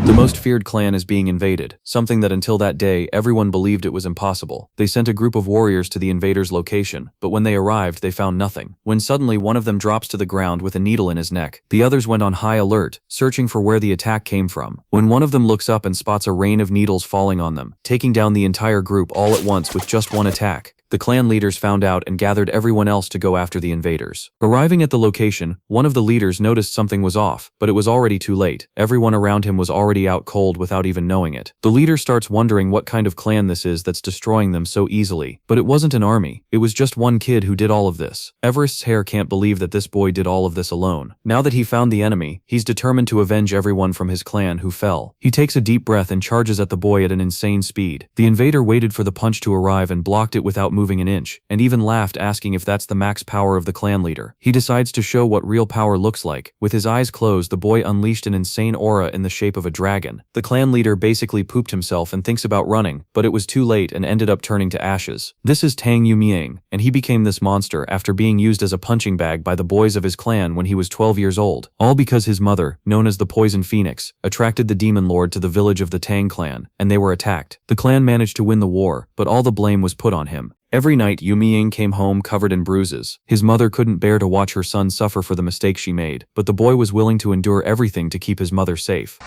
The most feared clan is being invaded, something that until that day everyone believed it was impossible. They sent a group of warriors to the invaders' location, but when they arrived they found nothing. When suddenly one of them drops to the ground with a needle in his neck. The others went on high alert, searching for where the attack came from. When one of them looks up and spots a rain of needles falling on them, taking down the entire group all at once with just one attack. The clan leaders found out and gathered everyone else to go after the invaders. Arriving at the location, one of the leaders noticed something was off, but it was already too late. Everyone around him was already out cold without even knowing it. The leader starts wondering what kind of clan this is that's destroying them so easily. But it wasn't an army, it was just one kid who did all of this. Everest's hair can't believe that this boy did all of this alone. Now that he found the enemy, he's determined to avenge everyone from his clan who fell. He takes a deep breath and charges at the boy at an insane speed. The invader waited for the punch to arrive and blocked it without moving an inch, and even laughed, asking if that's the max power of the clan leader. He decides to show what real power looks like. With his eyes closed, the boy unleashed an insane aura in the shape of a dragon. The clan leader basically pooped himself and thinks about running, but it was too late and ended up turning to ashes. This is Tang Yuyang, and he became this monster after being used as a punching bag by the boys of his clan when he was 12 years old. All because his mother, known as the Poison Phoenix, attracted the demon lord to the village of the Tang clan, and they were attacked. The clan managed to win the war, but all the blame was put on him. Every night, Yuyang came home covered in bruises. His mother couldn't bear to watch her son suffer for the mistake she made, but the boy was willing to endure everything to keep his mother safe.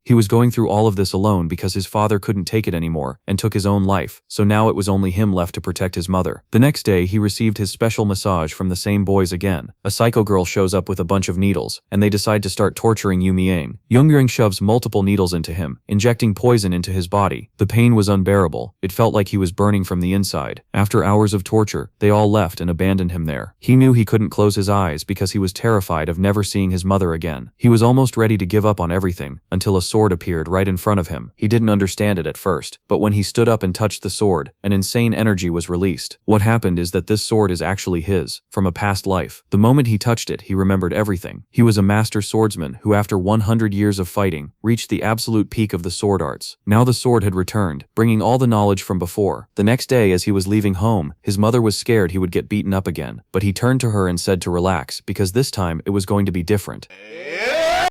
He was going through all of this alone because his father couldn't take it anymore and took his own life, so now it was only him left to protect his mother. The next day, he received his special massage from the same boys again. A psycho girl shows up with a bunch of needles, and they decide to start torturing Yuyang. Yuyang shoves multiple needles into him, injecting poison into his body. The pain was unbearable. It felt like he was burning from the inside. After hours of torture, they all left and abandoned him there. He knew he couldn't close his eyes because he was terrified of never seeing his mother again. He was almost ready to give up on everything, until a sword appeared right in front of him. He didn't understand it at first, but when he stood up and touched the sword, an insane energy was released. What happened is that this sword is actually his, from a past life. The moment he touched it, he remembered everything. He was a master swordsman who, after 100 years of fighting, reached the absolute peak of the sword arts. Now the sword had returned, bringing all the knowledge from before. The next day, as he was leaving home, his mother was scared he would get beaten up again, but he turned to her and said to relax, because this time it was going to be different.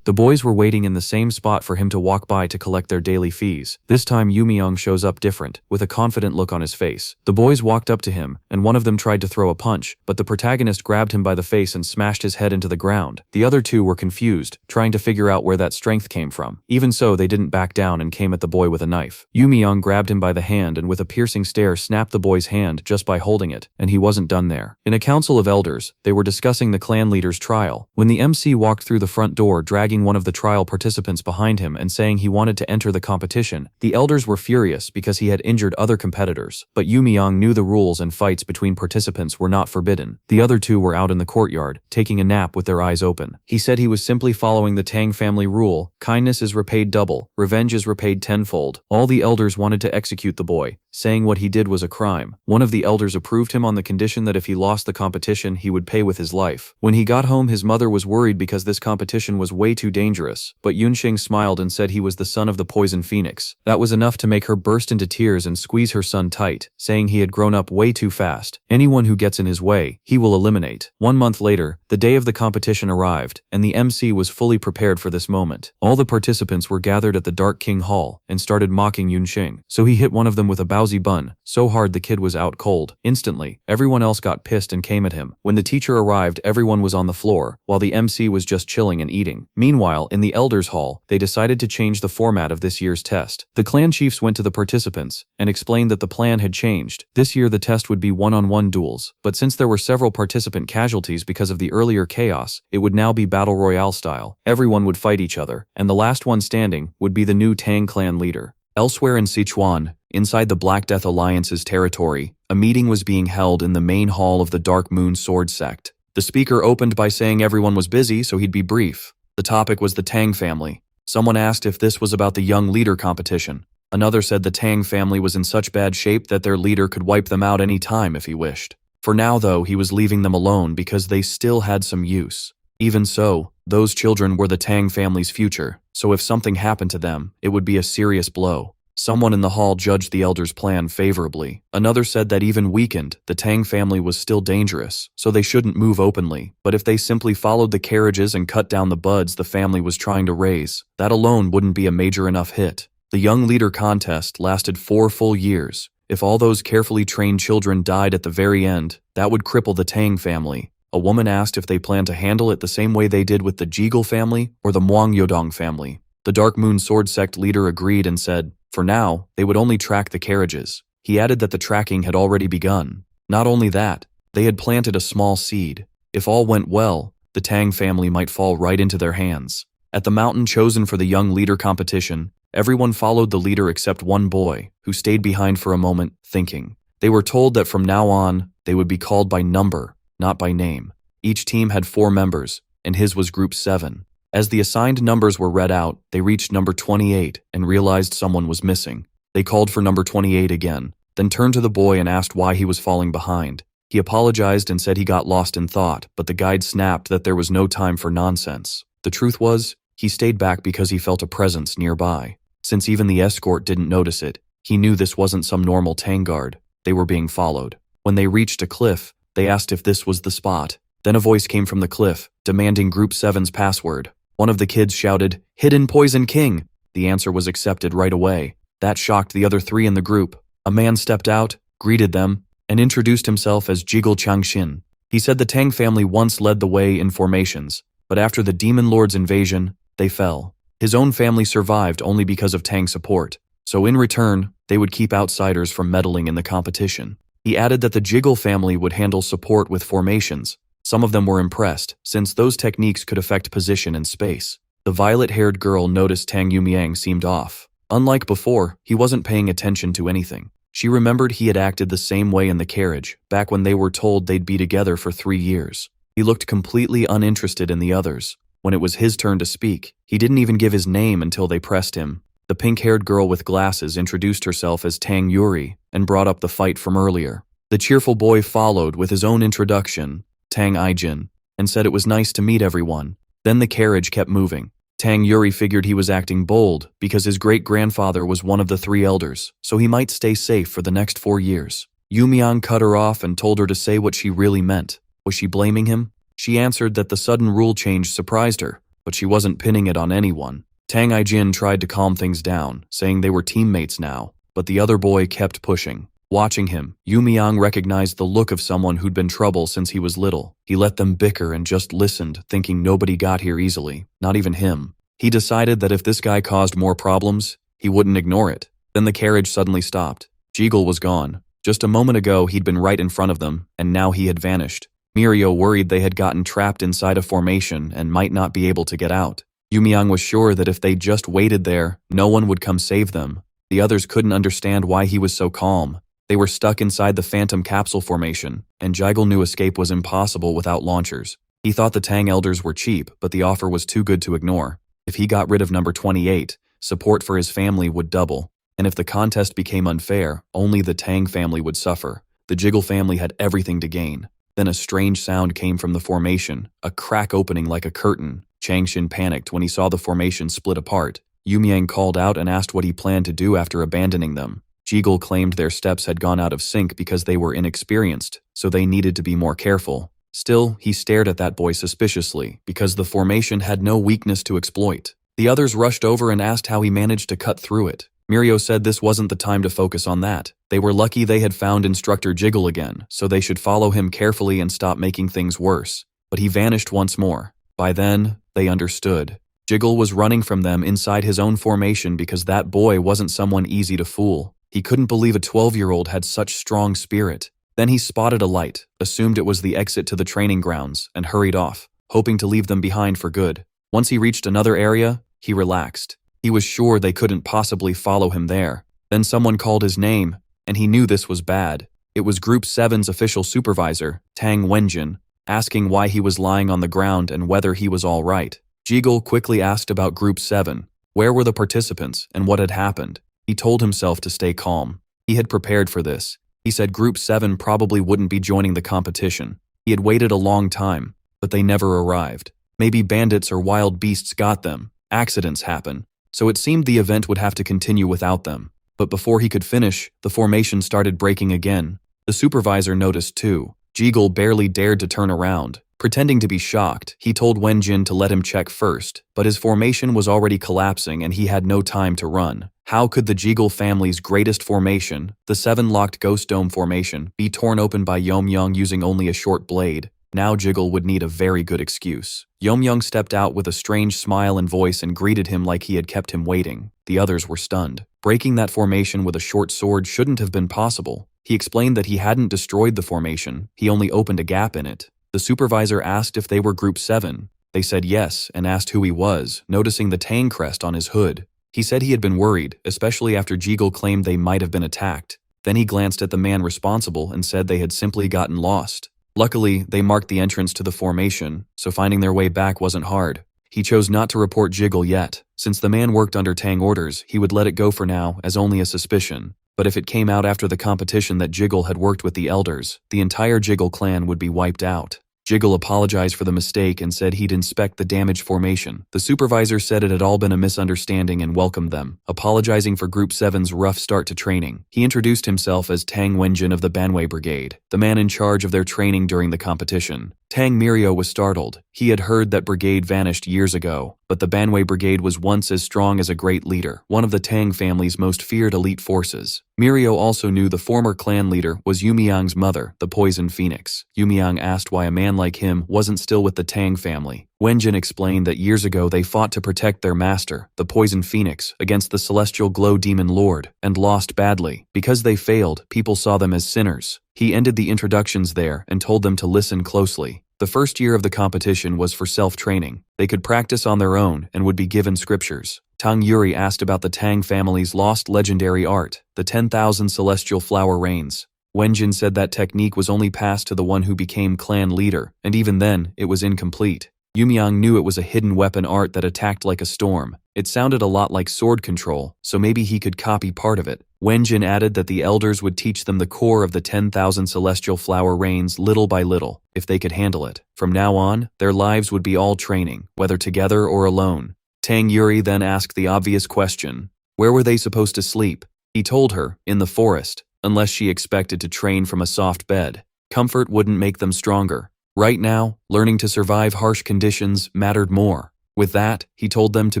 The boys were waiting in the same spot for him to walk by to collect their daily fees. This time Yuyang shows up different, with a confident look on his face. The boys walked up to him, and one of them tried to throw a punch, but the protagonist grabbed him by the face and smashed his head into the ground. The other two were confused, trying to figure out where that strength came from. Even so, they didn't back down and came at the boy with a knife. Yuyang grabbed him by the hand and with a piercing stare snapped the boy's hand just by holding it, and he wasn't done there. In a council of elders, they were discussing the clan leader's trial, when the MC walked through the front door dragging one of the trial participants behind him and saying he wanted to enter the competition. The elders were furious because he had injured other competitors, but Yuyang knew the rules and fights between participants were not forbidden. The other two were out in the courtyard, taking a nap with their eyes open. He said he was simply following the Tang family rule: kindness is repaid double, revenge is repaid tenfold. All the elders wanted to execute the boy, saying what he did was a crime. One of the elders approved him on the condition that if he lost the competition, he would pay with his life. When he got home, his mother was worried because this competition was way too dangerous, but Yunxing smiled and said he was the son of the Poison Phoenix. That was enough to make her burst into tears and squeeze her son tight, saying he had grown up way too fast. Anyone who gets in his way, he will eliminate. 1 month later, the day of the competition arrived, and the MC was fully prepared for this moment. All the participants were gathered at the Dark King Hall and started mocking Yunxing, so he hit one of them with a Bowsy bun, so hard the kid was out cold. Instantly, everyone else got pissed and came at him. When the teacher arrived, everyone was on the floor, while the MC was just chilling and eating. Meanwhile, in the Elders' Hall, they decided to change the format of this year's test. The clan chiefs went to the participants and explained that the plan had changed. This year the test would be one-on-one duels, but since there were several participant casualties because of the earlier chaos, it would now be battle royale style. Everyone would fight each other, and the last one standing would be the new Tang clan leader. Elsewhere in Sichuan, inside the Black Death Alliance's territory, a meeting was being held in the main hall of the Dark Moon Sword Sect. The speaker opened by saying everyone was busy, so he'd be brief. The topic was the Tang family. Someone asked if this was about the young leader competition. Another said the Tang family was in such bad shape that their leader could wipe them out any time if he wished. For now, though, he was leaving them alone because they still had some use. Even so, those children were the Tang family's future, so if something happened to them, it would be a serious blow. Someone in the hall judged the elders' plan favorably. Another said that even weakened, the Tang family was still dangerous, so they shouldn't move openly. But if they simply followed the carriages and cut down the buds the family was trying to raise, that alone wouldn't be a major enough hit. The young leader contest lasted 4 full years. If all those carefully trained children died at the very end, that would cripple the Tang family. A woman asked if they planned to handle it the same way they did with the Jiggle family or the Muangyodong family. The Dark Moon Sword Sect leader agreed and said, for now, they would only track the carriages. He added that the tracking had already begun. Not only that, they had planted a small seed. If all went well, the Tang family might fall right into their hands. At the mountain chosen for the young leader competition, everyone followed the leader except one boy, who stayed behind for a moment, thinking. They were told that from now on, they would be called by number, not by name. Each team had 4 members, and his was Group 7. As the assigned numbers were read out, they reached number 28 and realized someone was missing. They called for number 28 again, then turned to the boy and asked why he was falling behind. He apologized and said he got lost in thought, but the guide snapped that there was no time for nonsense. The truth was, he stayed back because he felt a presence nearby. Since even the escort didn't notice it, he knew this wasn't some normal Tang guard. They were being followed. When they reached a cliff, they asked if this was the spot. Then a voice came from the cliff, demanding Group 7's password. One of the kids shouted, "Hidden Poison King!" The answer was accepted right away. That shocked the other 3 in the group. A man stepped out, greeted them, and introduced himself as Jiggle Changxin. He said the Tang family once led the way in formations, but after the Demon Lord's invasion, they fell. His own family survived only because of Tang support, so in return, they would keep outsiders from meddling in the competition. He added that the Jiggle family would handle support with formations. Some of them were impressed, since those techniques could affect position and space. The violet-haired girl noticed Tang Yuyang seemed off. Unlike before, he wasn't paying attention to anything. She remembered he had acted the same way in the carriage, back when they were told they'd be together for 3 years. He looked completely uninterested in the others. When it was his turn to speak, he didn't even give his name until they pressed him. The pink-haired girl with glasses introduced herself as Tang Yuri and brought up the fight from earlier. The cheerful boy followed with his own introduction, Tang Ijin, and said it was nice to meet everyone. Then the carriage kept moving. Tang Yuri figured he was acting bold because his great-grandfather was one of the 3 elders, so he might stay safe for the next 4 years. Yumiang cut her off and told her to say what she really meant. Was she blaming him? She answered that the sudden rule change surprised her, but she wasn't pinning it on anyone. Tang Ijin tried to calm things down, saying they were teammates now, but the other boy kept pushing. Watching him, Yumiang recognized the look of someone who'd been trouble since he was little. He let them bicker and just listened, thinking nobody got here easily, not even him. He decided that if this guy caused more problems, he wouldn't ignore it. Then the carriage suddenly stopped. Jiggle was gone. Just a moment ago he'd been right in front of them, and now he had vanished. Mirio worried they had gotten trapped inside a formation and might not be able to get out. Yumiang was sure that if they just waited there, no one would come save them. The others couldn't understand why he was so calm. They were stuck inside the Phantom Capsule formation, and Jiggle knew escape was impossible without launchers. He thought the Tang elders were cheap, but the offer was too good to ignore. If he got rid of number 28, support for his family would double. And if the contest became unfair, only the Tang family would suffer. The Jiggle family had everything to gain. Then a strange sound came from the formation, a crack opening like a curtain. Changxin panicked when he saw the formation split apart. Yumiang called out and asked what he planned to do after abandoning them. Jiggle claimed their steps had gone out of sync because they were inexperienced, so they needed to be more careful. Still, he stared at that boy suspiciously, because the formation had no weakness to exploit. The others rushed over and asked how he managed to cut through it. Mirio said this wasn't the time to focus on that. They were lucky they had found Instructor Jiggle again, so they should follow him carefully and stop making things worse. But he vanished once more. By then, they understood. Jiggle was running from them inside his own formation because that boy wasn't someone easy to fool. He couldn't believe a 12-year-old had such strong spirit. Then he spotted a light, assumed it was the exit to the training grounds, and hurried off, hoping to leave them behind for good. Once he reached another area, he relaxed. He was sure they couldn't possibly follow him there. Then someone called his name, and he knew this was bad. It was Group 7's official supervisor, Tang Wenjin, asking why he was lying on the ground and whether he was all right. Jiggle quickly asked about Group 7. Where were the participants and what had happened? He told himself to stay calm. He had prepared for this. He said Group 7 probably wouldn't be joining the competition. He had waited a long time, but they never arrived. Maybe bandits or wild beasts got them. Accidents happen. So it seemed the event would have to continue without them. But before he could finish, the formation started breaking again. The supervisor noticed too. Jiggle barely dared to turn around. Pretending to be shocked, he told Wenjin to let him check first, but his formation was already collapsing and he had no time to run. How could the Jiggle family's greatest formation, the 7-locked Ghost Dome formation, be torn open by Yomyang using only a short blade? Now Jiggle would need a very good excuse. Yomyang stepped out with a strange smile and voice and greeted him like he had kept him waiting. The others were stunned. Breaking that formation with a short sword shouldn't have been possible. He explained that he hadn't destroyed the formation, he only opened a gap in it. The supervisor asked if they were Group 7. They said yes and asked who he was, noticing the Tang crest on his hood. He said he had been worried, especially after Jiggle claimed they might have been attacked. Then he glanced at the man responsible and said they had simply gotten lost. Luckily, they marked the entrance to the formation, so finding their way back wasn't hard. He chose not to report Jiggle yet. Since the man worked under Tang orders, he would let it go for now as only a suspicion. But if it came out after the competition that Jiggle had worked with the elders, the entire Jiggle clan would be wiped out. Jiggle apologized for the mistake and said he'd inspect the damaged formation. The supervisor said it had all been a misunderstanding and welcomed them, apologizing for Group 7's rough start to training. He introduced himself as Tang Wenjin of the Banwei Brigade, the man in charge of their training during the competition. Tang Mirio was startled. He had heard that brigade vanished years ago, but the Banwei Brigade was once as strong as a great leader, one of the Tang family's most feared elite forces. Mirio also knew the former clan leader was Yumyang's mother, the Poison Phoenix. Yumyang asked why a man like him wasn't still with the Tang family. Wenjin explained that years ago they fought to protect their master, the Poison Phoenix, against the Celestial Glow Demon Lord, and lost badly. Because they failed, people saw them as sinners. He ended the introductions there and told them to listen closely. The first year of the competition was for self-training. They could practice on their own and would be given scriptures. Tang Yuri asked about the Tang family's lost legendary art, the 10,000 celestial flower rains. Wenjin said that technique was only passed to the one who became clan leader, and even then, it was incomplete. Yumyang knew it was a hidden weapon art that attacked like a storm. It sounded a lot like sword control, so maybe he could copy part of it. Wenjin added that the elders would teach them the core of the 10,000 celestial flower rains little by little, if they could handle it. From now on, their lives would be all training, whether together or alone. Tang Yuri then asked the obvious question. Where were they supposed to sleep? He told her, in the forest, unless she expected to train from a soft bed. Comfort wouldn't make them stronger. Right now, learning to survive harsh conditions mattered more. With that, he told them to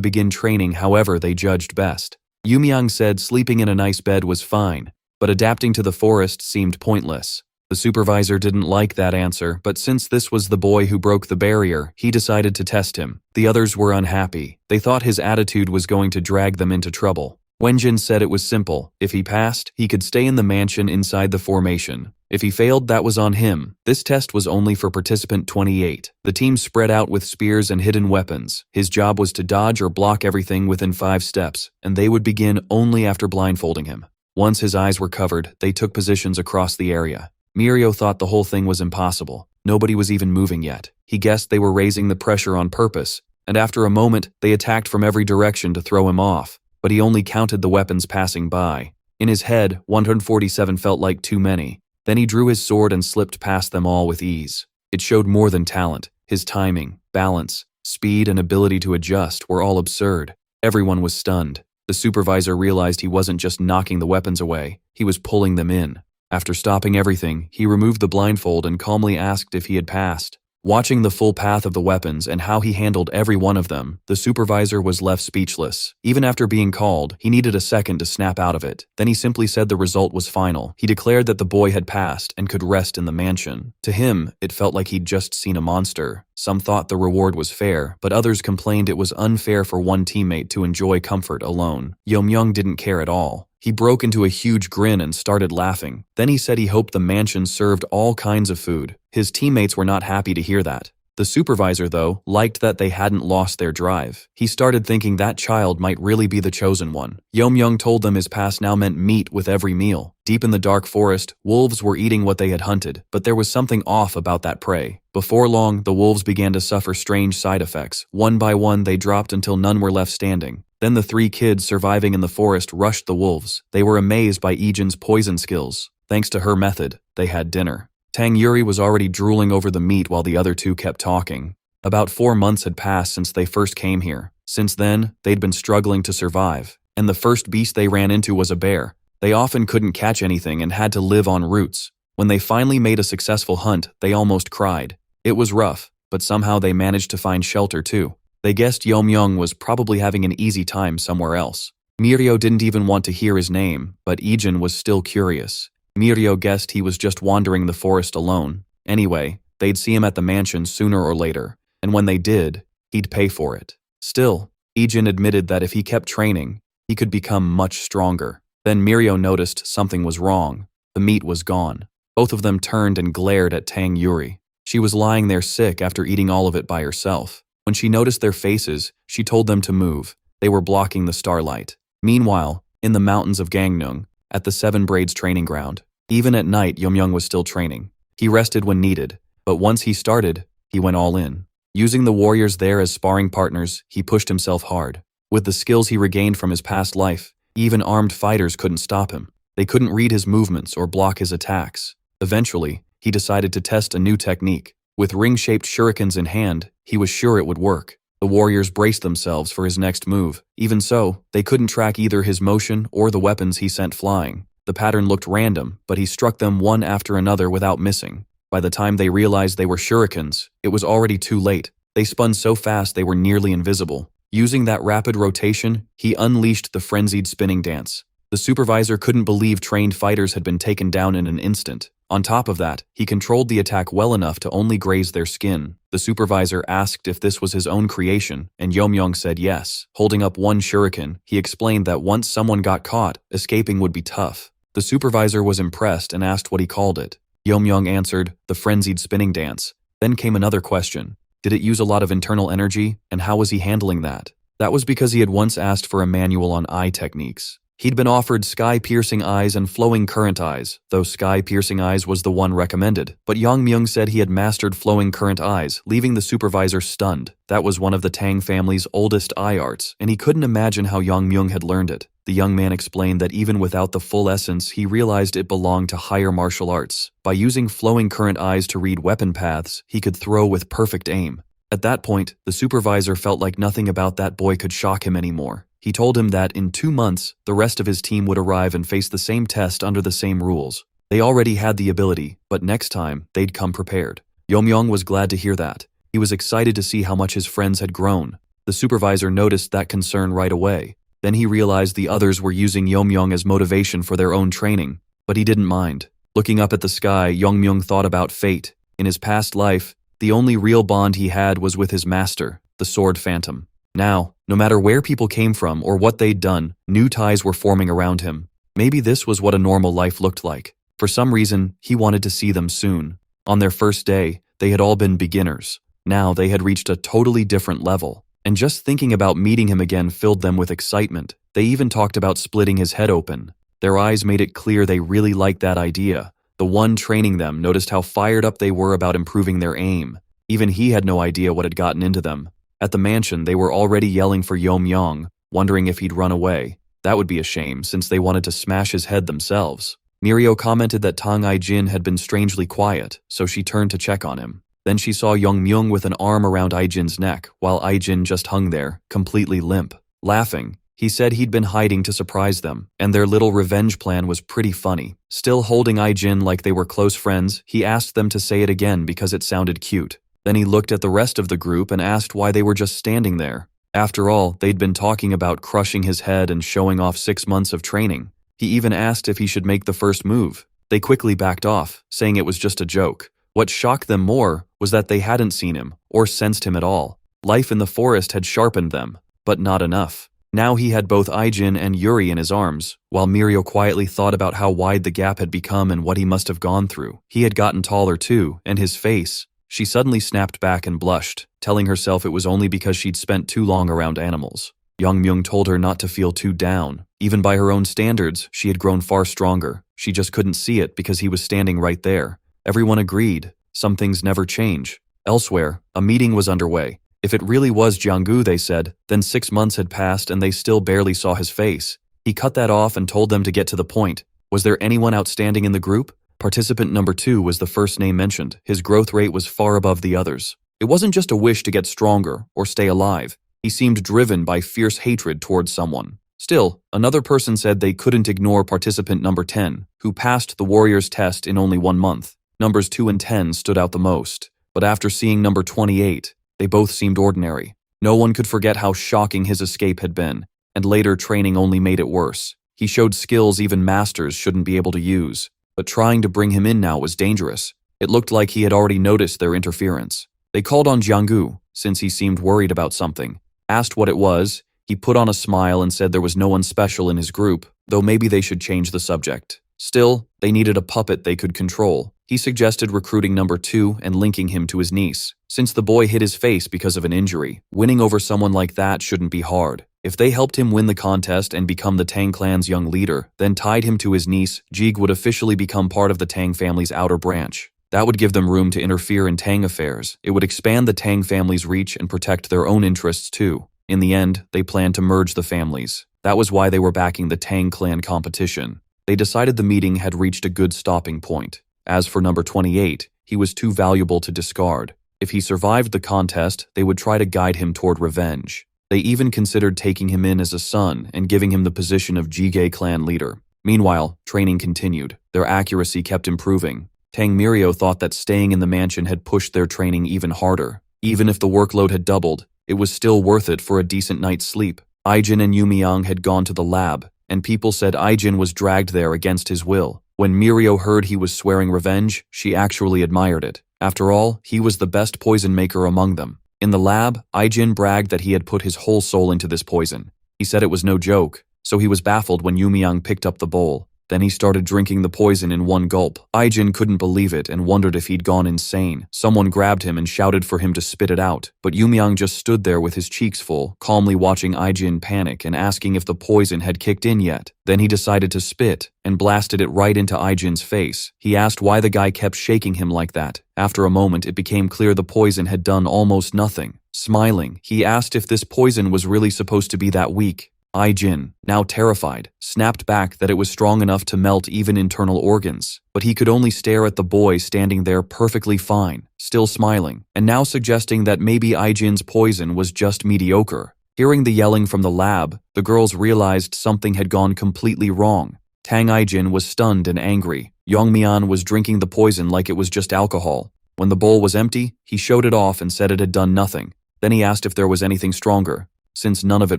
begin training however they judged best. Yumyang said sleeping in a nice bed was fine, but adapting to the forest seemed pointless. The supervisor didn't like that answer, but since this was the boy who broke the barrier, he decided to test him. The others were unhappy. They thought his attitude was going to drag them into trouble. Wenjin said it was simple. If he passed, he could stay in the mansion inside the formation. If he failed, that was on him. This test was only for participant 28. The team spread out with spears and hidden weapons. His job was to dodge or block everything within 5 steps, and they would begin only after blindfolding him. Once his eyes were covered, they took positions across the area. Mirio thought the whole thing was impossible. Nobody was even moving yet. He guessed they were raising the pressure on purpose, and after a moment, they attacked from every direction to throw him off. But he only counted the weapons passing by. In his head, 147 felt like too many. Then he drew his sword and slipped past them all with ease. It showed more than talent. His timing, balance, speed, and ability to adjust were all absurd. Everyone was stunned. The supervisor realized he wasn't just knocking the weapons away, he was pulling them in. After stopping everything, he removed the blindfold and calmly asked if he had passed. Watching the full path of the weapons and how he handled every one of them, the supervisor was left speechless. Even after being called, he needed a second to snap out of it. Then he simply said the result was final. He declared that the boy had passed and could rest in the mansion. To him, it felt like he'd just seen a monster. Some thought the reward was fair, but others complained it was unfair for one teammate to enjoy comfort alone. Yomyang didn't care at all. He broke into a huge grin and started laughing. Then he said he hoped the mansion served all kinds of food. His teammates were not happy to hear that. The supervisor, though, liked that they hadn't lost their drive. He started thinking that child might really be the chosen one. Yomyang told them his past now meant meat with every meal. Deep in the dark forest, wolves were eating what they had hunted, but there was something off about that prey. Before long, the wolves began to suffer strange side effects. One by one, they dropped until none were left standing. Then the 3 kids surviving in the forest rushed the wolves. They were amazed by Ijin's poison skills. Thanks to her method, they had dinner. Tang Yuri was already drooling over the meat while the other 2 kept talking. About 4 months had passed since they first came here. Since then, they'd been struggling to survive. and the first beast they ran into was a bear. They often couldn't catch anything and had to live on roots. When they finally made a successful hunt, they almost cried. It was rough, but somehow they managed to find shelter too. They guessed Yomyung was probably having an easy time somewhere else. Mirio didn't even want to hear his name, but Ijin was still curious. Mirio guessed he was just wandering the forest alone. Anyway, they'd see him at the mansion sooner or later, and when they did, he'd pay for it. Still, Ijin admitted that if he kept training, he could become much stronger. Then Mirio noticed something was wrong. The meat was gone. Both of them turned and glared at Tang Yuri. She was lying there sick after eating all of it by herself. When she noticed their faces, she told them to move. They were blocking the starlight. Meanwhile, in the mountains of Gangnung, at the Seven Braids training ground, even at night Yomyung was still training. He rested when needed, but once he started, he went all in. Using the warriors there as sparring partners, he pushed himself hard. With the skills he regained from his past life, even armed fighters couldn't stop him. They couldn't read his movements or block his attacks. Eventually, he decided to test a new technique. With ring-shaped shurikens in hand, he was sure it would work. The warriors braced themselves for his next move. Even so, they couldn't track either his motion or the weapons he sent flying. The pattern looked random, but he struck them one after another without missing. By the time they realized they were shurikens, it was already too late. They spun so fast they were nearly invisible. Using that rapid rotation, he unleashed the frenzied spinning dance. The supervisor couldn't believe trained fighters had been taken down in an instant. On top of that, he controlled the attack well enough to only graze their skin. The supervisor asked if this was his own creation, and Yomyung said yes. Holding up one shuriken, he explained that once someone got caught, escaping would be tough. The supervisor was impressed and asked what he called it. Yomyung answered, the frenzied spinning dance. Then came another question. Did it use a lot of internal energy, and how was he handling that? That was because he had once asked for a manual on eye techniques. He'd been offered sky-piercing eyes and flowing current eyes, though sky-piercing eyes was the one recommended. But Yongmyung said he had mastered flowing current eyes, leaving the supervisor stunned. That was one of the Tang family's oldest eye arts, and he couldn't imagine how Yongmyung had learned it. The young man explained that even without the full essence, he realized it belonged to higher martial arts. By using flowing current eyes to read weapon paths, he could throw with perfect aim. At that point, the supervisor felt like nothing about that boy could shock him anymore. He told him that in 2 months, the rest of his team would arrive and face the same test under the same rules. They already had the ability, but next time, they'd come prepared. Yomyung was glad to hear that. He was excited to see how much his friends had grown. The supervisor noticed that concern right away. Then he realized the others were using Yomyung as motivation for their own training, but he didn't mind. Looking up at the sky, Yongmyung thought about fate. In his past life, the only real bond he had was with his master, the Sword Phantom. Now, no matter where people came from or what they'd done, new ties were forming around him. Maybe this was what a normal life looked like. For some reason, he wanted to see them soon. On their first day, they had all been beginners. Now they had reached a totally different level. And just thinking about meeting him again filled them with excitement. They even talked about splitting his head open. Their eyes made it clear they really liked that idea. The one training them noticed how fired up they were about improving their aim. Even he had no idea what had gotten into them. At the mansion, they were already yelling for Yomyung, wondering if he'd run away. That would be a shame, since they wanted to smash his head themselves. Mirio commented that Tang Yuyang had been strangely quiet, so she turned to check on him. Then she saw Yongmyung with an arm around Ijin's neck, while Ijin just hung there, completely limp. Laughing, he said he'd been hiding to surprise them, and their little revenge plan was pretty funny. Still holding Ijin like they were close friends, he asked them to say it again because it sounded cute. Then he looked at the rest of the group and asked why they were just standing there. After all, they'd been talking about crushing his head and showing off 6 months of training. He even asked if he should make the first move. They quickly backed off, saying it was just a joke. What shocked them more was that they hadn't seen him or sensed him at all. Life in the forest had sharpened them, but not enough. Now he had both Ijin and Yuri in his arms, while Mirio quietly thought about how wide the gap had become and what he must have gone through. He had gotten taller too, and his face. She suddenly snapped back and blushed, telling herself it was only because she'd spent too long around animals. Yongmyung told her not to feel too down. Even by her own standards, she had grown far stronger. She just couldn't see it because he was standing right there. Everyone agreed. Some things never change. Elsewhere, a meeting was underway. If it really was Jianggu, they said, then 6 months had passed and they still barely saw his face. He cut that off and told them to get to the point. Was there anyone outstanding in the group? Participant number 2 was the first name mentioned. His growth rate was far above the others. It wasn't just a wish to get stronger or stay alive. He seemed driven by fierce hatred towards someone. Still, another person said they couldn't ignore participant number 10, who passed the warrior's test in only 1 month. Numbers 2 and 10 stood out the most, but after seeing number 28, they both seemed ordinary. No one could forget how shocking his escape had been, and later training only made it worse. He showed skills even masters shouldn't be able to use, but trying to bring him in now was dangerous. It looked like he had already noticed their interference. They called on Jianggu, since he seemed worried about something. Asked what it was, he put on a smile and said there was no one special in his group, though maybe they should change the subject. Still, they needed a puppet they could control. He suggested recruiting number 2 and linking him to his niece. Since the boy hit his face because of an injury, winning over someone like that shouldn't be hard. If they helped him win the contest and become the Tang clan's young leader, then tied him to his niece, Jig would officially become part of the Tang family's outer branch. That would give them room to interfere in Tang affairs. It would expand the Tang family's reach and protect their own interests too. In the end, they planned to merge the families. That was why they were backing the Tang clan competition. They decided the meeting had reached a good stopping point. As for number 28, he was too valuable to discard. If he survived the contest, they would try to guide him toward revenge. They even considered taking him in as a son and giving him the position of Jige clan leader. Meanwhile, training continued. Their accuracy kept improving. Tang Mirio thought that staying in the mansion had pushed their training even harder. Even if the workload had doubled, it was still worth it for a decent night's sleep. Aijin and Yumiyang had gone to the lab, and people said Aijin was dragged there against his will. When Mirio heard he was swearing revenge, she actually admired it. After all, he was the best poison maker among them. In the lab, Aijin bragged that he had put his whole soul into this poison. He said it was no joke, so he was baffled when Yumiyang picked up the bowl. Then he started drinking the poison in one gulp. Aijin couldn't believe it and wondered if he'd gone insane. Someone grabbed him and shouted for him to spit it out, but Yumiyang just stood there with his cheeks full, calmly watching Aijin panic and asking if the poison had kicked in yet. Then he decided to spit and blasted it right into Aijin's face. He asked why the guy kept shaking him like that. After a moment, it became clear the poison had done almost nothing. Smiling, he asked if this poison was really supposed to be that weak. Aijin, now terrified, snapped back that it was strong enough to melt even internal organs, but he could only stare at the boy standing there perfectly fine, still smiling, and now suggesting that maybe Aijin's poison was just mediocre. Hearing the yelling from the lab, the girls realized something had gone completely wrong. Tang Aijin was stunned and angry. Yongmian was drinking the poison like it was just alcohol. When the bowl was empty, he showed it off and said it had done nothing. Then he asked if there was anything stronger. Since none of it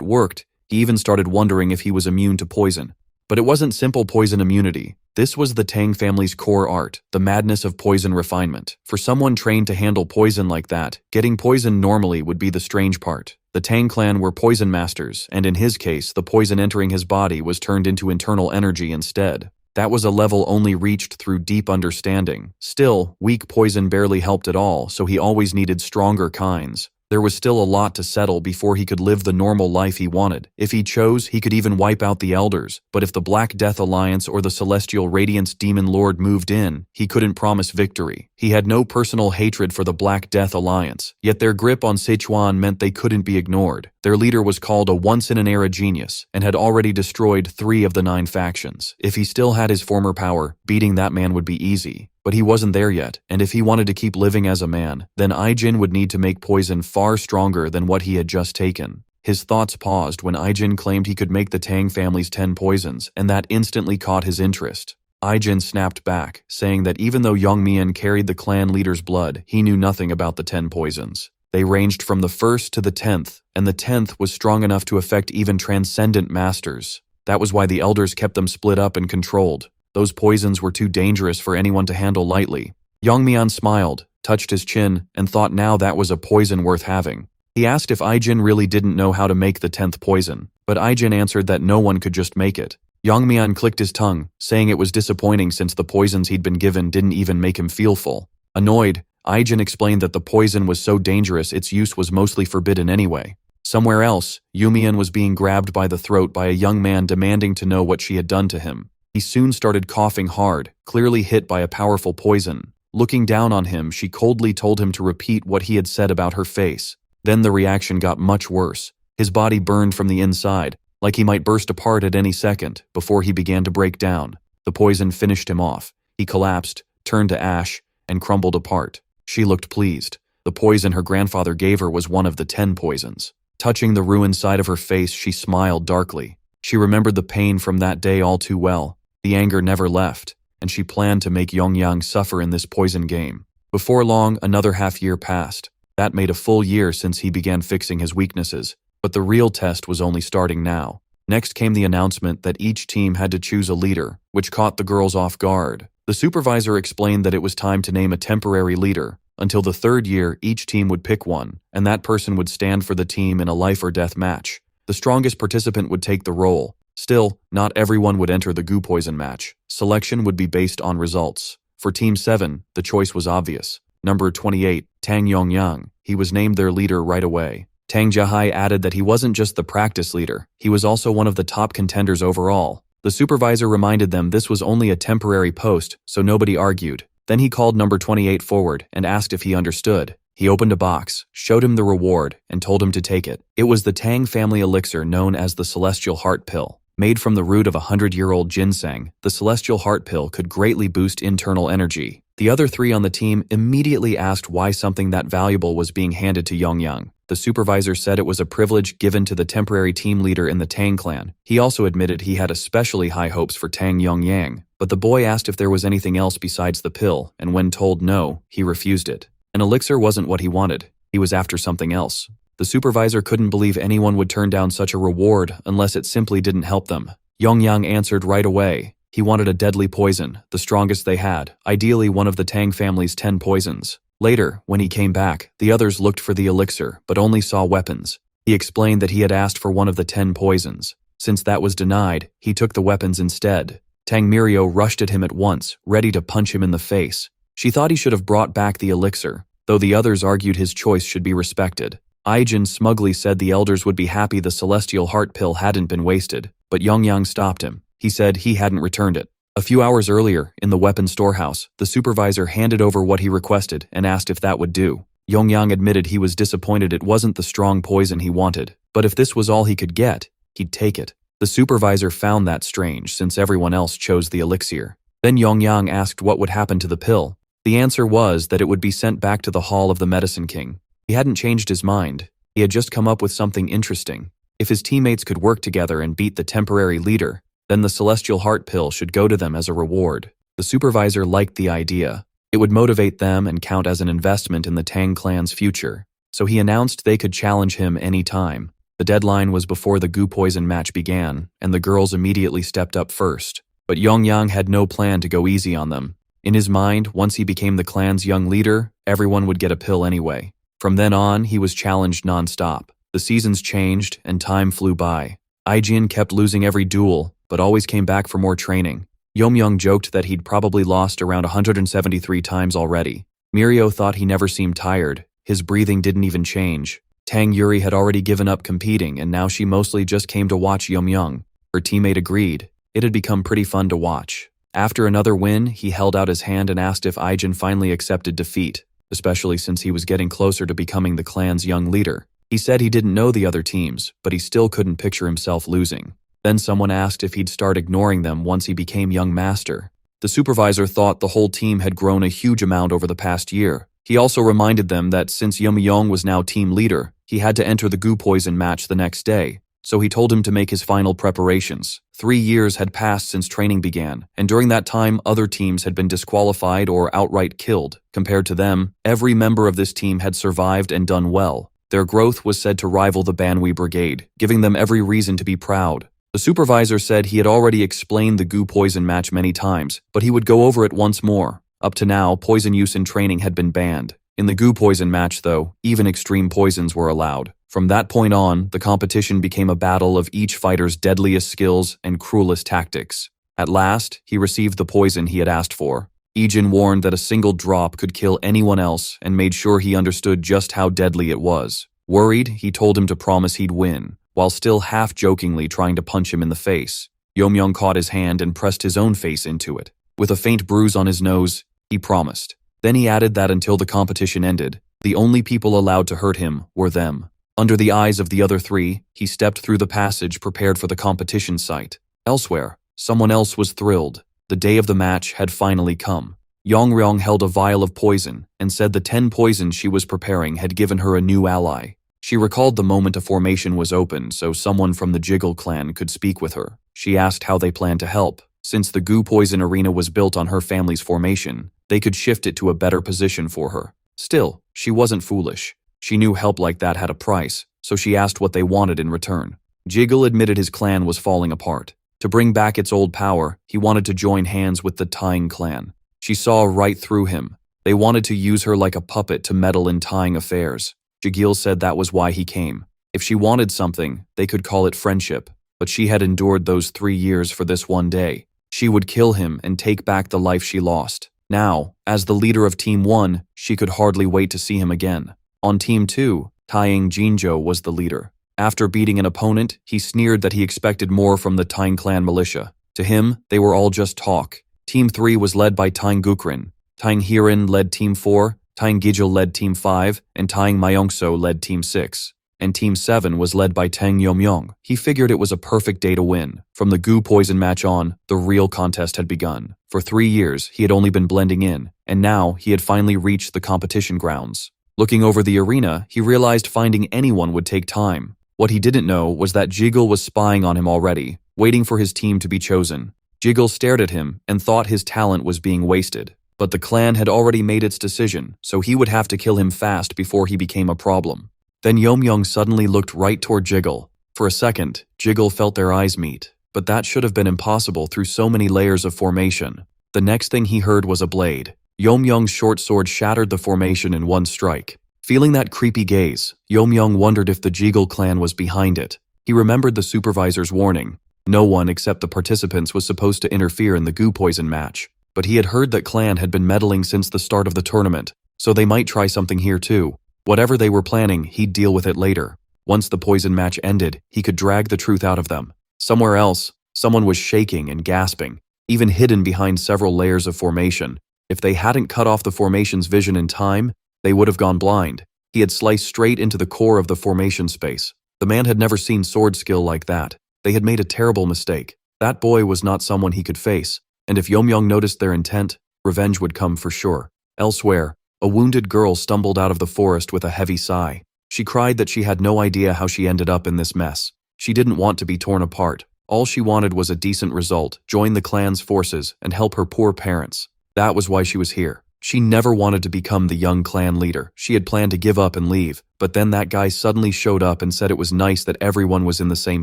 worked, he even started wondering if he was immune to poison. But it wasn't simple poison immunity. This was the Tang family's core art, the madness of poison refinement. For someone trained to handle poison like that, getting poisoned normally would be the strange part. The Tang clan were poison masters, and in his case, the poison entering his body was turned into internal energy instead. That was a level only reached through deep understanding. Still, weak poison barely helped at all, so he always needed stronger kinds. There was still a lot to settle before he could live the normal life he wanted. If he chose, he could even wipe out the Elders, but if the Black Death Alliance or the Celestial Radiance Demon Lord moved in, he couldn't promise victory. He had no personal hatred for the Black Death Alliance, yet their grip on Sichuan meant they couldn't be ignored. Their leader was called a once-in-an-era genius, and had already destroyed 3 of the 9 factions. If he still had his former power, beating that man would be easy. But he wasn't there yet, and if he wanted to keep living as a man, then Aijin would need to make poison far stronger than what he had just taken. His thoughts paused when Aijin claimed he could make the Tang family's 10 poisons, and that instantly caught his interest. Aijin snapped back, saying that even though Yongmian carried the clan leader's blood, he knew nothing about the 10 poisons. They ranged from the 1st to the 10th, and the 10th was strong enough to affect even transcendent masters. That was why the elders kept them split up and controlled. Those poisons were too dangerous for anyone to handle lightly. Yongmian smiled, touched his chin, and thought now that was a poison worth having. He asked if Aijin really didn't know how to make the 10th poison, but Aijin answered that no one could just make it. Yongmian clicked his tongue, saying it was disappointing since the poisons he'd been given didn't even make him feel full. Annoyed, Aijin explained that the poison was so dangerous its use was mostly forbidden anyway. Somewhere else, Yumian was being grabbed by the throat by a young man demanding to know what she had done to him. He soon started coughing hard, clearly hit by a powerful poison. Looking down on him, she coldly told him to repeat what he had said about her face. Then the reaction got much worse. His body burned from the inside, like he might burst apart at any second, before he began to break down. The poison finished him off. He collapsed, turned to ash, and crumbled apart. She looked pleased. The poison her grandfather gave her was one of the 10 poisons. Touching the ruined side of her face, she smiled darkly. She remembered the pain from that day all too well. The anger never left, and she planned to make Yongyang suffer in this poison game. Before long, another half-year passed. That made a full year since he began fixing his weaknesses, but the real test was only starting now. Next came the announcement that each team had to choose a leader, which caught the girls off guard. The supervisor explained that it was time to name a temporary leader. Until the third year, each team would pick one, and that person would stand for the team in a life-or-death match. The strongest participant would take the role. Still, not everyone would enter the goo poison match. Selection would be based on results. For Team 7, the choice was obvious. Number 28, Tang Yuyang. He was named their leader right away. Tang Jihai added that he wasn't just the practice leader, he was also one of the top contenders overall. The supervisor reminded them this was only a temporary post, so nobody argued. Then he called number 28 forward and asked if he understood. He opened a box, showed him the reward, and told him to take it. It was the Tang family elixir known as the Celestial Heart Pill. Made from the root of a 100-year-old ginseng, the Celestial Heart Pill could greatly boost internal energy. The other three on the team immediately asked why something that valuable was being handed to Yongyang. The supervisor said it was a privilege given to the temporary team leader in the Tang clan. He also admitted he had especially high hopes for Tang Yuyang, but the boy asked if there was anything else besides the pill, and when told no, he refused it. An elixir wasn't what he wanted. He was after something else. The supervisor couldn't believe anyone would turn down such a reward unless it simply didn't help them. Yongyang answered right away. He wanted a deadly poison, the strongest they had, ideally one of the Tang family's 10 poisons. Later, when he came back, the others looked for the elixir but only saw weapons. He explained that he had asked for one of the 10 poisons. Since that was denied, he took the weapons instead. Tang Mirio rushed at him at once, ready to punch him in the face. She thought he should have brought back the elixir, though the others argued his choice should be respected. Aijin smugly said the elders would be happy the Celestial Heart Pill hadn't been wasted, but Yongyang stopped him. He said he hadn't returned it. A few hours earlier, in the weapon storehouse, the supervisor handed over what he requested and asked if that would do. Yongyang admitted he was disappointed it wasn't the strong poison he wanted, but if this was all he could get, he'd take it. The supervisor found that strange since everyone else chose the elixir. Then Yongyang asked what would happen to the pill. The answer was that it would be sent back to the Hall of the Medicine King. He hadn't changed his mind. He had just come up with something interesting. If his teammates could work together and beat the temporary leader, then the Celestial Heart Pill should go to them as a reward. The supervisor liked the idea. It would motivate them and count as an investment in the Tang clan's future. So he announced they could challenge him any time. The deadline was before the goo poison match began, and the girls immediately stepped up first. But Yongyang had no plan to go easy on them. In his mind, once he became the clan's young leader, everyone would get a pill anyway. From then on, he was challenged non-stop. The seasons changed, and time flew by. Aijin kept losing every duel, but always came back for more training. Yomyang joked that he'd probably lost around 173 times already. Mirio thought he never seemed tired. His breathing didn't even change. Tang Yuri had already given up competing, and now she mostly just came to watch Yomyang. Her teammate agreed. It had become pretty fun to watch. After another win, he held out his hand and asked if Aijin finally accepted defeat, especially since he was getting closer to becoming the clan's young leader. He said he didn't know the other teams, but he still couldn't picture himself losing. Then someone asked if he'd start ignoring them once he became young master. The supervisor thought the whole team had grown a huge amount over the past year. He also reminded them that since Yomyang was now team leader, he had to enter the goo poison match the next day. So he told him to make his final preparations. 3 years had passed since training began, and during that time other teams had been disqualified or outright killed. Compared to them, every member of this team had survived and done well. Their growth was said to rival the Banhui Brigade, giving them every reason to be proud. The supervisor said he had already explained the goo poison match many times, but he would go over it once more. Up to now, poison use in training had been banned. In the goo poison match, though, even extreme poisons were allowed. From that point on, the competition became a battle of each fighter's deadliest skills and cruelest tactics. At last, he received the poison he had asked for. Ijin warned that a single drop could kill anyone else and made sure he understood just how deadly it was. Worried, he told him to promise he'd win, while still half-jokingly trying to punch him in the face. Yomyang caught his hand and pressed his own face into it. With a faint bruise on his nose, he promised. Then he added that until the competition ended, the only people allowed to hurt him were them. Under the eyes of the other three, he stepped through the passage prepared for the competition site. Elsewhere, someone else was thrilled. The day of the match had finally come. Yongryong held a vial of poison and said the 10 poisons she was preparing had given her a new ally. She recalled the moment a formation was opened so someone from the Jiggle clan could speak with her. She asked how they planned to help. Since the goo poison arena was built on her family's formation, they could shift it to a better position for her. Still, she wasn't foolish. She knew help like that had a price, so she asked what they wanted in return. Jiggle admitted his clan was falling apart. To bring back its old power, he wanted to join hands with the Tang clan. She saw right through him. They wanted to use her like a puppet to meddle in Tang affairs. Jiggle said that was why he came. If she wanted something, they could call it friendship, but she had endured those 3 years for this one day. She would kill him and take back the life she lost. Now, as the leader of Team 1, she could hardly wait to see him again. On Team 2, Taiying Jinzhou was the leader. After beating an opponent, he sneered that he expected more from the Tang clan militia. To him, they were all just talk. Team 3 was led by Tang Gukrin. Tang Hirin led Team 4, Tang Gijil led Team 5, and Tang Myongso led Team 6. And Team 7 was led by Tang Yuyang. He figured it was a perfect day to win. From the goo poison match on, the real contest had begun. For 3 years, he had only been blending in, and now he had finally reached the competition grounds. Looking over the arena, he realized finding anyone would take time. What he didn't know was that Jiggle was spying on him already, waiting for his team to be chosen. Jiggle stared at him and thought his talent was being wasted. But the clan had already made its decision, so he would have to kill him fast before he became a problem. Then Yomyong suddenly looked right toward Jiggle. For a second, Jiggle felt their eyes meet, but that should have been impossible through so many layers of formation. The next thing he heard was a blade. Yomyong's short sword shattered the formation in one strike. Feeling that creepy gaze, Yomyong wondered if the Jiggle clan was behind it. He remembered the supervisor's warning. No one except the participants was supposed to interfere in the goo poison match. But he had heard that clan had been meddling since the start of the tournament, so they might try something here too. Whatever they were planning, he'd deal with it later. Once the poison match ended, he could drag the truth out of them. Somewhere else, someone was shaking and gasping, even hidden behind several layers of formation. If they hadn't cut off the formation's vision in time, they would have gone blind. He had sliced straight into the core of the formation space. The man had never seen sword skill like that. They had made a terrible mistake. That boy was not someone he could face, and if Yomyong noticed their intent, revenge would come for sure. Elsewhere, a wounded girl stumbled out of the forest with a heavy sigh. She cried that she had no idea how she ended up in this mess. She didn't want to be torn apart. All she wanted was a decent result, join the clan's forces, and help her poor parents. That was why she was here. She never wanted to become the young clan leader. She had planned to give up and leave, but then that guy suddenly showed up and said it was nice that everyone was in the same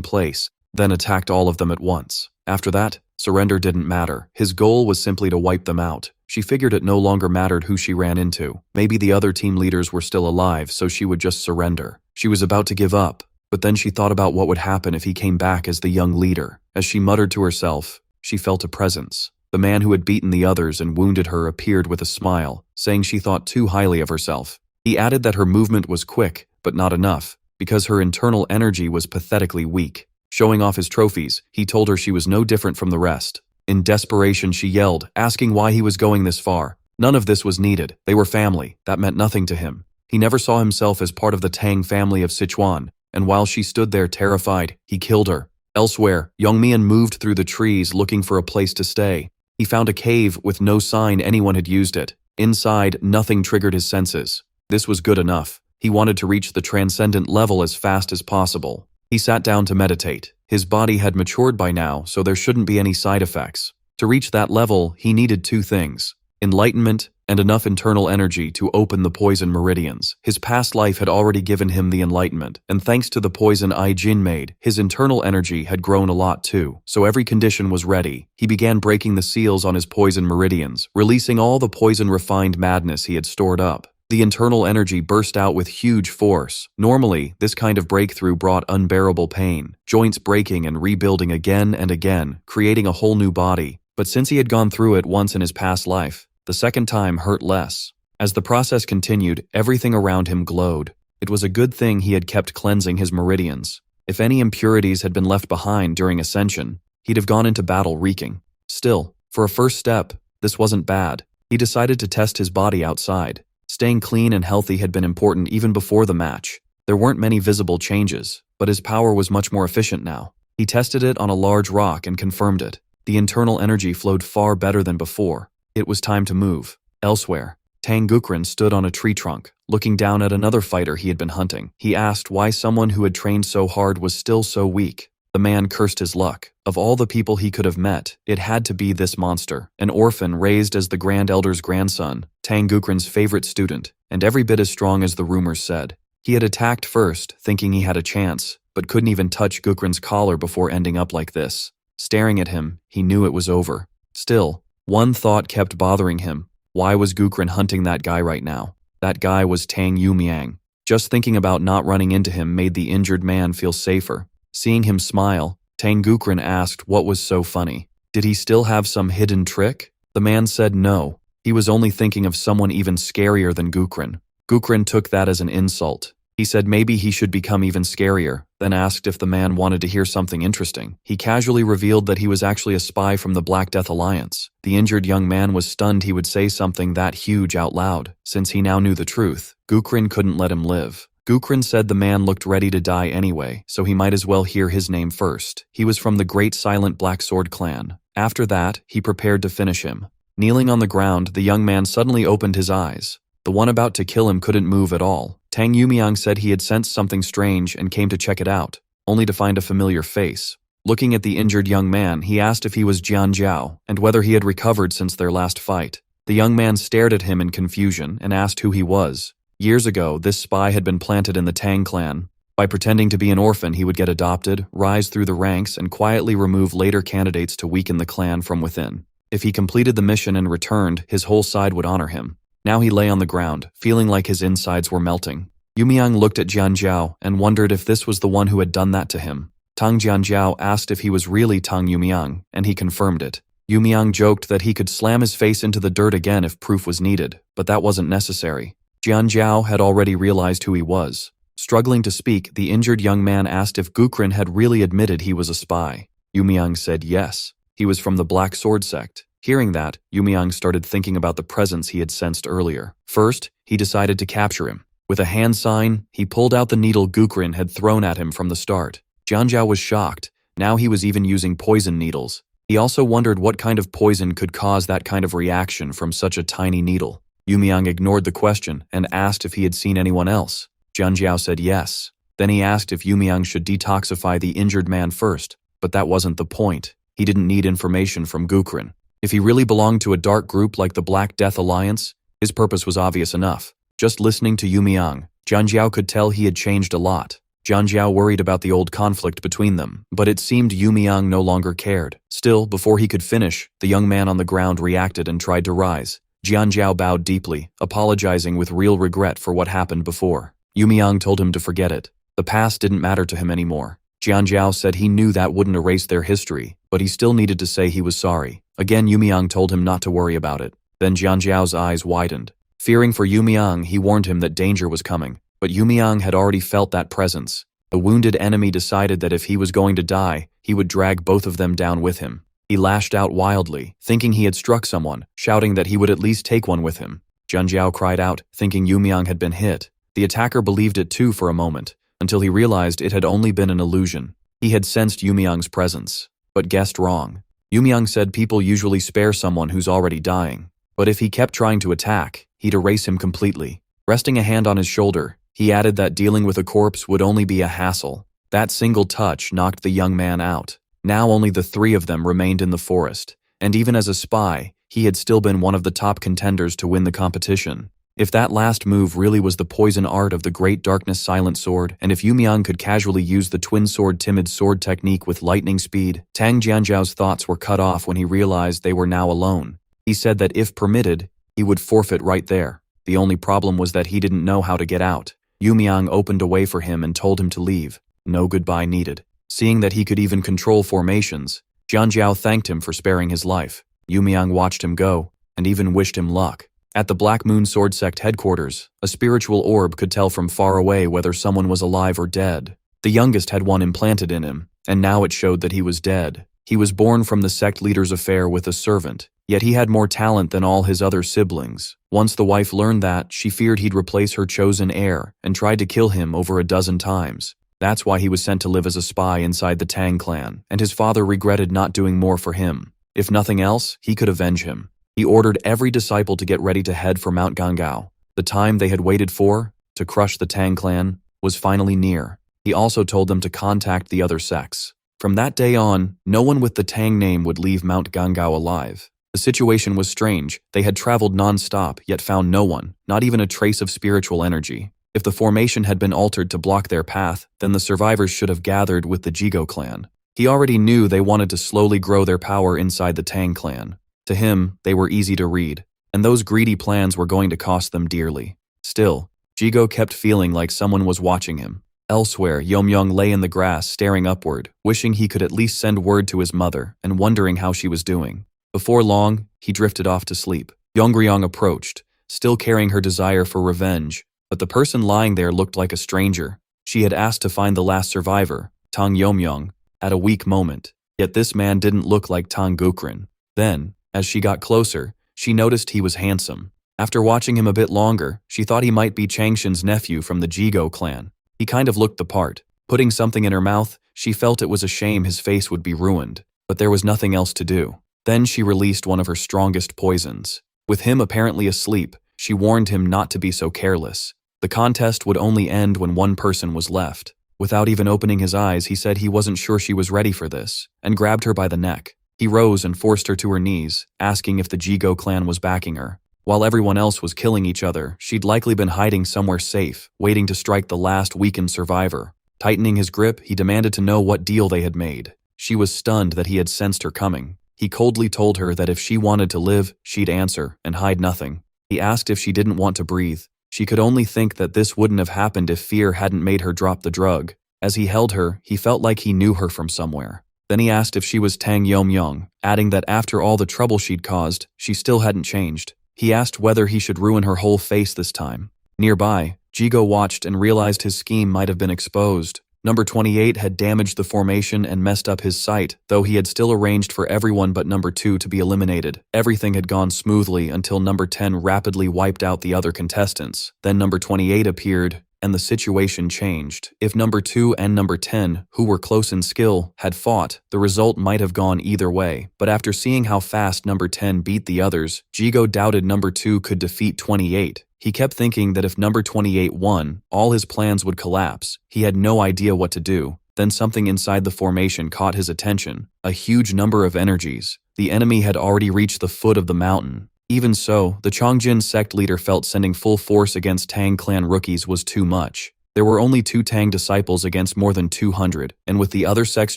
place, then attacked all of them at once. After that, surrender didn't matter. His goal was simply to wipe them out. She figured it no longer mattered who she ran into. Maybe the other team leaders were still alive, so she would just surrender. She was about to give up, but then she thought about what would happen if he came back as the young leader. As she muttered to herself, she felt a presence. The man who had beaten the others and wounded her appeared with a smile, saying she thought too highly of herself. He added that her movement was quick, but not enough, because her internal energy was pathetically weak. Showing off his trophies, he told her she was no different from the rest. In desperation, she yelled, asking why he was going this far. None of this was needed. They were family. That meant nothing to him. He never saw himself as part of the Tang family of Sichuan, and while she stood there terrified, he killed her. Elsewhere, Yongmian moved through the trees looking for a place to stay. He found a cave with no sign anyone had used it. Inside, nothing triggered his senses. This was good enough. He wanted to reach the transcendent level as fast as possible. He sat down to meditate. His body had matured by now, so there shouldn't be any side effects. To reach that level, he needed 2 things: enlightenment and enough internal energy to open the poison meridians. His past life had already given him the enlightenment, and thanks to the poison I Jin made, his internal energy had grown a lot too. So every condition was ready. He began breaking the seals on his poison meridians, releasing all the poison-refined madness he had stored up. The internal energy burst out with huge force. Normally, this kind of breakthrough brought unbearable pain, joints breaking and rebuilding again and again, creating a whole new body. But since he had gone through it once in his past life, the second time hurt less. As the process continued, everything around him glowed. It was a good thing he had kept cleansing his meridians. If any impurities had been left behind during ascension, he'd have gone into battle reeking. Still, for a first step, this wasn't bad. He decided to test his body outside. Staying clean and healthy had been important even before the match. There weren't many visible changes, but his power was much more efficient now. He tested it on a large rock and confirmed it. The internal energy flowed far better than before. It was time to move. Elsewhere, Tang Yuyang stood on a tree trunk, looking down at another fighter he had been hunting. He asked why someone who had trained so hard was still so weak. The man cursed his luck. Of all the people he could have met, it had to be this monster. An orphan raised as the Grand Elder's grandson, Tang Yuyang's favorite student, and every bit as strong as the rumors said. He had attacked first, thinking he had a chance, but couldn't even touch Yuyang's collar before ending up like this. Staring at him, he knew it was over. Still, one thought kept bothering him. Why was Yuyang hunting that guy right now? That guy was Tang Yuyang. Just thinking about not running into him made the injured man feel safer. Seeing him smile, Tang Yuyang asked what was so funny. Did he still have some hidden trick? The man said no. He was only thinking of someone even scarier than Yuyang. Yuyang took that as an insult. He said maybe he should become even scarier, then asked if the man wanted to hear something interesting. He casually revealed that he was actually a spy from the Black Death Alliance. The injured young man was stunned he would say something that huge out loud. Since he now knew the truth, Yuyang couldn't let him live. Yuyang said the man looked ready to die anyway, so he might as well hear his name first. He was from the Great Silent Black Sword clan. After that, he prepared to finish him. Kneeling on the ground, the young man suddenly opened his eyes. The one about to kill him couldn't move at all. Tang Yuyang said he had sensed something strange and came to check it out, only to find a familiar face. Looking at the injured young man, he asked if he was Jian Jiao and whether he had recovered since their last fight. The young man stared at him in confusion and asked who he was. Years ago, this spy had been planted in the Tang clan. By pretending to be an orphan, he would get adopted, rise through the ranks, and quietly remove later candidates to weaken the clan from within. If he completed the mission and returned, his whole side would honor him. Now he lay on the ground, feeling like his insides were melting. Yuyang looked at Jian Jiao and wondered if this was the one who had done that to him. Tang Jian Jiao asked if he was really Tang Yuyang, and he confirmed it. Yuyang joked that he could slam his face into the dirt again if proof was needed, but that wasn't necessary. Jian Jiao had already realized who he was. Struggling to speak, the injured young man asked if Yuyang had really admitted he was a spy. Yuyang said yes. He was from the Black Sword sect. Hearing that, Yuyang started thinking about the presence he had sensed earlier. First, he decided to capture him. With a hand sign, he pulled out the needle Yuyang had thrown at him from the start. Jian Jiao was shocked. Now he was even using poison needles. He also wondered what kind of poison could cause that kind of reaction from such a tiny needle. Yuyang ignored the question and asked if he had seen anyone else. Jian Jiao said yes. Then he asked if Yuyang should detoxify the injured man first, but that wasn't the point. He didn't need information from Yuyang. If he really belonged to a dark group like the Black Death Alliance, his purpose was obvious enough. Just listening to Yuyang, Jian Jiao could tell he had changed a lot. Jian Jiao worried about the old conflict between them, but it seemed Yuyang no longer cared. Still, before he could finish, the young man on the ground reacted and tried to rise. Jian Jiao bowed deeply, apologizing with real regret for what happened before. Yuyang told him to forget it. The past didn't matter to him anymore. Jian Jiao said he knew that wouldn't erase their history, but he still needed to say he was sorry. Again, Yuyang told him not to worry about it. Then Jian Jiao's eyes widened. Fearing for Yuyang, he warned him that danger was coming. But Yuyang had already felt that presence. The wounded enemy decided that if he was going to die, he would drag both of them down with him. He lashed out wildly, thinking he had struck someone, shouting that he would at least take one with him. Jian Jiao cried out, thinking Yuyang had been hit. The attacker believed it too for a moment, until he realized it had only been an illusion. He had sensed Yuyang's presence, but guessed wrong. Yuyang said people usually spare someone who's already dying, but if he kept trying to attack, he'd erase him completely. Resting a hand on his shoulder, he added that dealing with a corpse would only be a hassle. That single touch knocked the young man out. Now only the three of them remained in the forest, and even as a spy, he had still been one of the top contenders to win the competition. If that last move really was the poison art of the Great Darkness Silent Sword, and if Yuyang could casually use the Twin Sword Timid Sword technique with lightning speed, Tang Jianjiao's thoughts were cut off when he realized they were now alone. He said that if permitted, he would forfeit right there. The only problem was that he didn't know how to get out. Yuyang opened a way for him and told him to leave. No goodbye needed. Seeing that he could even control formations, Jian Jiao thanked him for sparing his life. Yuyang watched him go, and even wished him luck. At the Black Moon Sword Sect headquarters, a spiritual orb could tell from far away whether someone was alive or dead. The youngest had one implanted in him, and now it showed that he was dead. He was born from the sect leader's affair with a servant, yet he had more talent than all his other siblings. Once the wife learned that, she feared he'd replace her chosen heir, and tried to kill him over a dozen times. That's why he was sent to live as a spy inside the Tang clan, and his father regretted not doing more for him. If nothing else, he could avenge him. He ordered every disciple to get ready to head for Mount Gangao. The time they had waited for, to crush the Tang clan, was finally near. He also told them to contact the other sects. From that day on, no one with the Tang name would leave Mount Gangao alive. The situation was strange. They had traveled non-stop, yet found no one, not even a trace of spiritual energy. If the formation had been altered to block their path, then the survivors should have gathered with the Jigo clan. He already knew they wanted to slowly grow their power inside the Tang clan. To him, they were easy to read, and those greedy plans were going to cost them dearly. Still, Jigo kept feeling like someone was watching him. Elsewhere, Yomyong lay in the grass staring upward, wishing he could at least send word to his mother and wondering how she was doing. Before long, he drifted off to sleep. Yongryong approached, still carrying her desire for revenge, but the person lying there looked like a stranger. She had asked to find the last survivor, Tang Yuyang, at a weak moment, yet this man didn't look like Tang Gukrin. Then, as she got closer, she noticed he was handsome. After watching him a bit longer, she thought he might be Changshin's nephew from the Jigo clan. He kind of looked the part. Putting something in her mouth, she felt it was a shame his face would be ruined, but there was nothing else to do. Then she released one of her strongest poisons. With him apparently asleep, she warned him not to be so careless. The contest would only end when one person was left. Without even opening his eyes, he said he wasn't sure she was ready for this, and grabbed her by the neck. He rose and forced her to her knees, asking if the Jigo clan was backing her. While everyone else was killing each other, she'd likely been hiding somewhere safe, waiting to strike the last weakened survivor. Tightening his grip, he demanded to know what deal they had made. She was stunned that he had sensed her coming. He coldly told her that if she wanted to live, she'd answer and hide nothing. He asked if she didn't want to breathe. She could only think that this wouldn't have happened if fear hadn't made her drop the drug. As he held her, he felt like he knew her from somewhere. Then he asked if she was Tang Yuyang, adding that after all the trouble she'd caused, she still hadn't changed. He asked whether he should ruin her whole face this time. Nearby, Jigo watched and realized his scheme might have been exposed. Number 28 had damaged the formation and messed up his sight, though he had still arranged for everyone but number 2 to be eliminated. Everything had gone smoothly until number 10 rapidly wiped out the other contestants. Then number 28 appeared, and the situation changed. If number 2 and number 10, who were close in skill, had fought, the result might have gone either way. But after seeing how fast number 10 beat the others, Jigo doubted number 2 could defeat 28. He kept thinking that if number 28 won, all his plans would collapse. He had no idea what to do. Then something inside the formation caught his attention. A huge number of energies. The enemy had already reached the foot of the mountain. Even so, the Chongjin sect leader felt sending full force against Tang clan rookies was too much. There were only 2 Tang disciples against more than 200, and with the other sects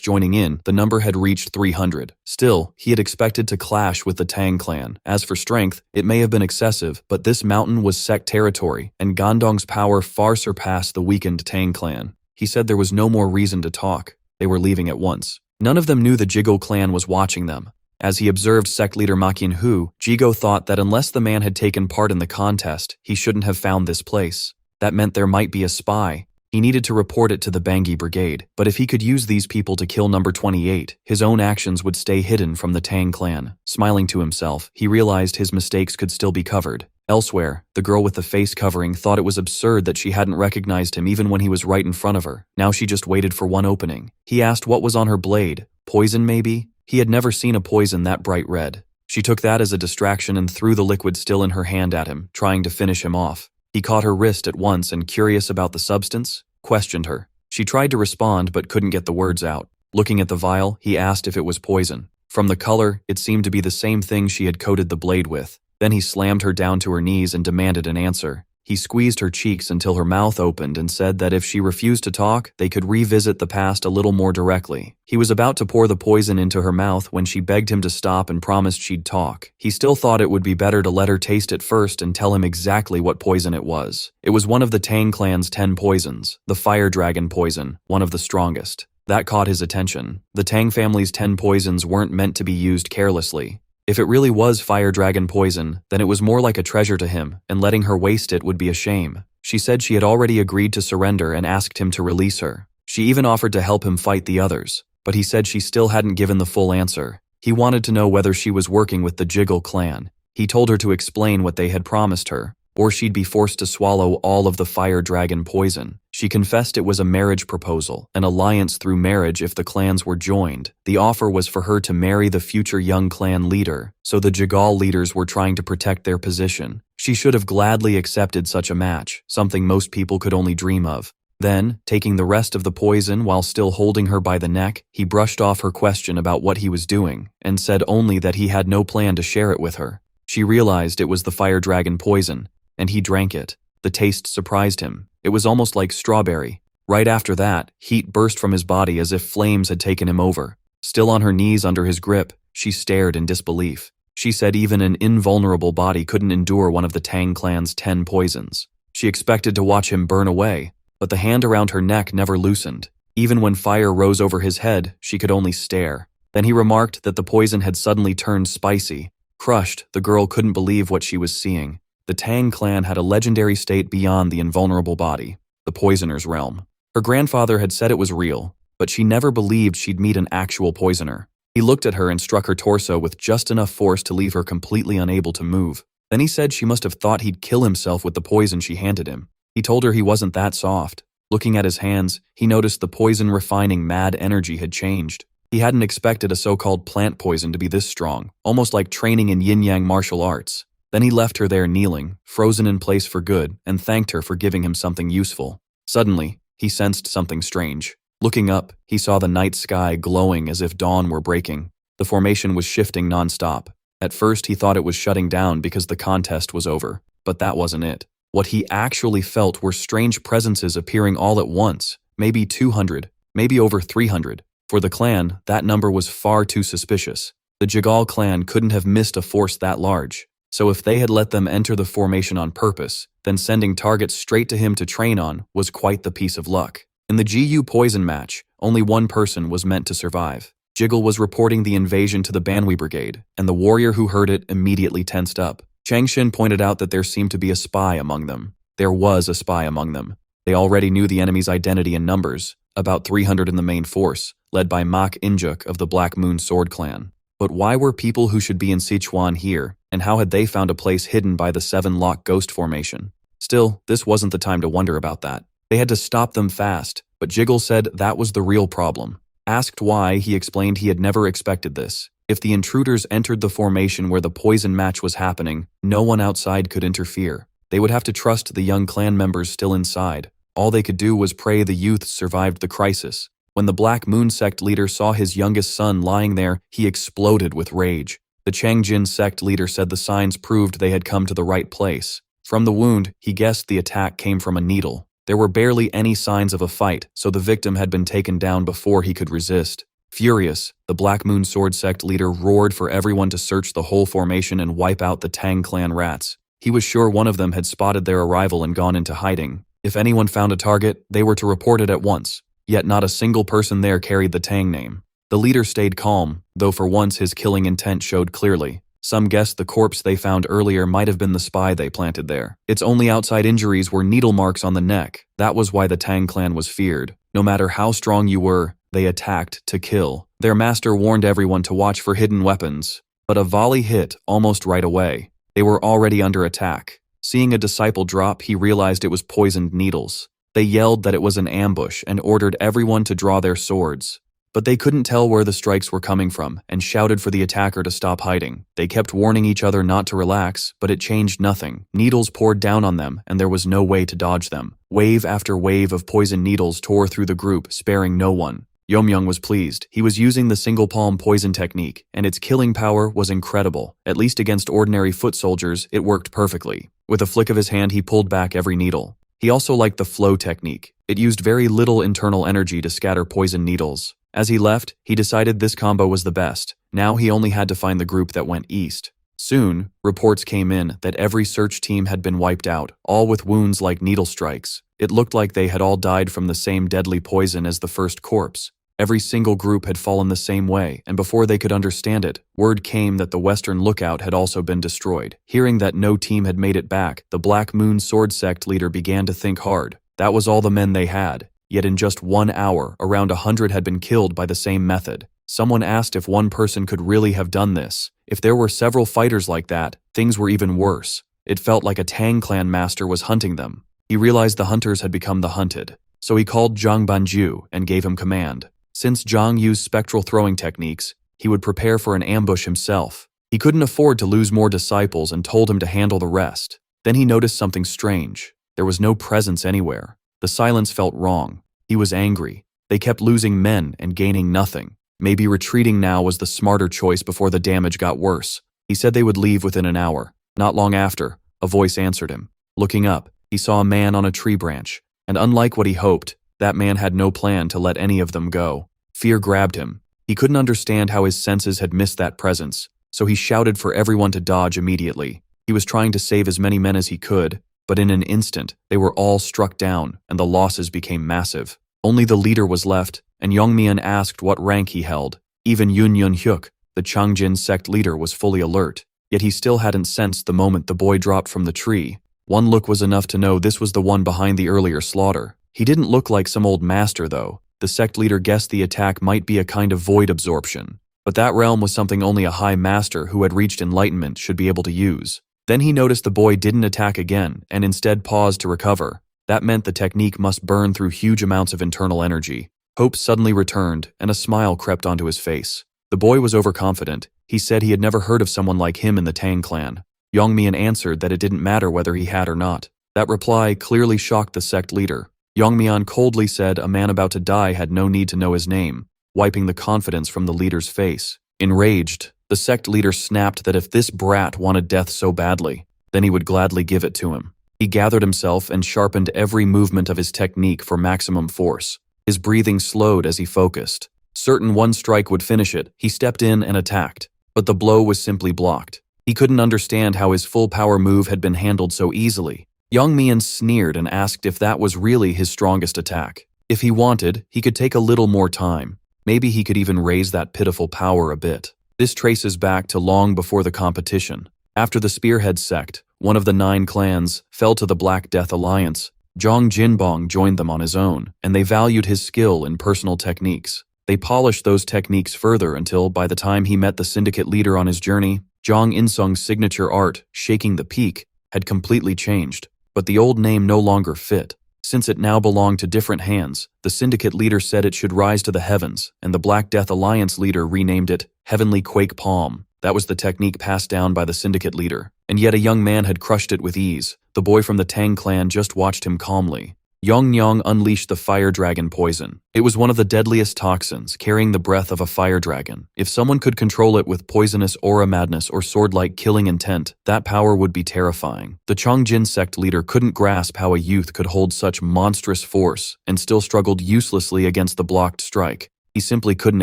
joining in, the number had reached 300. Still, he had expected to clash with the Tang clan. As for strength, it may have been excessive, but this mountain was sect territory, and Gandong's power far surpassed the weakened Tang clan. He said there was no more reason to talk. They were leaving at once. None of them knew the Jigo clan was watching them. As he observed sect leader Ma Qianhu, Jigo thought that unless the man had taken part in the contest, he shouldn't have found this place. That meant there might be a spy. He needed to report it to the Bangi brigade, but if he could use these people to kill number 28, his own actions would stay hidden from the Tang clan. Smiling to himself, he realized his mistakes could still be covered. Elsewhere, the girl with the face covering thought it was absurd that she hadn't recognized him even when he was right in front of her. Now she just waited for one opening. He asked what was on her blade. Poison, maybe? He had never seen a poison that bright red. She took that as a distraction and threw the liquid still in her hand at him, trying to finish him off. He caught her wrist at once and, curious about the substance, questioned her. She tried to respond but couldn't get the words out. Looking at the vial, he asked if it was poison. From the color, it seemed to be the same thing she had coated the blade with. Then he slammed her down to her knees and demanded an answer. He squeezed her cheeks until her mouth opened and said that if she refused to talk, they could revisit the past a little more directly. He was about to pour the poison into her mouth when she begged him to stop and promised she'd talk. He still thought it would be better to let her taste it first and tell him exactly what poison it was. It was one of the Tang clan's 10 poisons, the fire dragon poison, one of the strongest. That caught his attention. The Tang family's 10 poisons weren't meant to be used carelessly. If it really was fire dragon poison, then it was more like a treasure to him, and letting her waste it would be a shame. She said she had already agreed to surrender and asked him to release her. She even offered to help him fight the others, but he said she still hadn't given the full answer. He wanted to know whether she was working with the Jigo clan. He told her to explain what they had promised her. or she'd be forced to swallow all of the fire dragon poison. She confessed it was a marriage proposal, an alliance through marriage if the clans were joined. The offer was for her to marry the future young clan leader, so the Jagal leaders were trying to protect their position. She should have gladly accepted such a match, something most people could only dream of. Then, taking the rest of the poison while still holding her by the neck, he brushed off her question about what he was doing, and said only that he had no plan to share it with her. She realized it was the fire dragon poison, and he drank it. The taste surprised him. It was almost like strawberry. Right after that, heat burst from his body as if flames had taken him over. Still on her knees under his grip, she stared in disbelief. She said even an invulnerable body couldn't endure one of the Tang clan's 10 poisons. She expected to watch him burn away, but the hand around her neck never loosened. Even when fire rose over his head, she could only stare. Then he remarked that the poison had suddenly turned spicy. Crushed, the girl couldn't believe what she was seeing. The Tang clan had a legendary state beyond the invulnerable body, the poisoner's realm. Her grandfather had said it was real, but she never believed she'd meet an actual poisoner. He looked at her and struck her torso with just enough force to leave her completely unable to move. Then he said she must have thought he'd kill himself with the poison she handed him. He told her he wasn't that soft. Looking at his hands, he noticed the poison-refining mad energy had changed. He hadn't expected a so-called plant poison to be this strong, almost like training in yin-yang martial arts. Then he left her there kneeling, frozen in place for good, and thanked her for giving him something useful. Suddenly, he sensed something strange. Looking up, he saw the night sky glowing as if dawn were breaking. The formation was shifting non-stop. At first, he thought it was shutting down because the contest was over, but that wasn't it. What he actually felt were strange presences appearing all at once, maybe 200, maybe over 300. For the clan, that number was far too suspicious. The Jagal clan couldn't have missed a force that large. So if they had let them enter the formation on purpose, then sending targets straight to him to train on was quite the piece of luck. In the GU poison match, only one person was meant to survive. Jiggle was reporting the invasion to the Banhui Brigade, and the warrior who heard it immediately tensed up. Changshin pointed out that there seemed to be a spy among them. There was a spy among them. They already knew the enemy's identity and numbers, about 300 in the main force, led by Mak Injuk of the Black Moon Sword Clan. But why were people who should be in Sichuan here, and how had they found a place hidden by the 7-lock ghost formation? Still, this wasn't the time to wonder about that. They had to stop them fast, but Jiggle said that was the real problem. Asked why, he explained he had never expected this. If the intruders entered the formation where the poison match was happening, no one outside could interfere. They would have to trust the young clan members still inside. All they could do was pray the youths survived the crisis. When the Black Moon sect leader saw his youngest son lying there, he exploded with rage. The Changjin sect leader said the signs proved they had come to the right place. From the wound, he guessed the attack came from a needle. There were barely any signs of a fight, so the victim had been taken down before he could resist. Furious, the Black Moon Sword sect leader roared for everyone to search the whole formation and wipe out the Tang clan rats. He was sure one of them had spotted their arrival and gone into hiding. If anyone found a target, they were to report it at once. Yet not a single person there carried the Tang name. The leader stayed calm, though for once his killing intent showed clearly. Some guessed the corpse they found earlier might have been the spy they planted there. Its only outside injuries were needle marks on the neck. That was why the Tang clan was feared. No matter how strong you were, they attacked to kill. Their master warned everyone to watch for hidden weapons, but a volley hit almost right away. They were already under attack. Seeing a disciple drop, he realized it was poisoned needles. They yelled that it was an ambush and ordered everyone to draw their swords. But they couldn't tell where the strikes were coming from and shouted for the attacker to stop hiding. They kept warning each other not to relax, but it changed nothing. Needles poured down on them, and there was no way to dodge them. Wave after wave of poison needles tore through the group, sparing no one. Yomyung was pleased. He was using the single palm poison technique, and its killing power was incredible. At least against ordinary foot soldiers, it worked perfectly. With a flick of his hand, he pulled back every needle. He also liked the flow technique. It used very little internal energy to scatter poison needles. As he left, he decided this combo was the best. Now he only had to find the group that went east. Soon, reports came in that every search team had been wiped out, all with wounds like needle strikes. It looked like they had all died from the same deadly poison as the first corpse. Every single group had fallen the same way, and before they could understand it, word came that the Western Lookout had also been destroyed. Hearing that no team had made it back, the Black Moon Sword Sect leader began to think hard. That was all the men they had. Yet in just 1 hour, around 100 had been killed by the same method. Someone asked if one person could really have done this. If there were several fighters like that, things were even worse. It felt like a Tang clan master was hunting them. He realized the hunters had become the hunted, so he called Zhang Banju and gave him command. Since Zhang used spectral throwing techniques, he would prepare for an ambush himself. He couldn't afford to lose more disciples and told him to handle the rest. Then he noticed something strange. There was no presence anywhere. The silence felt wrong. He was angry. They kept losing men and gaining nothing. Maybe retreating now was the smarter choice before the damage got worse. He said they would leave within an hour. Not long after, a voice answered him. Looking up, he saw a man on a tree branch, and unlike what he hoped, that man had no plan to let any of them go. Fear grabbed him. He couldn't understand how his senses had missed that presence, so he shouted for everyone to dodge immediately. He was trying to save as many men as he could, but in an instant, they were all struck down, and the losses became massive. Only the leader was left, and Yongmian asked what rank he held. Even Yun Yun Hyuk, the Changjin sect leader, was fully alert, yet he still hadn't sensed the moment the boy dropped from the tree. One look was enough to know this was the one behind the earlier slaughter. He didn't look like some old master though. The sect leader guessed the attack might be a kind of void absorption, but that realm was something only a high master who had reached enlightenment should be able to use. Then he noticed the boy didn't attack again and instead paused to recover. That meant the technique must burn through huge amounts of internal energy. Hope suddenly returned, and a smile crept onto his face. The boy was overconfident. He said he had never heard of someone like him in the Tang clan. Yongmian answered that it didn't matter whether he had or not. That reply clearly shocked the sect leader. Yongmian coldly said a man about to die had no need to know his name, wiping the confidence from the leader's face. Enraged, the sect leader snapped that if this brat wanted death so badly, then he would gladly give it to him. He gathered himself and sharpened every movement of his technique for maximum force. His breathing slowed as he focused. Certain one strike would finish it, he stepped in and attacked, but the blow was simply blocked. He couldn't understand how his full power move had been handled so easily. Yongmian sneered and asked if that was really his strongest attack. If he wanted, he could take a little more time. Maybe he could even raise that pitiful power a bit. This traces back to long before the competition. After the Spearhead sect, one of the 9 clans, fell to the Black Death Alliance, Zhang Jinbong joined them on his own, and they valued his skill in personal techniques. They polished those techniques further until, by the time he met the syndicate leader on his journey, Zhang Insung's signature art, Shaking the Peak, had completely changed. But the old name no longer fit. Since it now belonged to different hands, the syndicate leader said it should rise to the heavens, and the Black Death Alliance leader renamed it Heavenly Quake Palm. That was the technique passed down by the syndicate leader, and yet a young man had crushed it with ease. The boy from the Tang clan just watched him calmly. Yongnyang unleashed the fire dragon poison. It was one of the deadliest toxins, carrying the breath of a fire dragon. If someone could control it with poisonous aura madness or sword-like killing intent, that power would be terrifying. The Changjin sect leader couldn't grasp how a youth could hold such monstrous force and still struggled uselessly against the blocked strike. He simply couldn't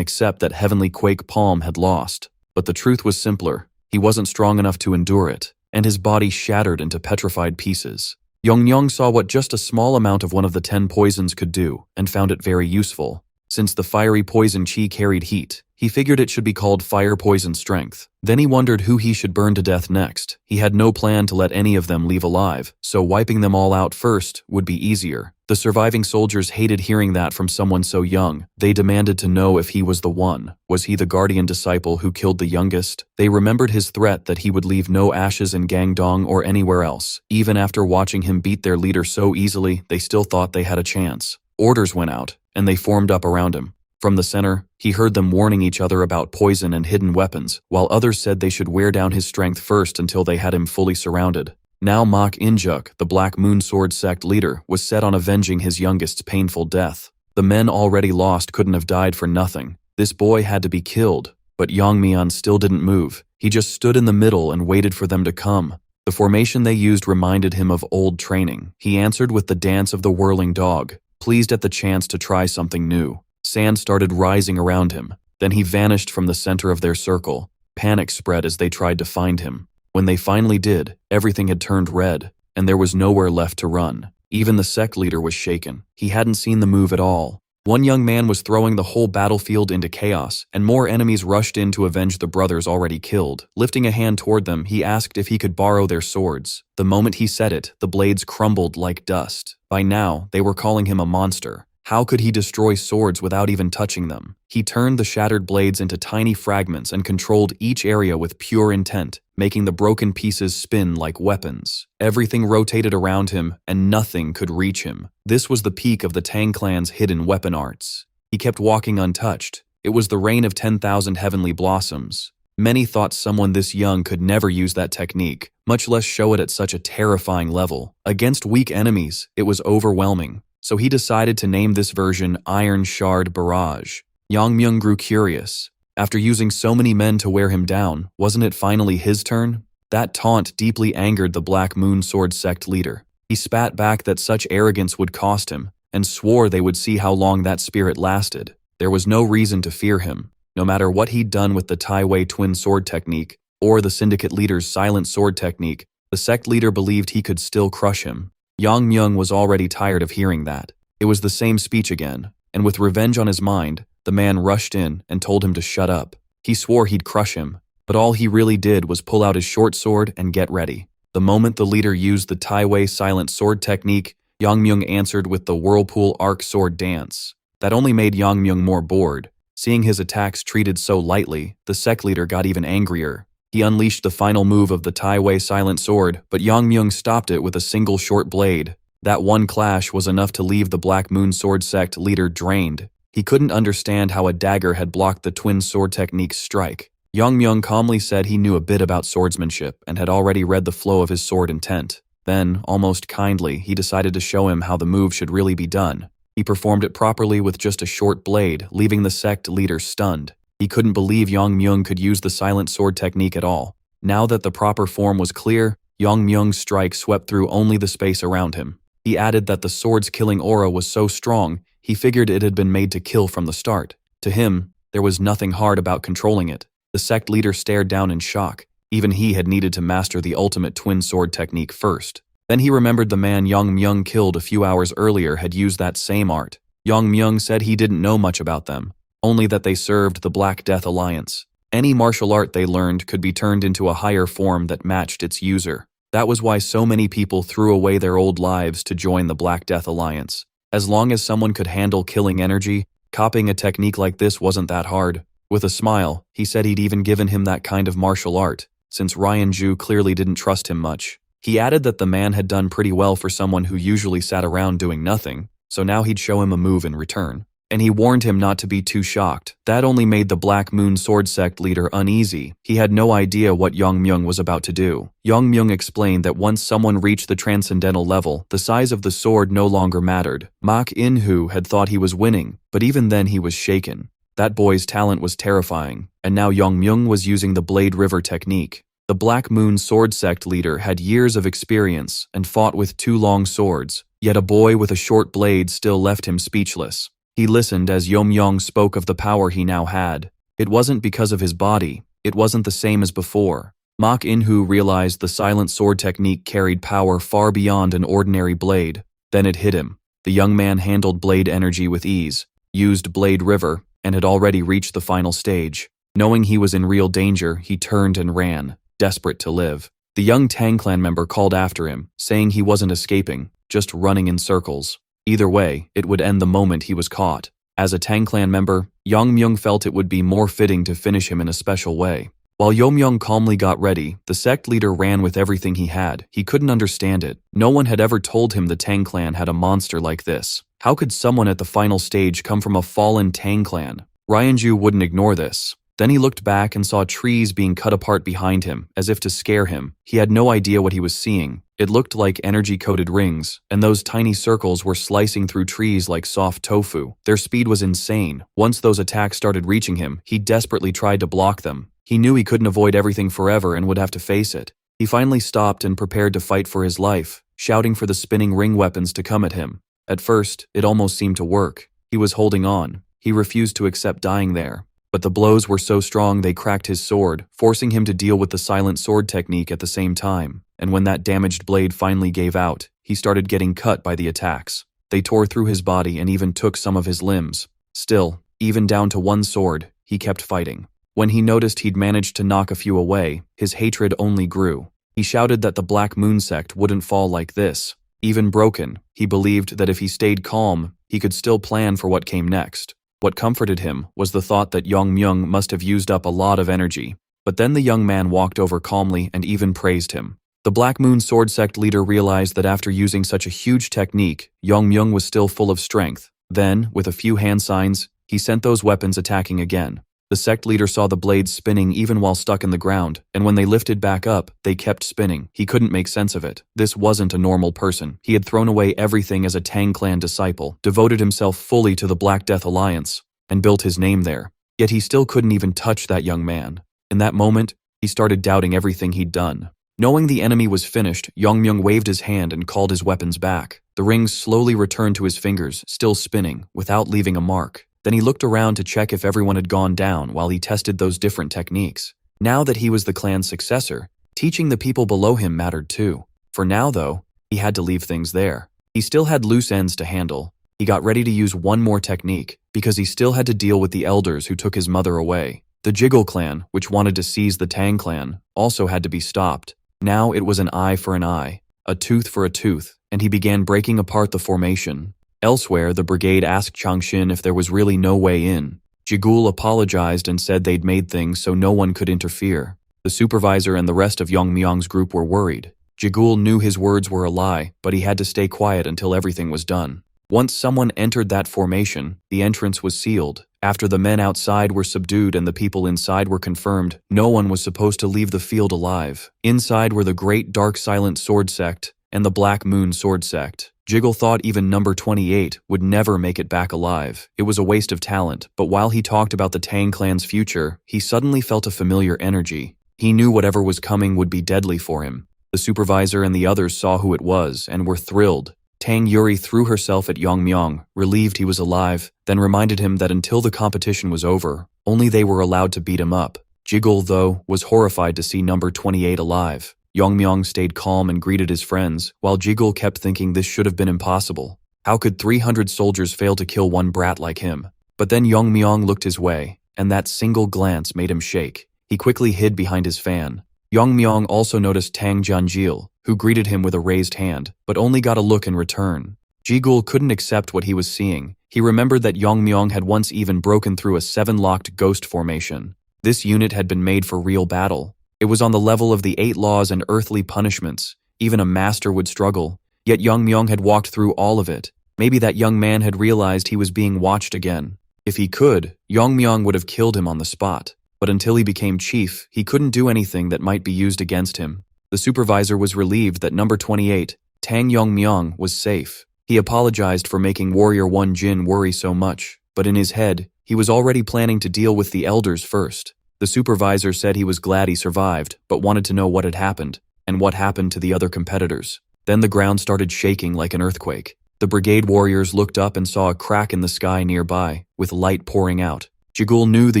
accept that Heavenly Quake Palm had lost. But the truth was simpler. He wasn't strong enough to endure it, and his body shattered into petrified pieces. Yongnyang saw what just a small amount of one of the 10 poisons could do, and found it very useful. Since the fiery poison chi carried heat, he figured it should be called Fire Poison Strength. Then he wondered who he should burn to death next. He had no plan to let any of them leave alive, so wiping them all out first would be easier. The surviving soldiers hated hearing that from someone so young. They demanded to know if he was the one. Was he the guardian disciple who killed the youngest? They remembered his threat that he would leave no ashes in Gangdong or anywhere else. Even after watching him beat their leader so easily, they still thought they had a chance. Orders went out, and they formed up around him. From the center, he heard them warning each other about poison and hidden weapons, while others said they should wear down his strength first until they had him fully surrounded. Now Mok Injuk, the Black Moon Sword sect leader, was set on avenging his youngest's painful death. The men already lost couldn't have died for nothing. This boy had to be killed, but Yongmian still didn't move. He just stood in the middle and waited for them to come. The formation they used reminded him of old training. He answered with the dance of the whirling dog, pleased at the chance to try something new. Sand started rising around him. Then he vanished from the center of their circle. Panic spread as they tried to find him. When they finally did, everything had turned red, and there was nowhere left to run. Even the sect leader was shaken. He hadn't seen the move at all. One young man was throwing the whole battlefield into chaos, and more enemies rushed in to avenge the brothers already killed. Lifting a hand toward them, he asked if he could borrow their swords. The moment he said it, the blades crumbled like dust. By now, they were calling him a monster. How could he destroy swords without even touching them? He turned the shattered blades into tiny fragments and controlled each area with pure intent, making the broken pieces spin like weapons. Everything rotated around him, and nothing could reach him. This was the peak of the Tang clan's hidden weapon arts. He kept walking untouched. It was the reign of 10,000 heavenly blossoms. Many thought someone this young could never use that technique, much less show it at such a terrifying level. Against weak enemies, it was overwhelming. So he decided to name this version Iron Shard Barrage. Yang Myung grew curious. After using so many men to wear him down, wasn't it finally his turn? That taunt deeply angered the Black Moon Sword sect leader. He spat back that such arrogance would cost him, and swore they would see how long that spirit lasted. There was no reason to fear him. No matter what he'd done with the Tai Wei twin sword technique, or the syndicate leader's silent sword technique, the sect leader believed he could still crush him. Yang Myung was already tired of hearing that. It was the same speech again, and with revenge on his mind, the man rushed in and told him to shut up. He swore he'd crush him, but all he really did was pull out his short sword and get ready. The moment the leader used the Tai Wei silent sword technique, Yang Myung answered with the Whirlpool Arc Sword Dance. That only made Yang Myung more bored. Seeing his attacks treated so lightly, the sect leader got even angrier. He unleashed the final move of the Tai Wei silent sword, but Yang Myung stopped it with a single short blade. That one clash was enough to leave the Black Moon Sword sect leader drained. He couldn't understand how a dagger had blocked the twin sword technique's strike. Yang Myung calmly said he knew a bit about swordsmanship and had already read the flow of his sword intent. Then, almost kindly, he decided to show him how the move should really be done. He performed it properly with just a short blade, leaving the sect leader stunned. He couldn't believe Yang Myung could use the silent sword technique at all. Now that the proper form was clear, Yang Myung's strike swept through only the space around him. He added that the sword's killing aura was so strong, he figured it had been made to kill from the start. To him, there was nothing hard about controlling it. The sect leader stared down in shock. Even he had needed to master the ultimate twin sword technique first. Then he remembered the man Yang Myung killed a few hours earlier had used that same art. Yang Myung said he didn't know much about them, only that they served the Black Death Alliance. Any martial art they learned could be turned into a higher form that matched its user. That was why so many people threw away their old lives to join the Black Death Alliance. As long as someone could handle killing energy, copying a technique like this wasn't that hard. With a smile, he said he'd even given him that kind of martial art, since Ryan Ju clearly didn't trust him much. He added that the man had done pretty well for someone who usually sat around doing nothing, so now he'd show him a move in return. And he warned him not to be too shocked. That only made the Black Moon Sword sect leader uneasy. He had no idea what Yang Myung was about to do. Yang Myung explained that once someone reached the transcendental level, the size of the sword no longer mattered. Mak In-hoo had thought he was winning, but even then he was shaken. That boy's talent was terrifying, and now Yang Myung was using the Blade River technique. The Black Moon Sword sect leader had years of experience and fought with 2 long swords, yet a boy with a short blade still left him speechless. He listened as Myung spoke of the power he now had. It wasn't because of his body, it wasn't the same as before. Mak In-hoo realized the silent sword technique carried power far beyond an ordinary blade. Then it hit him. The young man handled blade energy with ease, used Blade River, and had already reached the final stage. Knowing he was in real danger, he turned and ran, desperate to live. The young Tang clan member called after him, saying he wasn't escaping, just running in circles. Either way, it would end the moment he was caught. As a Tang clan member, Yang Myung felt it would be more fitting to finish him in a special way. While Yo Myung calmly got ready, the sect leader ran with everything he had. He couldn't understand it. No one had ever told him the Tang clan had a monster like this. How could someone at the final stage come from a fallen Tang clan? Ryanju wouldn't ignore this. Then he looked back and saw trees being cut apart behind him, as if to scare him. He had no idea what he was seeing. It looked like energy-coated rings, and those tiny circles were slicing through trees like soft tofu. Their speed was insane. Once those attacks started reaching him, he desperately tried to block them. He knew he couldn't avoid everything forever and would have to face it. He finally stopped and prepared to fight for his life, shouting for the spinning ring weapons to come at him. At first, it almost seemed to work. He was holding on. He refused to accept dying there. But the blows were so strong they cracked his sword, forcing him to deal with the silent sword technique at the same time. And when that damaged blade finally gave out, he started getting cut by the attacks. They tore through his body and even took some of his limbs. Still, even down to one sword, he kept fighting. When he noticed he'd managed to knock a few away, his hatred only grew. He shouted that the Black Moon sect wouldn't fall like this. Even broken, he believed that if he stayed calm, he could still plan for what came next. What comforted him was the thought that Myung must have used up a lot of energy. But then the young man walked over calmly and even praised him. The Black Moon Sword Sect leader realized that after using such a huge technique, Myung was still full of strength. Then, with a few hand signs, he sent those weapons attacking again. The sect leader saw the blades spinning even while stuck in the ground, and when they lifted back up, they kept spinning. He couldn't make sense of it. This wasn't a normal person. He had thrown away everything as a Tang clan disciple, devoted himself fully to the Black Death Alliance, and built his name there. Yet he still couldn't even touch that young man. In that moment, he started doubting everything he'd done. Knowing the enemy was finished, Myung waved his hand and called his weapons back. The rings slowly returned to his fingers, still spinning, without leaving a mark. Then he looked around to check if everyone had gone down while he tested those different techniques. Now that he was the clan's successor, teaching the people below him mattered too. For now, though, he had to leave things there. He still had loose ends to handle. He got ready to use one more technique, because he still had to deal with the elders who took his mother away. The Jiggle clan, which wanted to seize the Tang clan, also had to be stopped. Now it was an eye for an eye, a tooth for a tooth, and he began breaking apart the formation. Elsewhere, the brigade asked Changshin if there was really no way in. Jigul apologized and said they'd made things so no one could interfere. The supervisor and the rest of Myung's group were worried. Jigul knew his words were a lie, but he had to stay quiet until everything was done. Once someone entered that formation, the entrance was sealed. After the men outside were subdued and the people inside were confirmed, no one was supposed to leave the field alive. Inside were the Great Dark Silent Sword Sect and the Black Moon Sword Sect. Jiggle thought even number 28 would never make it back alive. It was a waste of talent, but while he talked about the Tang clan's future, he suddenly felt a familiar energy. He knew whatever was coming would be deadly for him. The supervisor and the others saw who it was and were thrilled. Tang Yuri threw herself at Myung, relieved he was alive, then reminded him that until the competition was over, only they were allowed to beat him up. Jiggle, though, was horrified to see number 28 alive. Myung stayed calm and greeted his friends, while Jiggle kept thinking this should have been impossible. How could 300 soldiers fail to kill one brat like him? But then Myung looked his way, and that single glance made him shake. He quickly hid behind his fan. Myung also noticed Tang Janjil, who greeted him with a raised hand, but only got a look in return. Jigul couldn't accept what he was seeing. He remembered that Myung had once even broken through a 7-locked ghost formation. This unit had been made for real battle. It was on the level of the 8 laws and earthly punishments. Even a master would struggle. Yet Myung had walked through all of it. Maybe that young man had realized he was being watched again. If he could, Myung would have killed him on the spot. But until he became chief, he couldn't do anything that might be used against him. The supervisor was relieved that number 28, Tang Myung, was safe. He apologized for making Warrior 1 Jin worry so much, but in his head, he was already planning to deal with the elders first. The supervisor said he was glad he survived, but wanted to know what had happened, and what happened to the other competitors. Then the ground started shaking like an earthquake. The brigade warriors looked up and saw a crack in the sky nearby, with light pouring out. Jigul knew the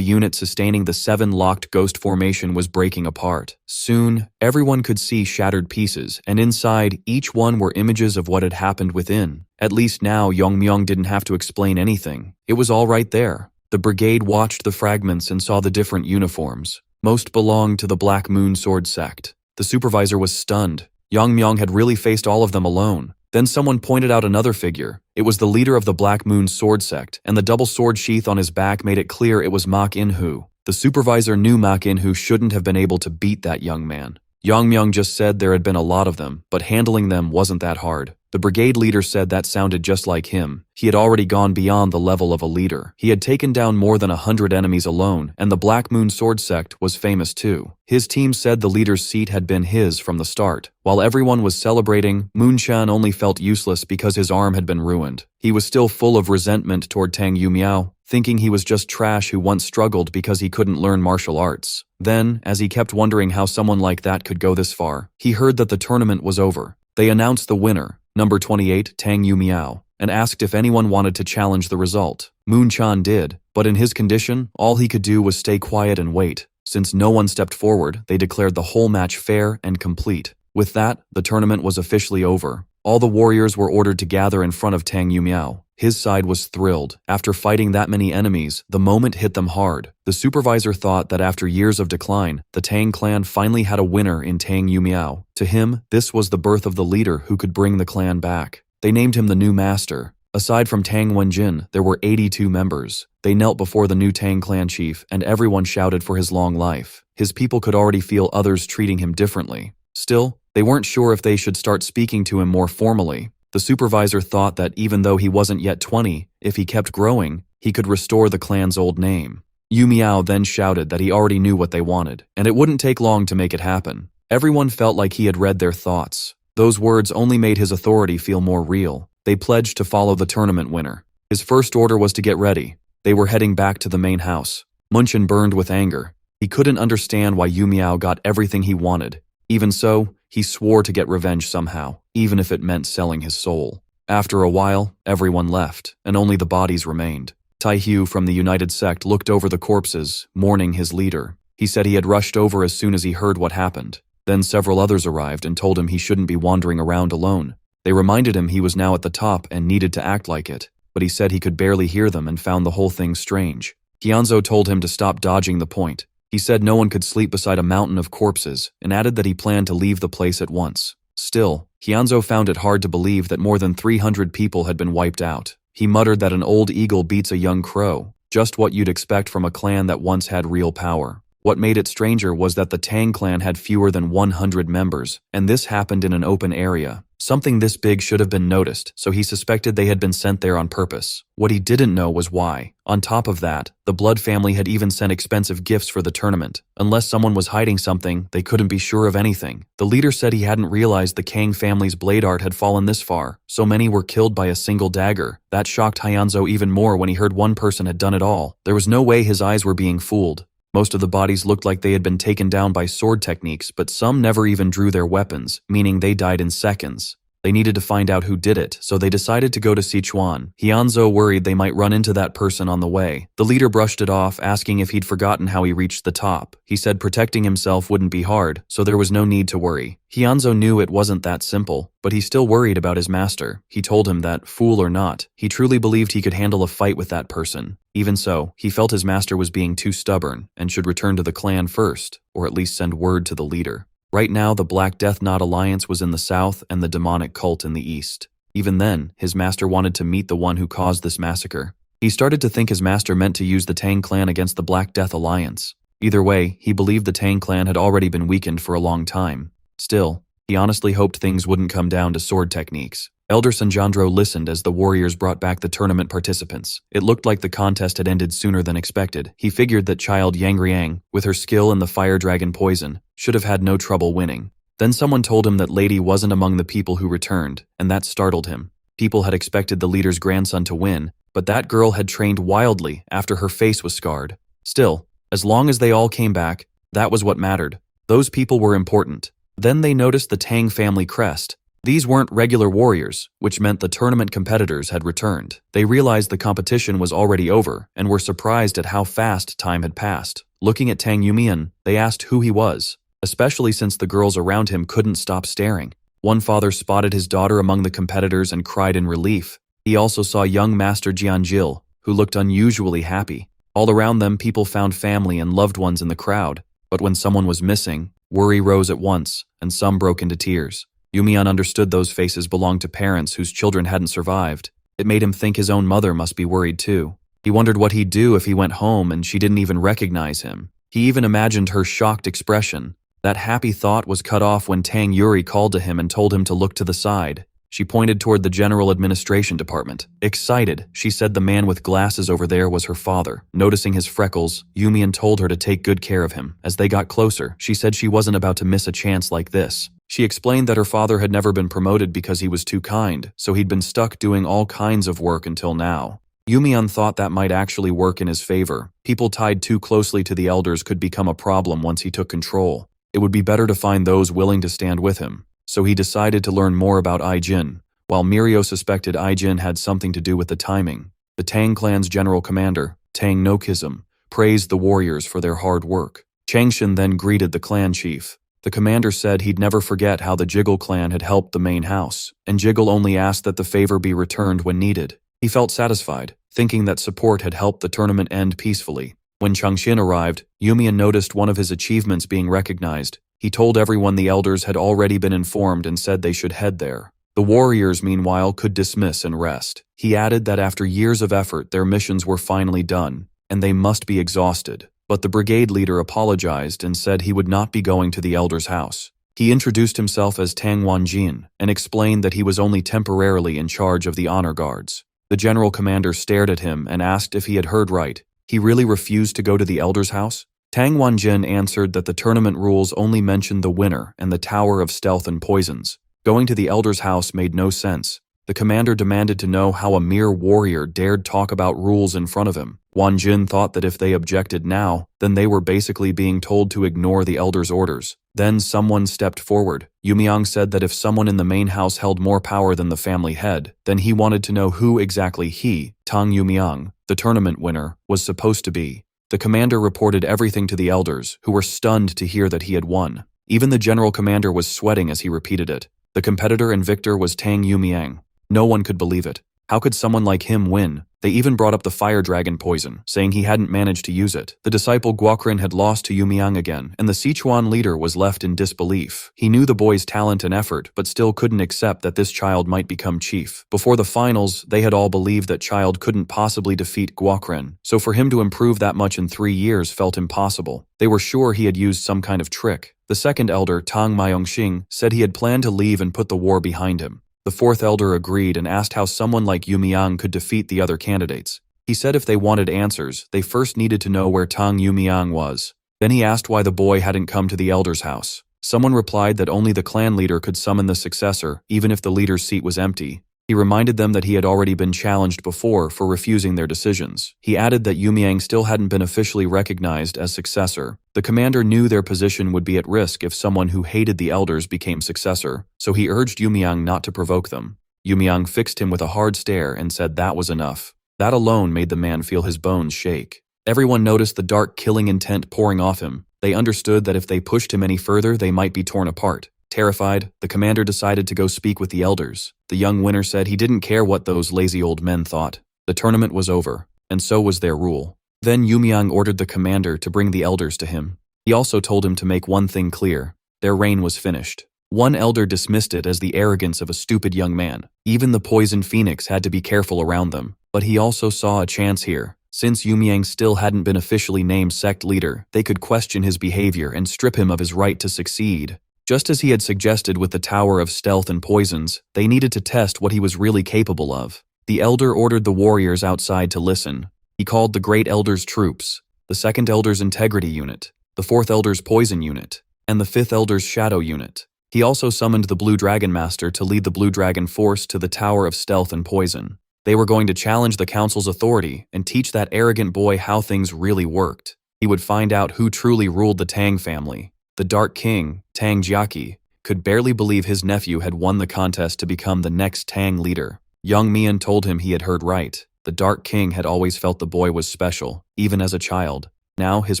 unit sustaining the 7-locked ghost formation was breaking apart. Soon, everyone could see shattered pieces, and inside, each one were images of what had happened within. At least now, Myung didn't have to explain anything. It was all right there. The brigade watched the fragments and saw the different uniforms. Most belonged to the Black Moon Sword Sect. The supervisor was stunned. Myung had really faced all of them alone. Then someone pointed out another figure. It was the leader of the Black Moon Sword Sect, and the double sword sheath on his back made it clear it was Mak In-hoo. The supervisor knew Mak In-hoo shouldn't have been able to beat that young man. Myung just said there had been a lot of them, but handling them wasn't that hard. The brigade leader said that sounded just like him. He had already gone beyond the level of a leader. He had taken down more than 100 enemies alone, and the Black Moon Sword Sect was famous too. His team said the leader's seat had been his from the start. While everyone was celebrating, Moon-chan only felt useless because his arm had been ruined. He was still full of resentment toward Tang Yumiao, thinking he was just trash who once struggled because he couldn't learn martial arts. Then, as he kept wondering how someone like that could go this far, he heard that the tournament was over. They announced the winner, number 28, Tang Yumiao, and asked if anyone wanted to challenge the result. Moon-chan did, but in his condition, all he could do was stay quiet and wait. Since no one stepped forward, they declared the whole match fair and complete. With that, the tournament was officially over. All the warriors were ordered to gather in front of Tang Yuyang. His side was thrilled. After fighting that many enemies, the moment hit them hard. The supervisor thought that after years of decline, the Tang clan finally had a winner in Tang Yuyang. To him, this was the birth of the leader who could bring the clan back. They named him the new master. Aside from Tang Wenjin, there were 82 members. They knelt before the new Tang clan chief, and everyone shouted for his long life. His people could already feel others treating him differently. Still, they weren't sure if they should start speaking to him more formally. The supervisor thought that even though he wasn't yet 20, if he kept growing, he could restore the clan's old name. Yu Miao then shouted that he already knew what they wanted, and it wouldn't take long to make it happen. Everyone felt like he had read their thoughts. Those words only made his authority feel more real. They pledged to follow the tournament winner. His first order was to get ready. They were heading back to the main house. Munchen burned with anger. He couldn't understand why Yu Miao got everything he wanted. Even so, he swore to get revenge somehow, even if it meant selling his soul. After a while, everyone left, and only the bodies remained. Tai Hu from the United sect looked over the corpses, mourning his leader. He said he had rushed over as soon as he heard what happened. Then several others arrived and told him he shouldn't be wandering around alone. They reminded him he was now at the top and needed to act like it, but he said he could barely hear them and found the whole thing strange. Hyunzo told him to stop dodging the point. He said no one could sleep beside a mountain of corpses, and added that he planned to leave the place at once. Still, Hyunzo found it hard to believe that more than 300 people had been wiped out. He muttered that an old eagle beats a young crow, just what you'd expect from a clan that once had real power. What made it stranger was that the Tang clan had fewer than 100 members, and this happened in an open area. Something this big should have been noticed, so he suspected they had been sent there on purpose. What he didn't know was why. On top of that, the Blood family had even sent expensive gifts for the tournament. Unless someone was hiding something, they couldn't be sure of anything. The leader said he hadn't realized the Kang family's blade art had fallen this far. So many were killed by a single dagger. That shocked Hyunzo even more when he heard one person had done it all. There was no way his eyes were being fooled. Most of the bodies looked like they had been taken down by sword techniques, but some never even drew their weapons, meaning they died in seconds. They needed to find out who did it, so they decided to go to Sichuan. Hyunzo worried they might run into that person on the way. The leader brushed it off, asking if he'd forgotten how he reached the top. He said protecting himself wouldn't be hard, so there was no need to worry. Hyunzo knew it wasn't that simple, but he still worried about his master. He told him that, fool or not, he truly believed he could handle a fight with that person. Even so, he felt his master was being too stubborn and should return to the clan first, or at least send word to the leader. Right now, the Black Death Knot Alliance was in the south and the demonic cult in the east. Even then, his master wanted to meet the one who caused this massacre. He started to think his master meant to use the Tang clan against the Black Death Alliance. Either way, he believed the Tang clan had already been weakened for a long time. Still, he honestly hoped things wouldn't come down to sword techniques. Elder Sanjandro listened as the warriors brought back the tournament participants. It looked like the contest had ended sooner than expected. He figured that child Yang, with her skill in the fire dragon poison, should have had no trouble winning. Then someone told him that Lady wasn't among the people who returned, and that startled him. People had expected the leader's grandson to win, but that girl had trained wildly after her face was scarred. Still, as long as they all came back, that was what mattered. Those people were important. Then they noticed the Tang family crest. These weren't regular warriors, which meant the tournament competitors had returned. They realized the competition was already over and were surprised at how fast time had passed. Looking at Tang Yuyang, they asked who he was, especially since the girls around him couldn't stop staring. One father spotted his daughter among the competitors and cried in relief. He also saw young Master Jianjil, who looked unusually happy. All around them, people found family and loved ones in the crowd, but when someone was missing, worry rose at once, and some broke into tears. Yumian understood those faces belonged to parents whose children hadn't survived. It made him think his own mother must be worried too. He wondered what he'd do if he went home and she didn't even recognize him. He even imagined her shocked expression. That happy thought was cut off when Tang Yuri called to him and told him to look to the side. She pointed toward the General Administration Department. Excited, she said the man with glasses over there was her father. Noticing his freckles, Yumian told her to take good care of him. As they got closer, she said she wasn't about to miss a chance like this. She explained that her father had never been promoted because he was too kind, so he'd been stuck doing all kinds of work until now. Yumian thought that might actually work in his favor. People tied too closely to the elders could become a problem once he took control. It would be better to find those willing to stand with him. So he decided to learn more about Aijin. While Mirio suspected Aijin had something to do with the timing, the Tang clan's general commander, Tang Nokism, praised the warriors for their hard work. Changshan then greeted the clan chief. The commander said he'd never forget how the Jiggle clan had helped the main house, and Jiggle only asked that the favor be returned when needed. He felt satisfied, thinking that support had helped the tournament end peacefully. When Changxin arrived, Yumian noticed one of his achievements being recognized. He told everyone the elders had already been informed and said they should head there. The warriors, meanwhile, could dismiss and rest. He added that after years of effort, their missions were finally done, and they must be exhausted. But the brigade leader apologized and said he would not be going to the elder's house. He introduced himself as Tang Wanjin and explained that he was only temporarily in charge of the honor guards. The general commander stared at him and asked if he had heard right. He really refused to go to the elder's house? Tang Wanjin answered that the tournament rules only mentioned the winner and the Tower of Stealth and Poisons. Going to the elder's house made no sense. The commander demanded to know how a mere warrior dared talk about rules in front of him. Wanjin thought that if they objected now, then they were basically being told to ignore the elder's orders. Then someone stepped forward. Yumiang said that if someone in the main house held more power than the family head, then he wanted to know who exactly he, Tang Yuyang, the tournament winner, was supposed to be. The commander reported everything to the elders, who were stunned to hear that he had won. Even the general commander was sweating as he repeated it. The competitor and victor was Tang Yuyang. No one could believe it. How could someone like him win? They even brought up the fire dragon poison, saying he hadn't managed to use it. The disciple Guokrin had lost to Yumiang again, and the Sichuan leader was left in disbelief. He knew the boy's talent and effort, but still couldn't accept that this child might become chief. Before the finals, they had all believed that child couldn't possibly defeat Guokrin, so for him to improve that much in 3 years felt impossible. They were sure he had used some kind of trick. The second elder, Tang Myongxing, said he had planned to leave and put the war behind him. The fourth elder agreed and asked how someone like Yumiang could defeat the other candidates. He said if they wanted answers, they first needed to know where Tang Yumiang was. Then he asked why the boy hadn't come to the elder's house. Someone replied that only the clan leader could summon the successor, even if the leader's seat was empty. He reminded them that he had already been challenged before for refusing their decisions. He added that Yumiang still hadn't been officially recognized as successor. The commander knew their position would be at risk if someone who hated the elders became successor, so he urged Yumiang not to provoke them. Yumiang fixed him with a hard stare and said that was enough. That alone made the man feel his bones shake. Everyone noticed the dark killing intent pouring off him. They understood that if they pushed him any further, they might be torn apart. Terrified, the commander decided to go speak with the elders. The young winner said he didn't care what those lazy old men thought. The tournament was over, and so was their rule. Then Yumiang ordered the commander to bring the elders to him. He also told him to make one thing clear: their reign was finished. One elder dismissed it as the arrogance of a stupid young man. Even the poisoned phoenix had to be careful around them. But he also saw a chance here. Since Yumiang still hadn't been officially named sect leader, they could question his behavior and strip him of his right to succeed. Just as he had suggested with the Tower of Stealth and Poisons, they needed to test what he was really capable of. The elder ordered the warriors outside to listen. He called the Great Elder's troops, the Second Elder's Integrity Unit, the Fourth Elder's Poison Unit, and the Fifth Elder's Shadow Unit. He also summoned the Blue Dragon Master to lead the Blue Dragon Force to the Tower of Stealth and Poison. They were going to challenge the council's authority and teach that arrogant boy how things really worked. He would find out who truly ruled the Tang family. The Dark King, Tang Jiaqi, could barely believe his nephew had won the contest to become the next Tang leader. Young Mian told him he had heard right. The Dark King had always felt the boy was special, even as a child. Now his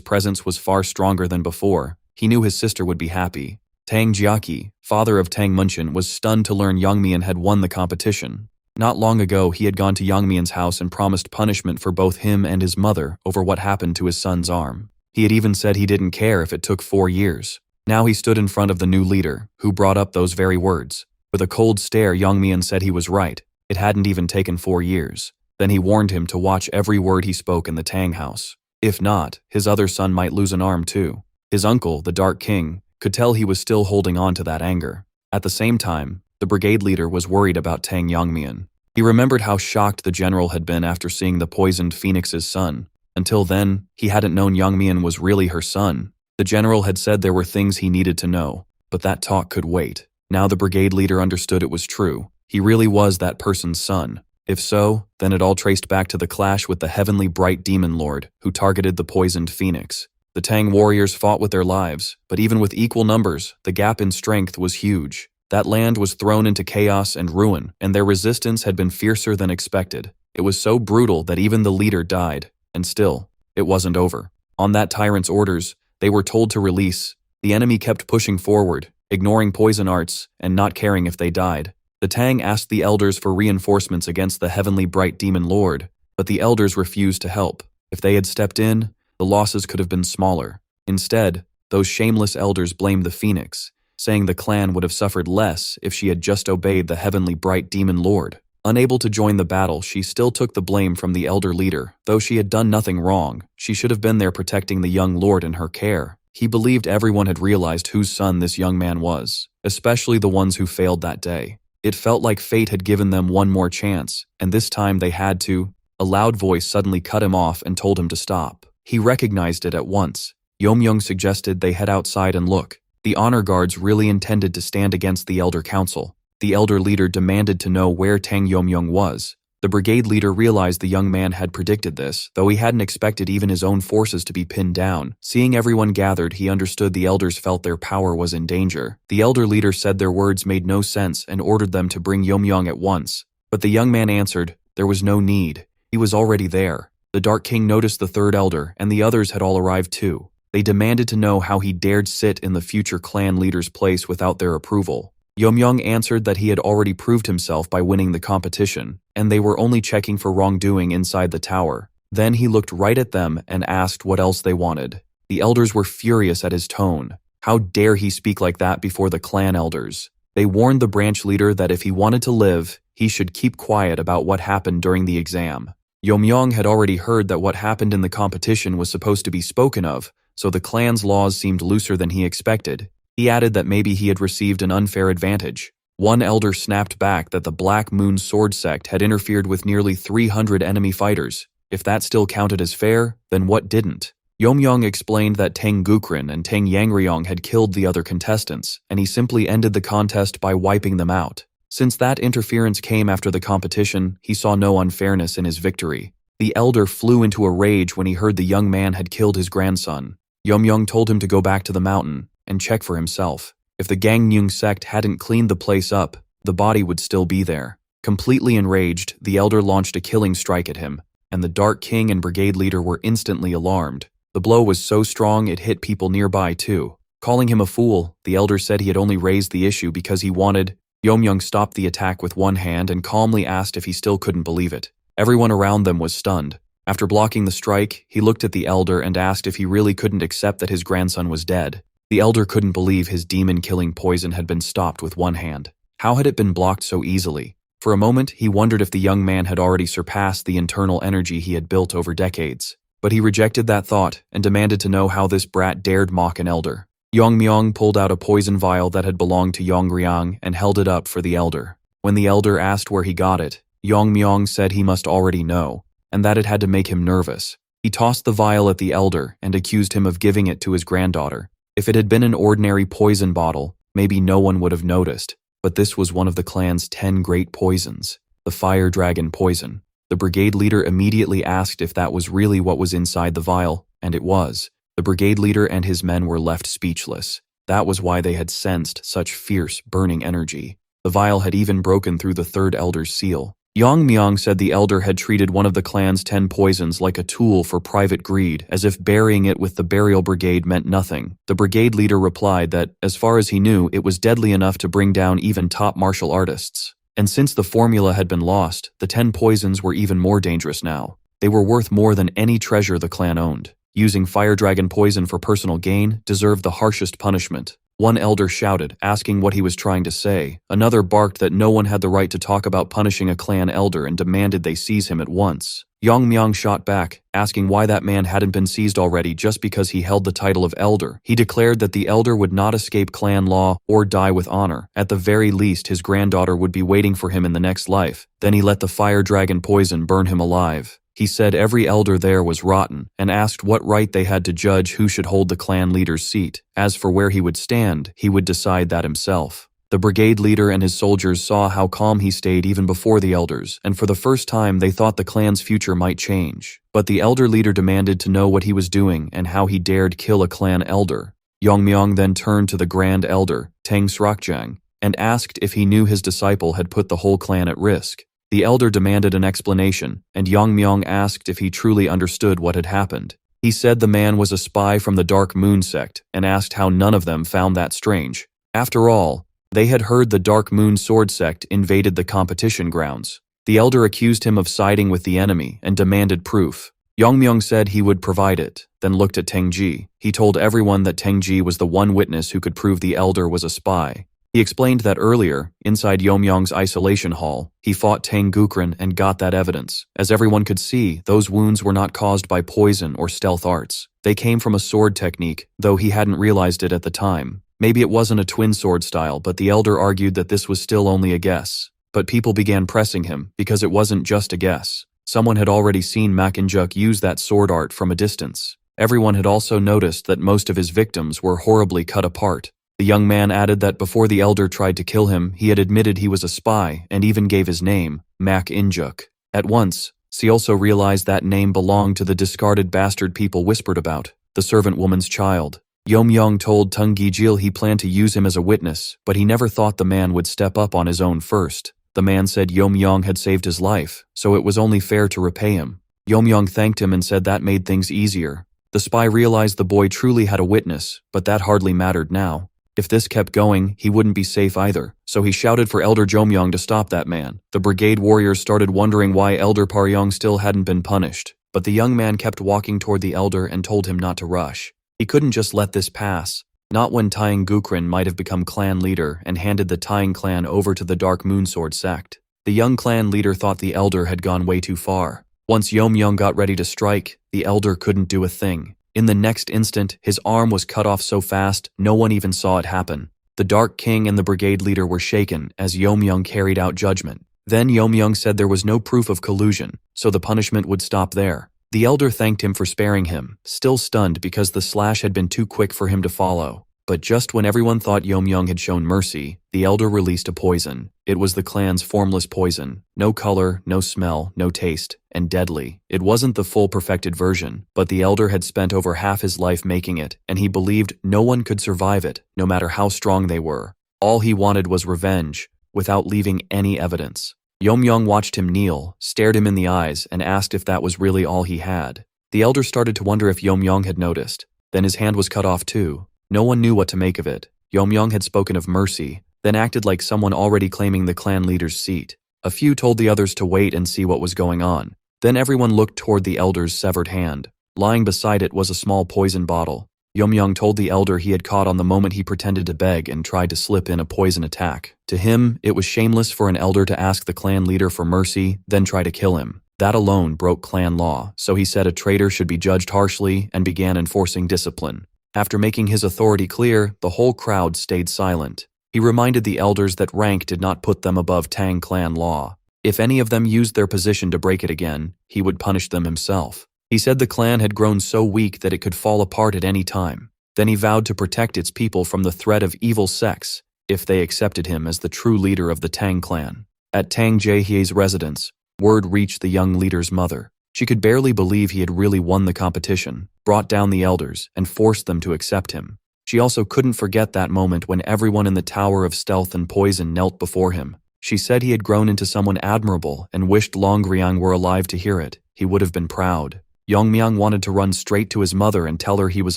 presence was far stronger than before. He knew his sister would be happy. Tang Jiaqi, father of Tang Munshin, was stunned to learn Young Mian had won the competition. Not long ago, he had gone to Young Mian's house and promised punishment for both him and his mother over what happened to his son's arm. He had even said he didn't care if it took 4 years. Now he stood in front of the new leader, who brought up those very words. With a cold stare, Young Mian said he was right. It hadn't even taken 4 years. Then he warned him to watch every word he spoke in the Tang house. If not, his other son might lose an arm too. His uncle, the Dark King, could tell he was still holding on to that anger. At the same time, the brigade leader was worried about Tang Yongmian. He remembered how shocked the general had been after seeing the poisoned phoenix's son. Until then, he hadn't known Yongmian was really her son. The general had said there were things he needed to know, but that talk could wait. Now the brigade leader understood it was true. He really was that person's son. If so, then it all traced back to the clash with the heavenly bright demon lord who targeted the poisoned phoenix. The Tang warriors fought with their lives, but even with equal numbers, the gap in strength was huge. That land was thrown into chaos and ruin, and their resistance had been fiercer than expected. It was so brutal that even the leader died, and still, it wasn't over. On that tyrant's orders, they were told to release The enemy kept pushing forward, ignoring poison arts and not caring if they died. The Tang asked the elders for reinforcements against the heavenly bright demon lord, but the elders refused to help. If they had stepped in, the losses could have been smaller. Instead, those shameless elders blamed the phoenix, saying the clan would have suffered less if she had just obeyed the heavenly bright demon lord. Unable to join the battle, she still took the blame from the elder leader. Though she had done nothing wrong, she should have been there protecting the young lord in her care. He believed everyone had realized whose son this young man was, especially the ones who failed that day. It felt like fate had given them one more chance, and this time they had to. A loud voice suddenly cut him off and told him to stop. He recognized it at once. Yomyung suggested they head outside and look. The honor guards really intended to stand against the elder council. The elder leader demanded to know where Tang Yuyang was. The brigade leader realized the young man had predicted this, though he hadn't expected even his own forces to be pinned down. Seeing everyone gathered, he understood the elders felt their power was in danger. The elder leader said their words made no sense and ordered them to bring Yomyang at once. But the young man answered, there was no need. He was already there. The Dark King noticed the third elder, and the others had all arrived too. They demanded to know how he dared sit in the future clan leader's place without their approval. Yomyang answered that he had already proved himself by winning the competition, and they were only checking for wrongdoing inside the tower. Then he looked right at them and asked what else they wanted. The elders were furious at his tone. How dare he speak like that before the clan elders? They warned the branch leader that if he wanted to live, he should keep quiet about what happened during the exam. Yomyang had already heard that what happened in the competition was supposed to be spoken of, so the clan's laws seemed looser than he expected. He added that maybe he had received an unfair advantage. One elder snapped back that the Black Moon Sword Sect had interfered with nearly 300 enemy fighters. If that still counted as fair, then what didn't? Yomyang explained that Tang Gukrin and Tang Yangryong had killed the other contestants, and he simply ended the contest by wiping them out. Since that interference came after the competition, he saw no unfairness in his victory. The elder flew into a rage when he heard the young man had killed his grandson. Yomyang told him to go back to the mountain and check for himself. If the Gangneung sect hadn't cleaned the place up, the body would still be there. Completely enraged, the elder launched a killing strike at him, and the Dark King and brigade leader were instantly alarmed. The blow was so strong it hit people nearby too. Calling him a fool, the elder said he had only raised the issue because he wanted. Yomyang stopped the attack with one hand and calmly asked if he still couldn't believe it. Everyone around them was stunned. After blocking the strike, he looked at the elder and asked if he really couldn't accept that his grandson was dead. The elder couldn't believe his demon-killing poison had been stopped with one hand. How had it been blocked so easily? For a moment, he wondered if the young man had already surpassed the internal energy he had built over decades. But he rejected that thought and demanded to know how this brat dared mock an elder. Yongmyong pulled out a poison vial that had belonged to Yongryang and held it up for the elder. When the elder asked where he got it, Yongmyong said he must already know, and that it had to make him nervous. He tossed the vial at the elder and accused him of giving it to his granddaughter. If it had been an ordinary poison bottle, maybe no one would have noticed, but this was one of the clan's 10 great poisons, the fire dragon poison. The brigade leader immediately asked if that was really what was inside the vial, and it was. The brigade leader and his men were left speechless. That was why they had sensed such fierce, burning energy. The vial had even broken through the third elder's seal. Yongmyong said the elder had treated one of the clan's 10 poisons like a tool for private greed, as if burying it with the burial brigade meant nothing. The brigade leader replied that, as far as he knew, it was deadly enough to bring down even top martial artists. And since the formula had been lost, the 10 poisons were even more dangerous now. They were worth more than any treasure the clan owned. Using fire dragon poison for personal gain deserved the harshest punishment. One elder shouted, asking what he was trying to say. Another barked that no one had the right to talk about punishing a clan elder and demanded they seize him at once. Yongmyong shot back, asking why that man hadn't been seized already just because he held the title of elder. He declared that the elder would not escape clan law or die with honor. At the very least, his granddaughter would be waiting for him in the next life. Then he let the fire dragon poison burn him alive. He said every elder there was rotten, and asked what right they had to judge who should hold the clan leader's seat. As for where he would stand, he would decide that himself. The brigade leader and his soldiers saw how calm he stayed even before the elders, and for the first time they thought the clan's future might change. But the elder leader demanded to know what he was doing and how he dared kill a clan elder. Yongmyong then turned to the grand elder, Tang Srokjang, and asked if he knew his disciple had put the whole clan at risk. The elder demanded an explanation, and Yongmyong asked if he truly understood what had happened. He said the man was a spy from the Dark Moon sect and asked how none of them found that strange. After all, they had heard the Dark Moon sword sect invaded the competition grounds. The elder accused him of siding with the enemy and demanded proof. Yongmyung said he would provide it, then looked at Tengji. He told everyone that Tengji was the one witness who could prove the elder was a spy. He explained that earlier, inside Yomyong's isolation hall, he fought Tang Gukren and got that evidence. As everyone could see, those wounds were not caused by poison or stealth arts. They came from a sword technique, though he hadn't realized it at the time. Maybe it wasn't a twin sword style, but the elder argued that this was still only a guess. But people began pressing him, because it wasn't just a guess. Someone had already seen Mak In-juk use that sword art from a distance. Everyone had also noticed that most of his victims were horribly cut apart. The young man added that before the elder tried to kill him, he had admitted he was a spy and even gave his name, Mak In-juk. At once, he also realized that name belonged to the discarded bastard people whispered about, the servant woman's child. Yomyong told Tung Gijil he planned to use him as a witness, but he never thought the man would step up on his own first. The man said Yomyong had saved his life, so it was only fair to repay him. Yomyong thanked him and said that made things easier. The spy realized the boy truly had a witness, but that hardly mattered now. If this kept going, he wouldn't be safe either, so he shouted for Elder Jomyong to stop that man. The brigade warriors started wondering why Elder Paryong still hadn't been punished, but the young man kept walking toward the elder and told him not to rush. He couldn't just let this pass, not when Taing Gukren might have become clan leader and handed the Taing clan over to the Dark Moonsword sect. The young clan leader thought the elder had gone way too far. Once Yomyong got ready to strike, the elder couldn't do a thing. In the next instant, his arm was cut off so fast, no one even saw it happen. The Dark King and the brigade leader were shaken as Yomyong carried out judgment. Then Yomyong said there was no proof of collusion, so the punishment would stop there. The elder thanked him for sparing him, still stunned because the slash had been too quick for him to follow. But just when everyone thought Yomyong had shown mercy, the elder released a poison. It was the clan's formless poison. No color, no smell, no taste, and deadly. It wasn't the full perfected version, but the elder had spent over half his life making it, and he believed no one could survive it, no matter how strong they were. All he wanted was revenge, without leaving any evidence. Yomyong watched him kneel, stared him in the eyes, and asked if that was really all he had. The elder started to wonder if Yomyong had noticed. Then his hand was cut off too. No one knew what to make of it. Yomyong had spoken of mercy, then acted like someone already claiming the clan leader's seat. A few told the others to wait and see what was going on. Then everyone looked toward the elder's severed hand. Lying beside it was a small poison bottle. Yomyong told the elder he had caught on the moment he pretended to beg and tried to slip in a poison attack. To him, it was shameless for an elder to ask the clan leader for mercy, then try to kill him. That alone broke clan law, so he said a traitor should be judged harshly and began enforcing discipline. After making his authority clear, the whole crowd stayed silent. He reminded the elders that rank did not put them above Tang clan law. If any of them used their position to break it again, he would punish them himself. He said the clan had grown so weak that it could fall apart at any time. Then he vowed to protect its people from the threat of evil sects if they accepted him as the true leader of the Tang clan. At Tang Jaehye's residence, word reached the young leader's mother. She could barely believe he had really won the competition, brought down the elders, and forced them to accept him. She also couldn't forget that moment when everyone in the Tower of Stealth and Poison knelt before him. She said he had grown into someone admirable and wished Longryang were alive to hear it. He would have been proud. Yongmyang wanted to run straight to his mother and tell her he was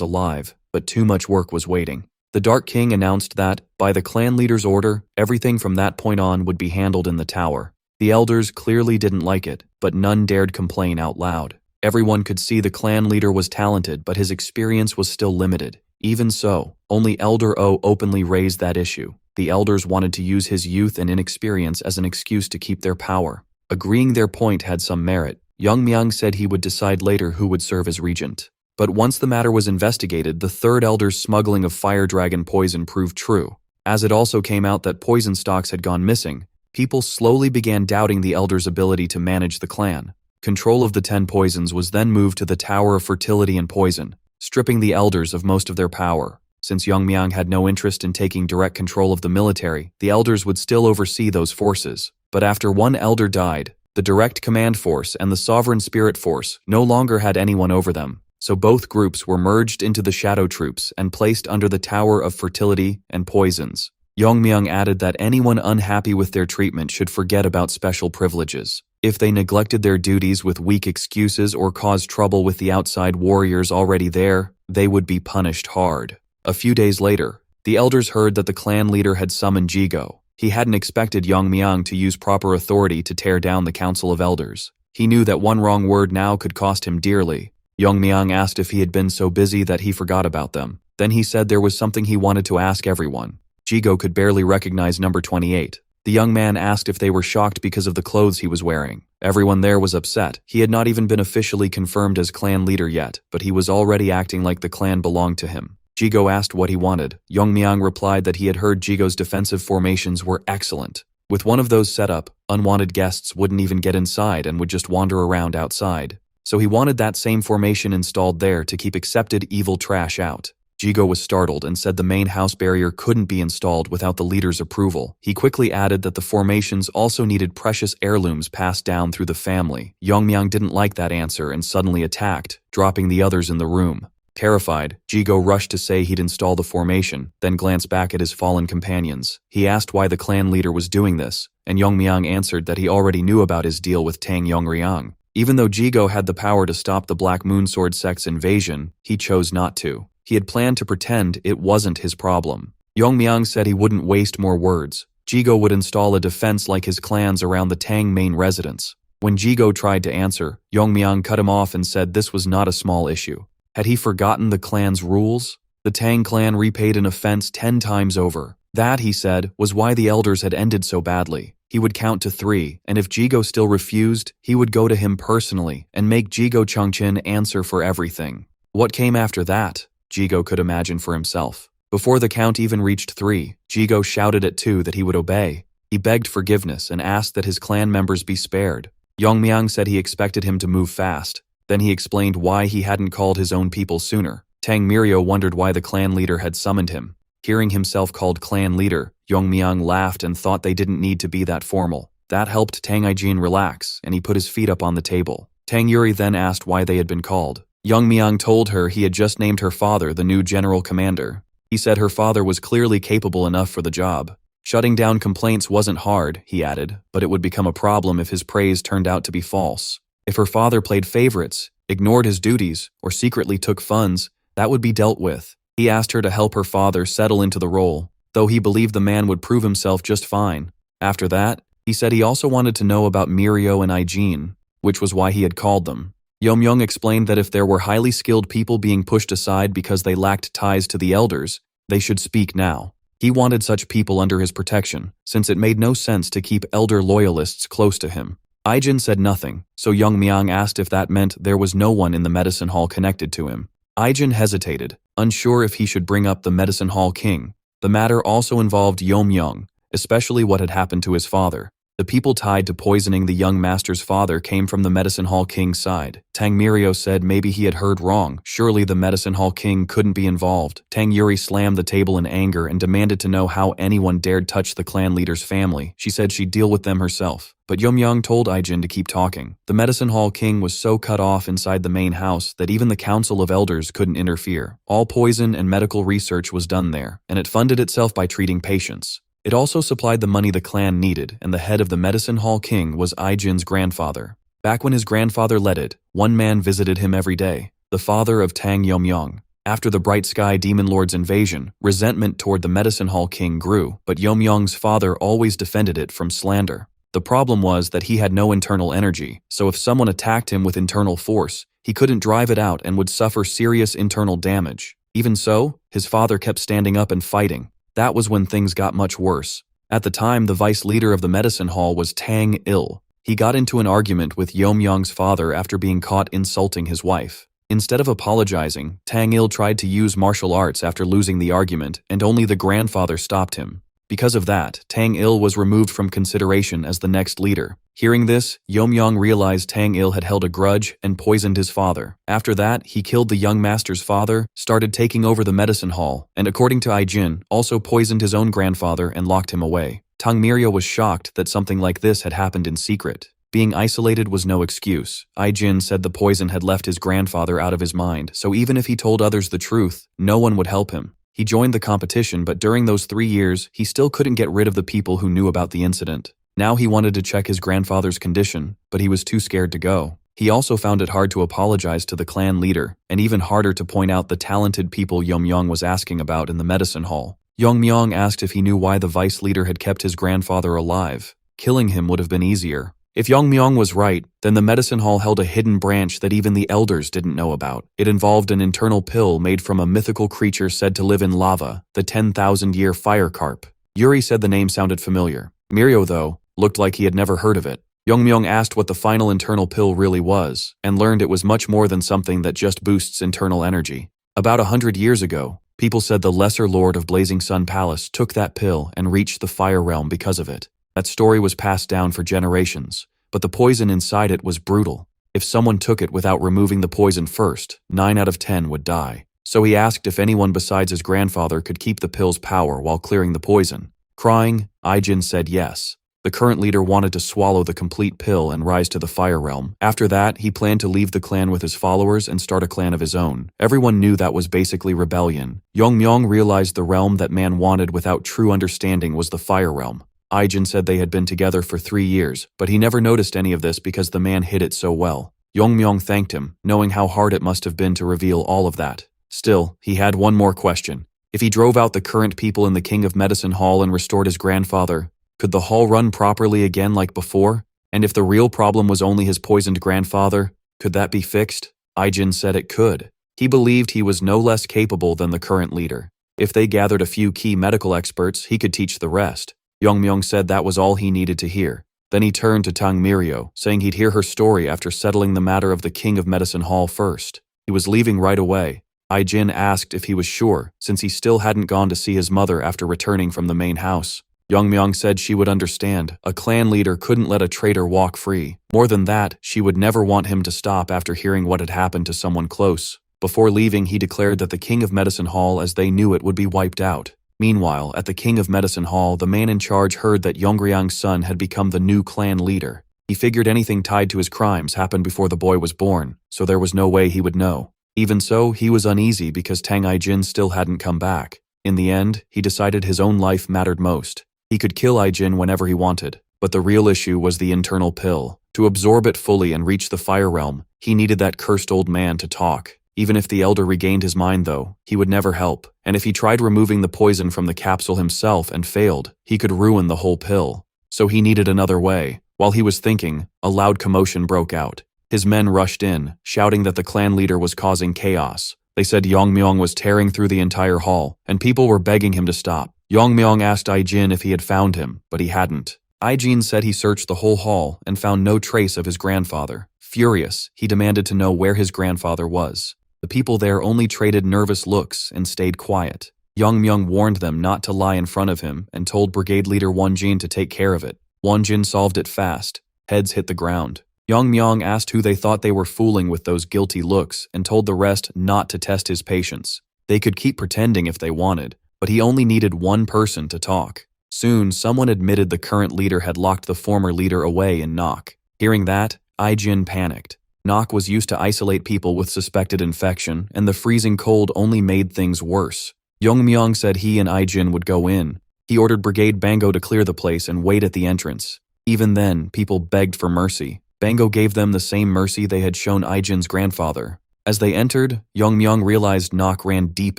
alive, but too much work was waiting. The Dark King announced that, by the clan leader's order, everything from that point on would be handled in the tower. The elders clearly didn't like it, but none dared complain out loud. Everyone could see the clan leader was talented, but his experience was still limited. Even so, only Elder O openly raised that issue. The elders wanted to use his youth and inexperience as an excuse to keep their power. Agreeing their point had some merit, Yongmyang said he would decide later who would serve as regent. But once the matter was investigated, the third elder's smuggling of fire dragon poison proved true. As it also came out that poison stocks had gone missing, people slowly began doubting the elder's ability to manage the clan. Control of the 10 poisons was then moved to the Tower of Fertility and Poison, stripping the elders of most of their power. Since Yongmyang had no interest in taking direct control of the military, the elders would still oversee those forces. But after one elder died, the direct command force and the sovereign spirit force no longer had anyone over them, so both groups were merged into the shadow troops and placed under the Tower of Fertility and Poisons. Yongmyang added that anyone unhappy with their treatment should forget about special privileges. If they neglected their duties with weak excuses or caused trouble with the outside warriors already there, they would be punished hard. A few days later, the elders heard that the clan leader had summoned Jigo. He hadn't expected Yongmyang to use proper authority to tear down the Council of Elders. He knew that one wrong word now could cost him dearly. Yongmyang asked if he had been so busy that he forgot about them. Then he said there was something he wanted to ask everyone. Jigo could barely recognize number 28. The young man asked if they were shocked because of the clothes he was wearing. Everyone there was upset. He had not even been officially confirmed as clan leader yet, but he was already acting like the clan belonged to him. Jigo asked what he wanted. Yongmyang replied that he had heard Jigo's defensive formations were excellent. With one of those set up, unwanted guests wouldn't even get inside and would just wander around outside. So he wanted that same formation installed there to keep accepted evil trash out. Jigo was startled and said the main house barrier couldn't be installed without the leader's approval. He quickly added that the formations also needed precious heirlooms passed down through the family. Yongmyang didn't like that answer and suddenly attacked, dropping the others in the room. Terrified, Jigo rushed to say he'd install the formation, then glanced back at his fallen companions. He asked why the clan leader was doing this, and Yongmyang answered that he already knew about his deal with Tang Yuyang. Even though Jigo had the power to stop the Black Moonsword sect's invasion, he chose not to. He had planned to pretend it wasn't his problem. Yongmyang said he wouldn't waste more words. Jigo would install a defense like his clans around the Tang main residence. When Jigo tried to answer, Yongmyang cut him off and said this was not a small issue. Had he forgotten the clan's rules? The Tang clan repaid an offense 10 times over. That, he said, was why the elders had ended so badly. He would count to 3, and if Jigo still refused, he would go to him personally and make Jigo Chongqing answer for everything. What came after that? Jigo could imagine for himself. Before the count even reached 3, Jigo shouted at 2 that he would obey. He begged forgiveness and asked that his clan members be spared. Yongmyang said he expected him to move fast. Then he explained why he hadn't called his own people sooner. Tang Mirio wondered why the clan leader had summoned him. Hearing himself called clan leader, Yongmyang laughed and thought they didn't need to be that formal. That helped Tang Yijin relax, and he put his feet up on the table. Tang Yuri then asked why they had been called. Yongmyang told her he had just named her father the new general commander. He said her father was clearly capable enough for the job. Shutting down complaints wasn't hard, he added, but it would become a problem if his praise turned out to be false. If her father played favorites, ignored his duties, or secretly took funds, that would be dealt with. He asked her to help her father settle into the role, though he believed the man would prove himself just fine. After that, he said he also wanted to know about Mirio and Yijin, which was why he had called them. Yongmyang explained that if there were highly skilled people being pushed aside because they lacked ties to the elders, they should speak now. He wanted such people under his protection, since it made no sense to keep elder loyalists close to him. Yijin said nothing, so Yongmyang asked if that meant there was no one in the medicine hall connected to him. Yijin hesitated, unsure if he should bring up the medicine hall king. The matter also involved Yongmyang, especially what had happened to his father. The people tied to poisoning the young master's father came from the medicine hall king's side. Tang Mirio said maybe he had heard wrong. Surely the medicine hall king couldn't be involved. Tang Yuri slammed the table in anger and demanded to know how anyone dared touch the clan leader's family. She said she'd deal with them herself. But Yongmyang told Yijin to keep talking. The medicine hall king was so cut off inside the main house that even the council of elders couldn't interfere. All poison and medical research was done there, and it funded itself by treating patients. It also supplied the money the clan needed, and the head of the medicine hall king was Yijin's grandfather. Back when his grandfather led it, one man visited him every day, the father of Tang Yuyang. After the Bright Sky Demon Lord's invasion, resentment toward the medicine hall king grew, but Yuyang's father always defended it from slander. The problem was that he had no internal energy, so if someone attacked him with internal force, he couldn't drive it out and would suffer serious internal damage. Even so, his father kept standing up and fighting. That was when things got much worse. At the time, the vice leader of the medicine hall was Tang Il. He got into an argument with Yongmyang's father after being caught insulting his wife. Instead of apologizing, Tang Il tried to use martial arts after losing the argument, and only the grandfather stopped him. Because of that, Tang Il was removed from consideration as the next leader. Hearing this, Yongmyang realized Tang Il had held a grudge and poisoned his father. After that, he killed the young master's father, started taking over the medicine hall, and according to Yijin, also poisoned his own grandfather and locked him away. Tang Mirio was shocked that something like this had happened in secret. Being isolated was no excuse. Yijin said the poison had left his grandfather out of his mind, so even if he told others the truth, no one would help him. He joined the competition, but during those 3 years, he still couldn't get rid of the people who knew about the incident. Now he wanted to check his grandfather's condition, but he was too scared to go. He also found it hard to apologize to the clan leader, and even harder to point out the talented people Yongmyong was asking about in the medicine hall. Yongmyong asked if he knew why the vice leader had kept his grandfather alive. Killing him would have been easier. If Yongmyong was right, then the medicine hall held a hidden branch that even the elders didn't know about. It involved an internal pill made from a mythical creature said to live in lava, the 10,000-year fire carp. Yuri said the name sounded familiar. Mirio, though, looked like he had never heard of it. Yongmyong asked what the final internal pill really was, and learned it was much more than something that just boosts internal energy. About 100 years ago, people said the lesser lord of Blazing Sun Palace took that pill and reached the fire realm because of it. That story was passed down for generations, but the poison inside it was brutal. If someone took it without removing the poison first, 9 out of 10 would die. So he asked if anyone besides his grandfather could keep the pill's power while clearing the poison. Crying, Aijin said yes. The current leader wanted to swallow the complete pill and rise to the fire realm. After that, he planned to leave the clan with his followers and start a clan of his own. Everyone knew that was basically rebellion. Yongmyong realized the realm that man wanted without true understanding was the fire realm. Aijin said they had been together for 3 years, but he never noticed any of this because the man hid it so well. Yongmyong thanked him, knowing how hard it must have been to reveal all of that. Still, he had one more question. If he drove out the current people in the King of Medicine Hall and restored his grandfather, could the hall run properly again like before? And if the real problem was only his poisoned grandfather, could that be fixed? Aijin said it could. He believed he was no less capable than the current leader. If they gathered a few key medical experts, he could teach the rest. Yongmyong said that was all he needed to hear. Then he turned to Tang Mirio, saying he'd hear her story after settling the matter of the King of Medicine Hall first. He was leaving right away. Aijin asked if he was sure, since he still hadn't gone to see his mother after returning from the main house. Yongmyong said she would understand. A clan leader couldn't let a traitor walk free. More than that, she would never want him to stop after hearing what had happened to someone close. Before leaving, he declared that the King of Medicine Hall as they knew it would be wiped out. Meanwhile, at the King of Medicine Hall, the man in charge heard that Yongryang's son had become the new clan leader. He figured anything tied to his crimes happened before the boy was born, so there was no way he would know. Even so, he was uneasy because Tang Aijin still hadn't come back. In the end, he decided his own life mattered most. He could kill Aijin whenever he wanted, but the real issue was the internal pill. To absorb it fully and reach the fire realm, he needed that cursed old man to talk. Even if the elder regained his mind though, he would never help, and if he tried removing the poison from the capsule himself and failed, he could ruin the whole pill. So he needed another way. While he was thinking, a loud commotion broke out. His men rushed in, shouting that the clan leader was causing chaos. They said Yongmyong was tearing through the entire hall, and people were begging him to stop. Yongmyong asked Aijin if he had found him, but he hadn't. Aijin said he searched the whole hall and found no trace of his grandfather. Furious, he demanded to know where his grandfather was. The people there only traded nervous looks and stayed quiet. Yongmyong warned them not to lie in front of him and told Brigade Leader Wonjin to take care of it. Wonjin solved it fast. Heads hit the ground. Yongmyong asked who they thought they were fooling with those guilty looks and told the rest not to test his patience. They could keep pretending if they wanted, but he only needed one person to talk. Soon, someone admitted the current leader had locked the former leader away in Nok. Hearing that, Aijin panicked. Nok was used to isolate people with suspected infection, and the freezing cold only made things worse. Yongmyong said he and Aijin would go in. He ordered Brigade Bango to clear the place and wait at the entrance. Even then, people begged for mercy. Bango gave them the same mercy they had shown Aijin's grandfather. As they entered, Yongmyong realized Nok ran deep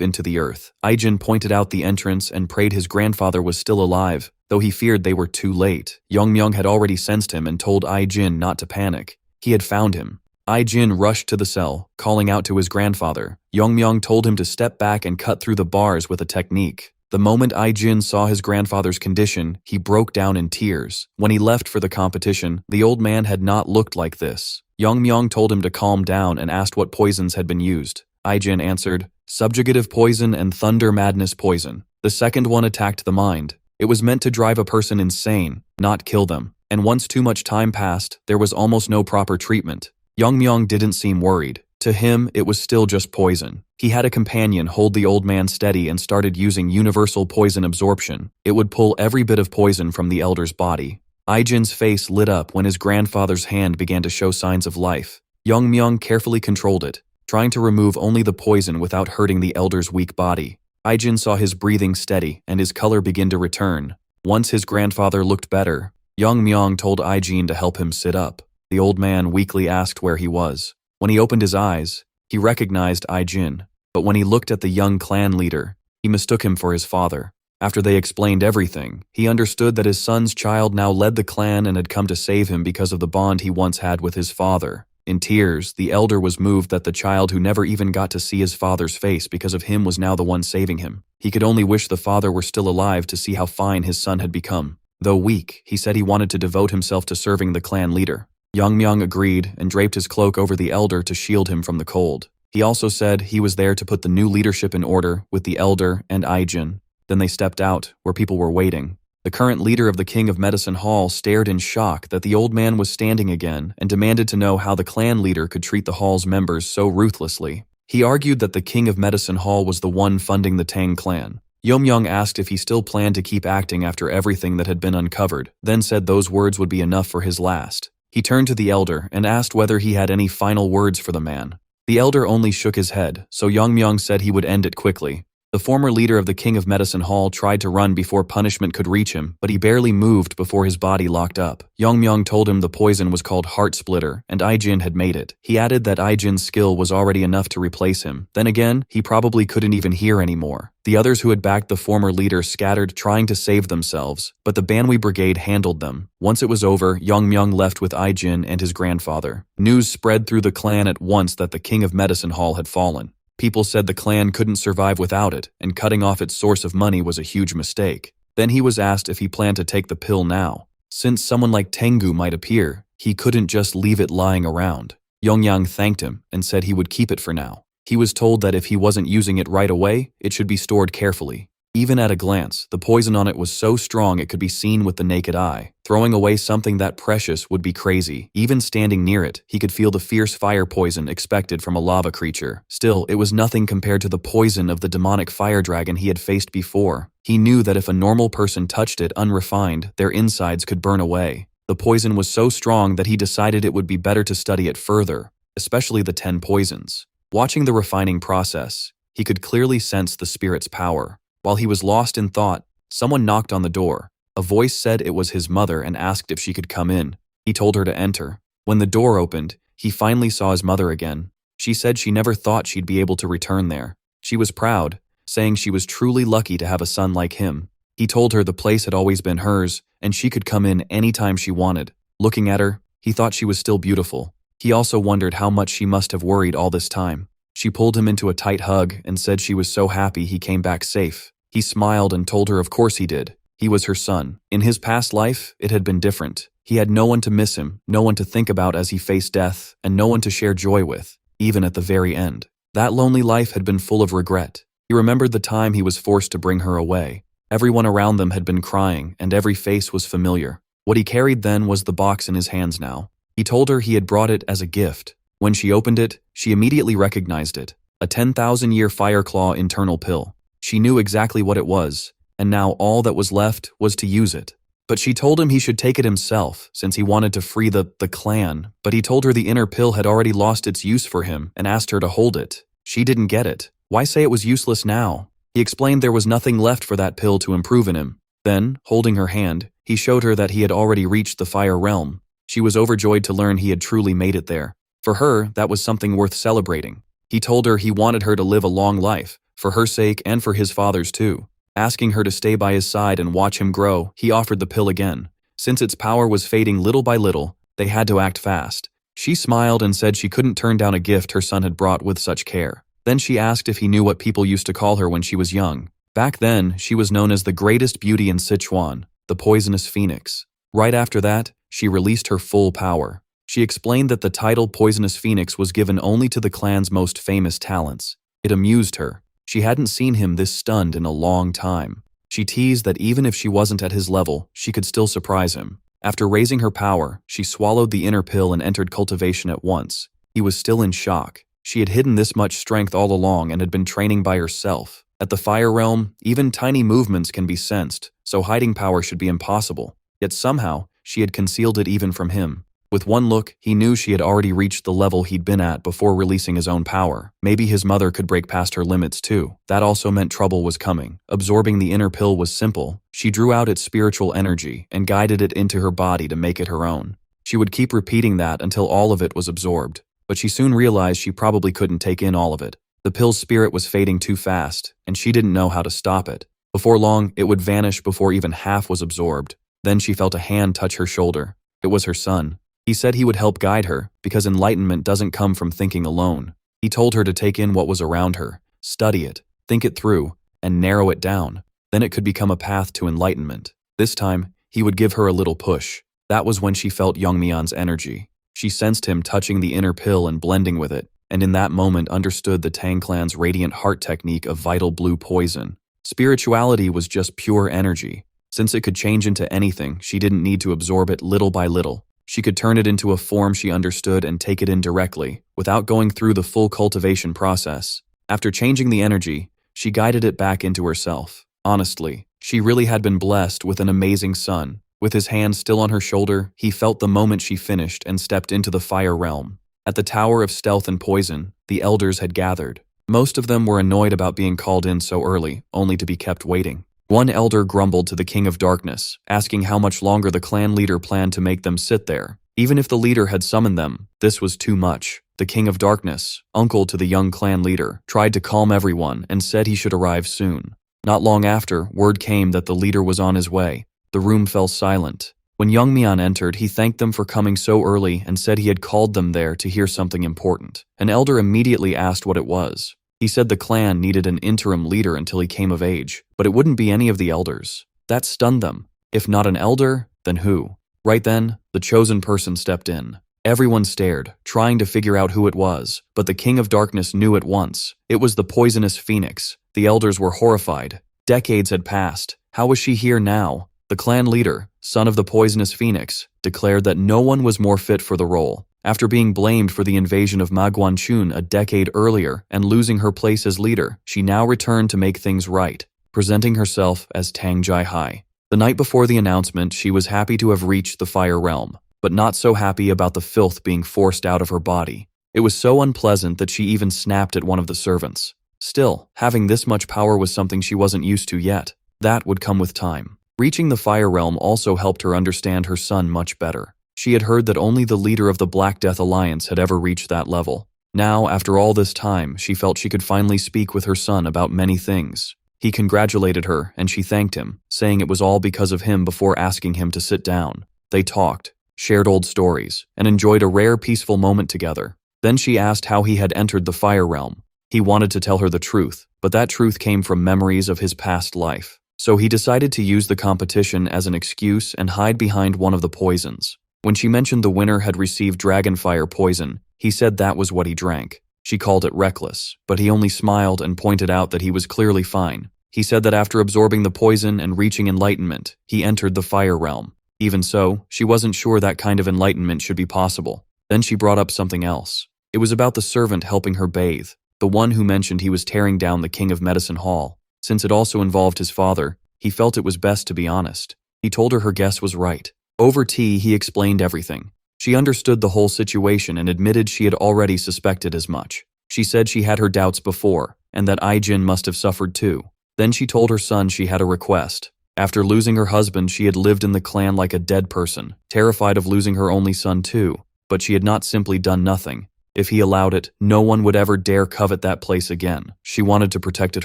into the earth. Aijin pointed out the entrance and prayed his grandfather was still alive, though he feared they were too late. Yongmyong had already sensed him and told Aijin not to panic. He had found him. Aijin rushed to the cell, calling out to his grandfather. Yongmyong told him to step back and cut through the bars with a technique. The moment Aijin saw his grandfather's condition, he broke down in tears. When he left for the competition, the old man had not looked like this. Yongmyong told him to calm down and asked what poisons had been used. Aijin answered, subjugative poison and thunder madness poison. The second one attacked the mind. It was meant to drive a person insane, not kill them. And once too much time passed, there was almost no proper treatment. Yongmyong didn't seem worried. To him, it was still just poison. He had a companion hold the old man steady and started using universal poison absorption. It would pull every bit of poison from the elder's body. Aijin's face lit up when his grandfather's hand began to show signs of life. Yongmyong carefully controlled it, trying to remove only the poison without hurting the elder's weak body. Aijin saw his breathing steady and his color begin to return. Once his grandfather looked better, Young Myung told Ijin to help him sit up. The old man weakly asked where he was. When he opened his eyes, he recognized Ijin, but when he looked at the young clan leader, he mistook him for his father. After they explained everything, he understood that his son's child now led the clan and had come to save him because of the bond he once had with his father. In tears, the elder was moved that the child who never even got to see his father's face because of him was now the one saving him. He could only wish the father were still alive to see how fine his son had become. Though weak, he said he wanted to devote himself to serving the clan leader. Young Myung agreed and draped his cloak over the elder to shield him from the cold. He also said he was there to put the new leadership in order with the elder and Ijin. Then they stepped out, where people were waiting. The current leader of the King of Medicine Hall stared in shock that the old man was standing again and demanded to know how the clan leader could treat the hall's members so ruthlessly. He argued that the King of Medicine Hall was the one funding the Tang clan. Yeomyung asked if he still planned to keep acting after everything that had been uncovered, then said those words would be enough for his last. He turned to the elder and asked whether he had any final words for the man. The elder only shook his head, so Yeomyung said he would end it quickly. The former leader of the King of Medicine Hall tried to run before punishment could reach him, but he barely moved before his body locked up. Yeomyung told him the poison was called Heart Splitter, and Ijin had made it. He added that Ijin's skill was already enough to replace him. Then again, he probably couldn't even hear anymore. The others who had backed the former leader scattered trying to save themselves, but the Banwi Brigade handled them. Once it was over, Yeomyung left with Ijin and his grandfather. News spread through the clan at once that the King of Medicine Hall had fallen. People said the clan couldn't survive without it, and cutting off its source of money was a huge mistake. Then he was asked if he planned to take the pill now. Since someone like Tengu might appear, he couldn't just leave it lying around. Yeomyung thanked him and said he would keep it for now. He was told that if he wasn't using it right away, it should be stored carefully. Even at a glance, the poison on it was so strong it could be seen with the naked eye. Throwing away something that precious would be crazy. Even standing near it, he could feel the fierce fire poison expected from a lava creature. Still, it was nothing compared to the poison of the demonic fire dragon he had faced before. He knew that if a normal person touched it unrefined, their insides could burn away. The poison was so strong that he decided it would be better to study it further, especially the 10 poisons. Watching the refining process, he could clearly sense the spirit's power. While he was lost in thought, someone knocked on the door. A voice said it was his mother and asked if she could come in. He told her to enter. When the door opened, he finally saw his mother again. She said she never thought she'd be able to return there. She was proud, saying she was truly lucky to have a son like him. He told her the place had always been hers, and she could come in anytime she wanted. Looking at her, he thought she was still beautiful. He also wondered how much she must have worried all this time. She pulled him into a tight hug and said she was so happy he came back safe. He smiled and told her of course he did. He was her son. In his past life, it had been different. He had no one to miss him, no one to think about as he faced death, and no one to share joy with, even at the very end. That lonely life had been full of regret. He remembered the time he was forced to bring her away. Everyone around them had been crying, and every face was familiar. What he carried then was the box in his hands now. He told her he had brought it as a gift. When she opened it, she immediately recognized it. A 10,000-year Fireclaw internal pill. She knew exactly what it was, and now all that was left was to use it. But she told him he should take it himself, since he wanted to free the clan, but he told her the inner pill had already lost its use for him and asked her to hold it. She didn't get it. Why say it was useless now? He explained there was nothing left for that pill to improve in him. Then, holding her hand, he showed her that he had already reached the fire realm. She was overjoyed to learn he had truly made it there. For her, that was something worth celebrating. He told her he wanted her to live a long life, for her sake and for his father's too. Asking her to stay by his side and watch him grow, he offered the pill again. Since its power was fading little by little, they had to act fast. She smiled and said she couldn't turn down a gift her son had brought with such care. Then she asked if he knew what people used to call her when she was young. Back then, she was known as the greatest beauty in Sichuan, the poisonous phoenix. Right after that, she released her full power. She explained that the title Poisonous Phoenix was given only to the clan's most famous talents. It amused her. She hadn't seen him this stunned in a long time. She teased that even if she wasn't at his level, she could still surprise him. After raising her power, she swallowed the inner pill and entered cultivation at once. He was still in shock. She had hidden this much strength all along and had been training by herself. At the Fire Realm, even tiny movements can be sensed, so hiding power should be impossible. Yet somehow, she had concealed it even from him. With one look, he knew she had already reached the level he'd been at before releasing his own power. Maybe his mother could break past her limits too. That also meant trouble was coming. Absorbing the inner pill was simple. She drew out its spiritual energy and guided it into her body to make it her own. She would keep repeating that until all of it was absorbed. But she soon realized she probably couldn't take in all of it. The pill's spirit was fading too fast, and she didn't know how to stop it. Before long, it would vanish before even half was absorbed. Then she felt a hand touch her shoulder. It was her son. He said he would help guide her, because enlightenment doesn't come from thinking alone. He told her to take in what was around her, study it, think it through, and narrow it down. Then it could become a path to enlightenment. This time, he would give her a little push. That was when she felt Youngmyeon's energy. She sensed him touching the inner pill and blending with it, and in that moment understood the Tang clan's radiant heart technique of vital blue poison. Spirituality was just pure energy. Since it could change into anything, she didn't need to absorb it little by little. She could turn it into a form she understood and take it in directly, without going through the full cultivation process. After changing the energy, she guided it back into herself. Honestly, she really had been blessed with an amazing son. With his hand still on her shoulder, he felt the moment she finished and stepped into the fire realm. At the Tower of Stealth and Poison, the elders had gathered. Most of them were annoyed about being called in so early, only to be kept waiting. One elder grumbled to the King of Darkness, asking how much longer the clan leader planned to make them sit there. Even if the leader had summoned them, this was too much. The King of Darkness, uncle to the young clan leader, tried to calm everyone and said he should arrive soon. Not long after, word came that the leader was on his way. The room fell silent. When Youngmyeon entered, he thanked them for coming so early and said he had called them there to hear something important. An elder immediately asked what it was. He said the clan needed an interim leader until he came of age, but it wouldn't be any of the elders. That stunned them. If not an elder, then who? Right then, the chosen person stepped in. Everyone stared, trying to figure out who it was, but the King of Darkness knew at once. It was the poisonous phoenix. The elders were horrified. Decades had passed. How was she here now? The clan leader, son of the poisonous phoenix, declared that no one was more fit for the role. After being blamed for the invasion of Magwanchun a decade earlier and losing her place as leader, she now returned to make things right, presenting herself as Tang Yuyang. The night before the announcement, she was happy to have reached the fire realm, but not so happy about the filth being forced out of her body. It was so unpleasant that she even snapped at one of the servants. Still, having this much power was something she wasn't used to yet. That would come with time. Reaching the fire realm also helped her understand her son much better. She had heard that only the leader of the Black Death Alliance had ever reached that level. Now, after all this time, she felt she could finally speak with her son about many things. He congratulated her, and she thanked him, saying it was all because of him before asking him to sit down. They talked, shared old stories, and enjoyed a rare peaceful moment together. Then she asked how he had entered the fire realm. He wanted to tell her the truth, but that truth came from memories of his past life. So he decided to use the competition as an excuse and hide behind one of the poisons. When she mentioned the winner had received dragonfire poison, he said that was what he drank. She called it reckless, but he only smiled and pointed out that he was clearly fine. He said that after absorbing the poison and reaching enlightenment, he entered the fire realm. Even so, she wasn't sure that kind of enlightenment should be possible. Then she brought up something else. It was about the servant helping her bathe, the one who mentioned he was tearing down the King of Medicine Hall. Since it also involved his father, he felt it was best to be honest. He told her guess was right. Over tea, he explained everything. She understood the whole situation and admitted she had already suspected as much. She said she had her doubts before, and that Aijin must have suffered too. Then she told her son she had a request. After losing her husband, she had lived in the clan like a dead person, terrified of losing her only son too. But she had not simply done nothing. If he allowed it, no one would ever dare covet that place again. She wanted to protect it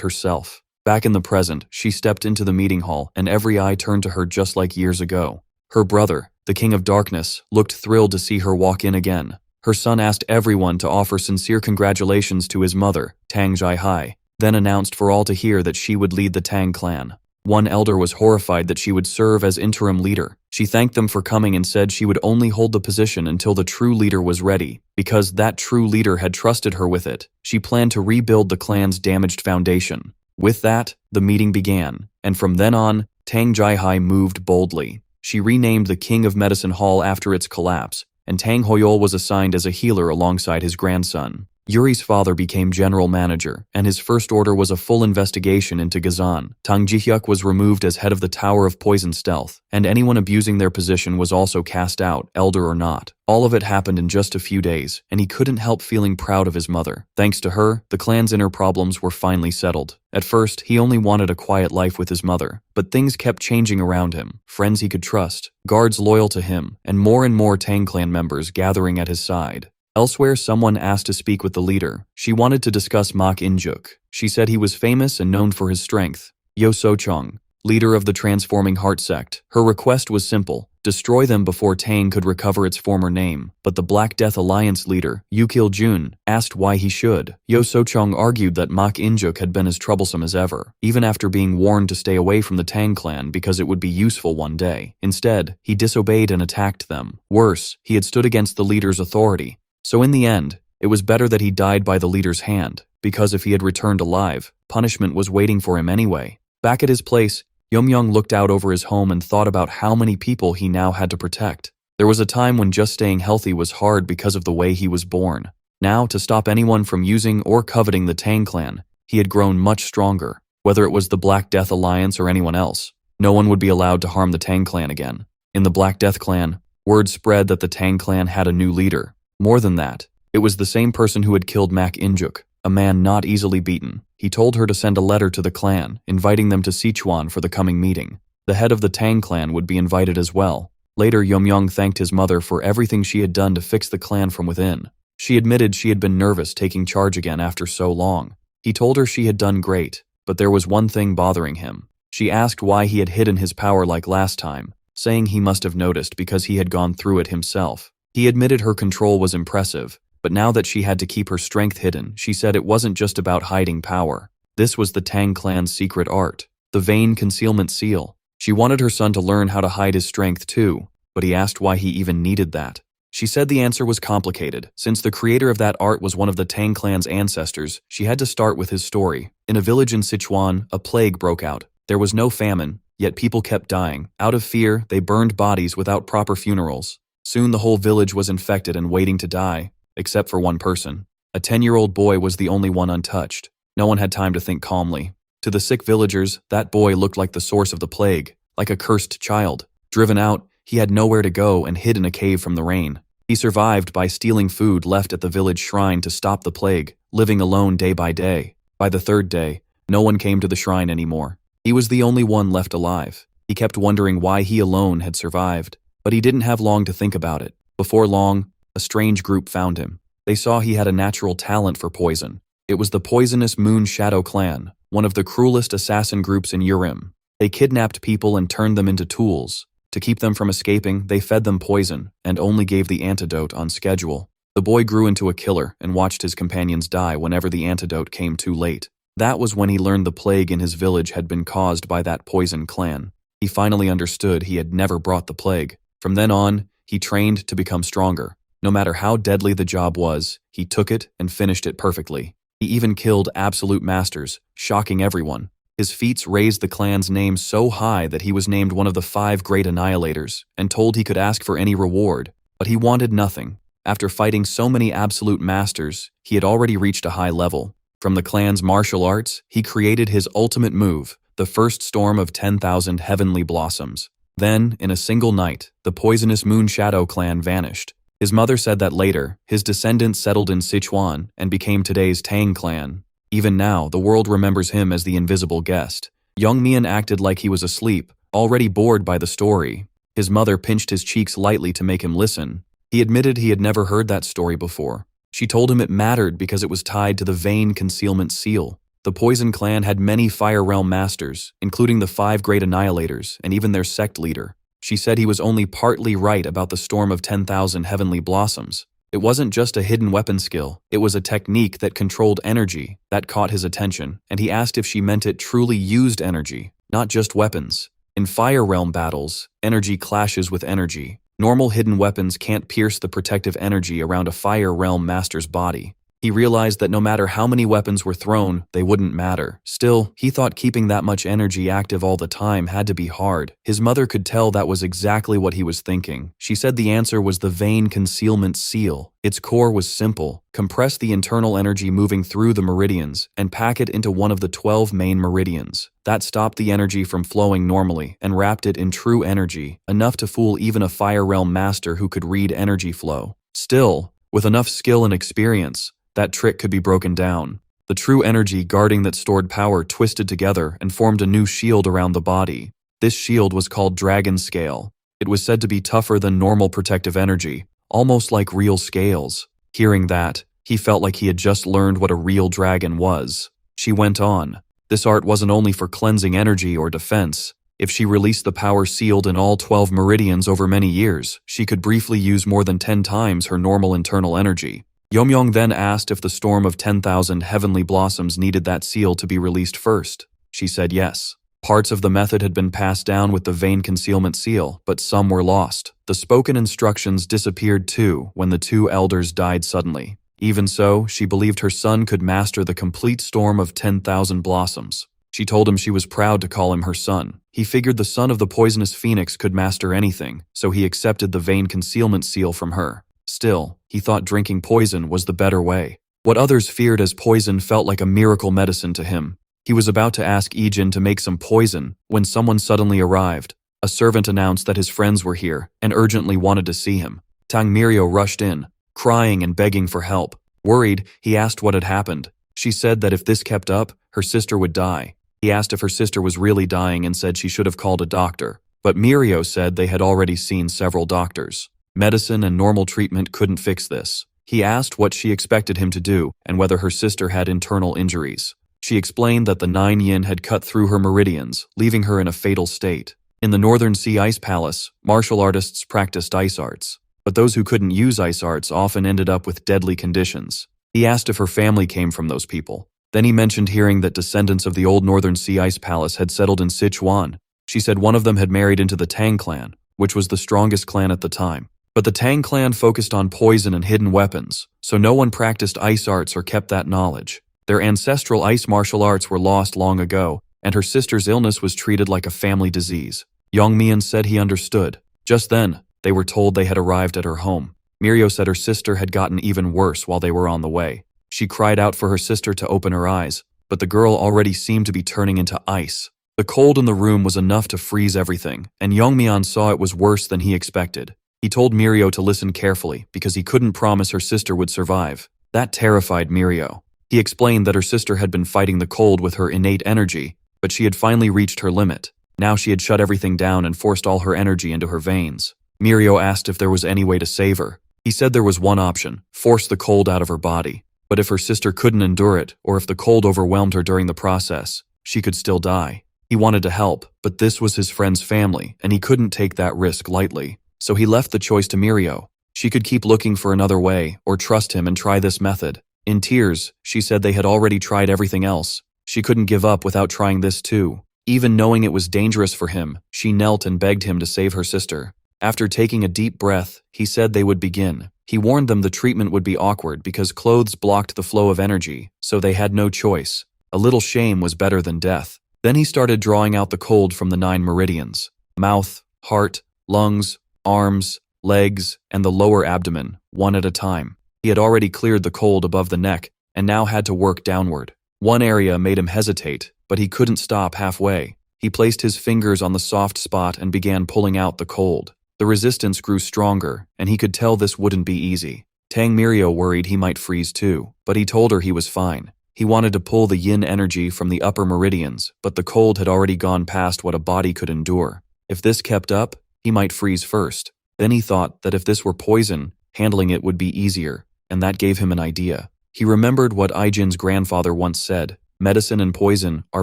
herself. Back in the present, she stepped into the meeting hall, and every eye turned to her just like years ago. Her brother, the King of Darkness, looked thrilled to see her walk in again. Her son asked everyone to offer sincere congratulations to his mother, Tang Yuyang, then announced for all to hear that she would lead the Tang clan. One elder was horrified that she would serve as interim leader. She thanked them for coming and said she would only hold the position until the true leader was ready, because that true leader had trusted her with it. She planned to rebuild the clan's damaged foundation. With that, the meeting began, and from then on, Tang Yuyang moved boldly. She renamed the King of Medicine Hall after its collapse, and Tang Hoyol was assigned as a healer alongside his grandson. Yuri's father became general manager, and his first order was a full investigation into Gazan. Tang Yuyang was removed as head of the Tower of Poison Stealth, and anyone abusing their position was also cast out, elder or not. All of it happened in just a few days, and he couldn't help feeling proud of his mother. Thanks to her, the clan's inner problems were finally settled. At first, he only wanted a quiet life with his mother, but things kept changing around him. Friends he could trust, guards loyal to him, and more Tang clan members gathering at his side. Elsewhere, someone asked to speak with the leader. She wanted to discuss Mak Injuk. She said he was famous and known for his strength. Yo So-chung, leader of the Transforming Heart sect. Her request was simple: destroy them before Tang could recover its former name. But the Black Death Alliance leader, Yukil-jun, asked why he should. Yo So-chung argued that Mak Injuk had been as troublesome as ever, even after being warned to stay away from the Tang clan because it would be useful one day. Instead, he disobeyed and attacked them. Worse, he had stood against the leader's authority. So in the end, it was better that he died by the leader's hand, because if he had returned alive, punishment was waiting for him anyway. Back at his place, Yumyoung looked out over his home and thought about how many people he now had to protect. There was a time when just staying healthy was hard because of the way he was born. Now, to stop anyone from using or coveting the Tang clan, he had grown much stronger. Whether it was the Black Death Alliance or anyone else, no one would be allowed to harm the Tang clan again. In the Black Death clan, word spread that the Tang clan had a new leader. More than that, it was the same person who had killed Mak Injuk, a man not easily beaten. He told her to send a letter to the clan, inviting them to Sichuan for the coming meeting. The head of the Tang clan would be invited as well. Later, Yumyoung thanked his mother for everything she had done to fix the clan from within. She admitted she had been nervous taking charge again after so long. He told her she had done great, but there was one thing bothering him. She asked why he had hidden his power like last time, saying he must have noticed because he had gone through it himself. He admitted her control was impressive, but now that she had to keep her strength hidden, she said it wasn't just about hiding power. This was the Tang clan's secret art, the Vein Concealment Seal. She wanted her son to learn how to hide his strength too, but he asked why he even needed that. She said the answer was complicated. Since the creator of that art was one of the Tang clan's ancestors, she had to start with his story. In a village in Sichuan, a plague broke out. There was no famine, yet people kept dying. Out of fear, they burned bodies without proper funerals. Soon the whole village was infected and waiting to die, except for one person. A 10-year-old boy was the only one untouched. No one had time to think calmly. To the sick villagers, that boy looked like the source of the plague, like a cursed child. Driven out, he had nowhere to go and hid in a cave from the rain. He survived by stealing food left at the village shrine to stop the plague, living alone day by day. By the third day, no one came to the shrine anymore. He was the only one left alive. He kept wondering why he alone had survived. But he didn't have long to think about it. Before long, a strange group found him. They saw he had a natural talent for poison. It was the poisonous Moon Shadow Clan, one of the cruelest assassin groups in Urim. They kidnapped people and turned them into tools. To keep them from escaping, they fed them poison and only gave the antidote on schedule. The boy grew into a killer and watched his companions die whenever the antidote came too late. That was when he learned the plague in his village had been caused by that poison clan. He finally understood he had never brought the plague. From then on, he trained to become stronger. No matter how deadly the job was, he took it and finished it perfectly. He even killed absolute masters, shocking everyone. His feats raised the clan's name so high that he was named one of the 5 great annihilators and told he could ask for any reward. But he wanted nothing. After fighting so many absolute masters, he had already reached a high level. From the clan's martial arts, he created his ultimate move, the first storm of 10,000 heavenly blossoms. Then, in a single night, the poisonous Moon Shadow clan vanished. His mother said that later, his descendants settled in Sichuan and became today's Tang clan. Even now, the world remembers him as the invisible guest. Young Mian acted like he was asleep, already bored by the story. His mother pinched his cheeks lightly to make him listen. He admitted he had never heard that story before. She told him it mattered because it was tied to the Vein Concealment Seal. The Poison Clan had many Fire Realm masters, including the 5 great annihilators and even their sect leader. She said he was only partly right about the storm of 10,000 heavenly blossoms. It wasn't just a hidden weapon skill, it was a technique that controlled energy. That caught his attention, and he asked if she meant it truly used energy, not just weapons. In Fire Realm battles, energy clashes with energy. Normal hidden weapons can't pierce the protective energy around a Fire Realm master's body. He realized that no matter how many weapons were thrown, they wouldn't matter. Still, he thought keeping that much energy active all the time had to be hard. His mother could tell that was exactly what he was thinking. She said the answer was the vein concealment seal. Its core was simple: compress the internal energy moving through the meridians and pack it into one of the 12 main meridians. That stopped the energy from flowing normally and wrapped it in true energy, enough to fool even a Fire Realm master who could read energy flow. Still, with enough skill and experience, that trick could be broken down. The true energy guarding that stored power twisted together and formed a new shield around the body. This shield was called Dragon Scale. It was said to be tougher than normal protective energy, almost like real scales. Hearing that, he felt like he had just learned what a real dragon was. She went on. This art wasn't only for cleansing energy or defense. If she released the power sealed in all 12 meridians over many years, she could briefly use more than 10 times her normal internal energy. Yomyong then asked if the storm of 10,000 heavenly blossoms needed that seal to be released first. She said yes. Parts of the method had been passed down with the vein concealment seal, but some were lost. The spoken instructions disappeared too when the two elders died suddenly. Even so, she believed her son could master the complete storm of 10,000 blossoms. She told him she was proud to call him her son. He figured the son of the poisonous phoenix could master anything, so he accepted the vein concealment seal from her. Still, he thought drinking poison was the better way. What others feared as poison felt like a miracle medicine to him. He was about to ask Ijin to make some poison when someone suddenly arrived. A servant announced that his friends were here and urgently wanted to see him. Tang Mirio rushed in, crying and begging for help. Worried, he asked what had happened. She said that if this kept up, her sister would die. He asked if her sister was really dying and said she should have called a doctor. But Mirio said they had already seen several doctors. Medicine and normal treatment couldn't fix this. He asked what she expected him to do and whether her sister had internal injuries. She explained that the 9 yin had cut through her meridians, leaving her in a fatal state. In the Northern Sea Ice Palace, martial artists practiced ice arts. But those who couldn't use ice arts often ended up with deadly conditions. He asked if her family came from those people. Then he mentioned hearing that descendants of the old Northern Sea Ice Palace had settled in Sichuan. She said one of them had married into the Tang clan, which was the strongest clan at the time. But the Tang clan focused on poison and hidden weapons, so no one practiced ice arts or kept that knowledge. Their ancestral ice martial arts were lost long ago, and her sister's illness was treated like a family disease. Yongmian said he understood. Just then, they were told they had arrived at her home. Mirio said her sister had gotten even worse while they were on the way. She cried out for her sister to open her eyes, but the girl already seemed to be turning into ice. The cold in the room was enough to freeze everything, and Yongmian saw it was worse than he expected. He told Mirio to listen carefully because he couldn't promise her sister would survive. That terrified Mirio. He explained that her sister had been fighting the cold with her innate energy, but she had finally reached her limit. Now she had shut everything down and forced all her energy into her veins. Mirio asked if there was any way to save her. He said there was one option: force the cold out of her body. But if her sister couldn't endure it, or if the cold overwhelmed her during the process, she could still die. He wanted to help, but this was his friend's family, and he couldn't take that risk lightly. So he left the choice to Mirio. She could keep looking for another way, or trust him and try this method. In tears, she said they had already tried everything else. She couldn't give up without trying this too. Even knowing it was dangerous for him, she knelt and begged him to save her sister. After taking a deep breath, he said they would begin. He warned them the treatment would be awkward because clothes blocked the flow of energy, so they had no choice. A little shame was better than death. Then he started drawing out the cold from the 9 meridians: mouth, heart, lungs, arms, legs, and the lower abdomen, one at a time. He had already cleared the cold above the neck and now had to work downward. One area made him hesitate, but he couldn't stop halfway. He placed his fingers on the soft spot and began pulling out the cold. The resistance grew stronger, and he could tell this wouldn't be easy. Tang Mirio worried he might freeze too, but he told her he was fine. He wanted to pull the yin energy from the upper meridians, but the cold had already gone past what a body could endure. If this kept up, he might freeze first. Then he thought that if this were poison, handling it would be easier, and that gave him an idea. He remembered what Ijin's grandfather once said: medicine and poison are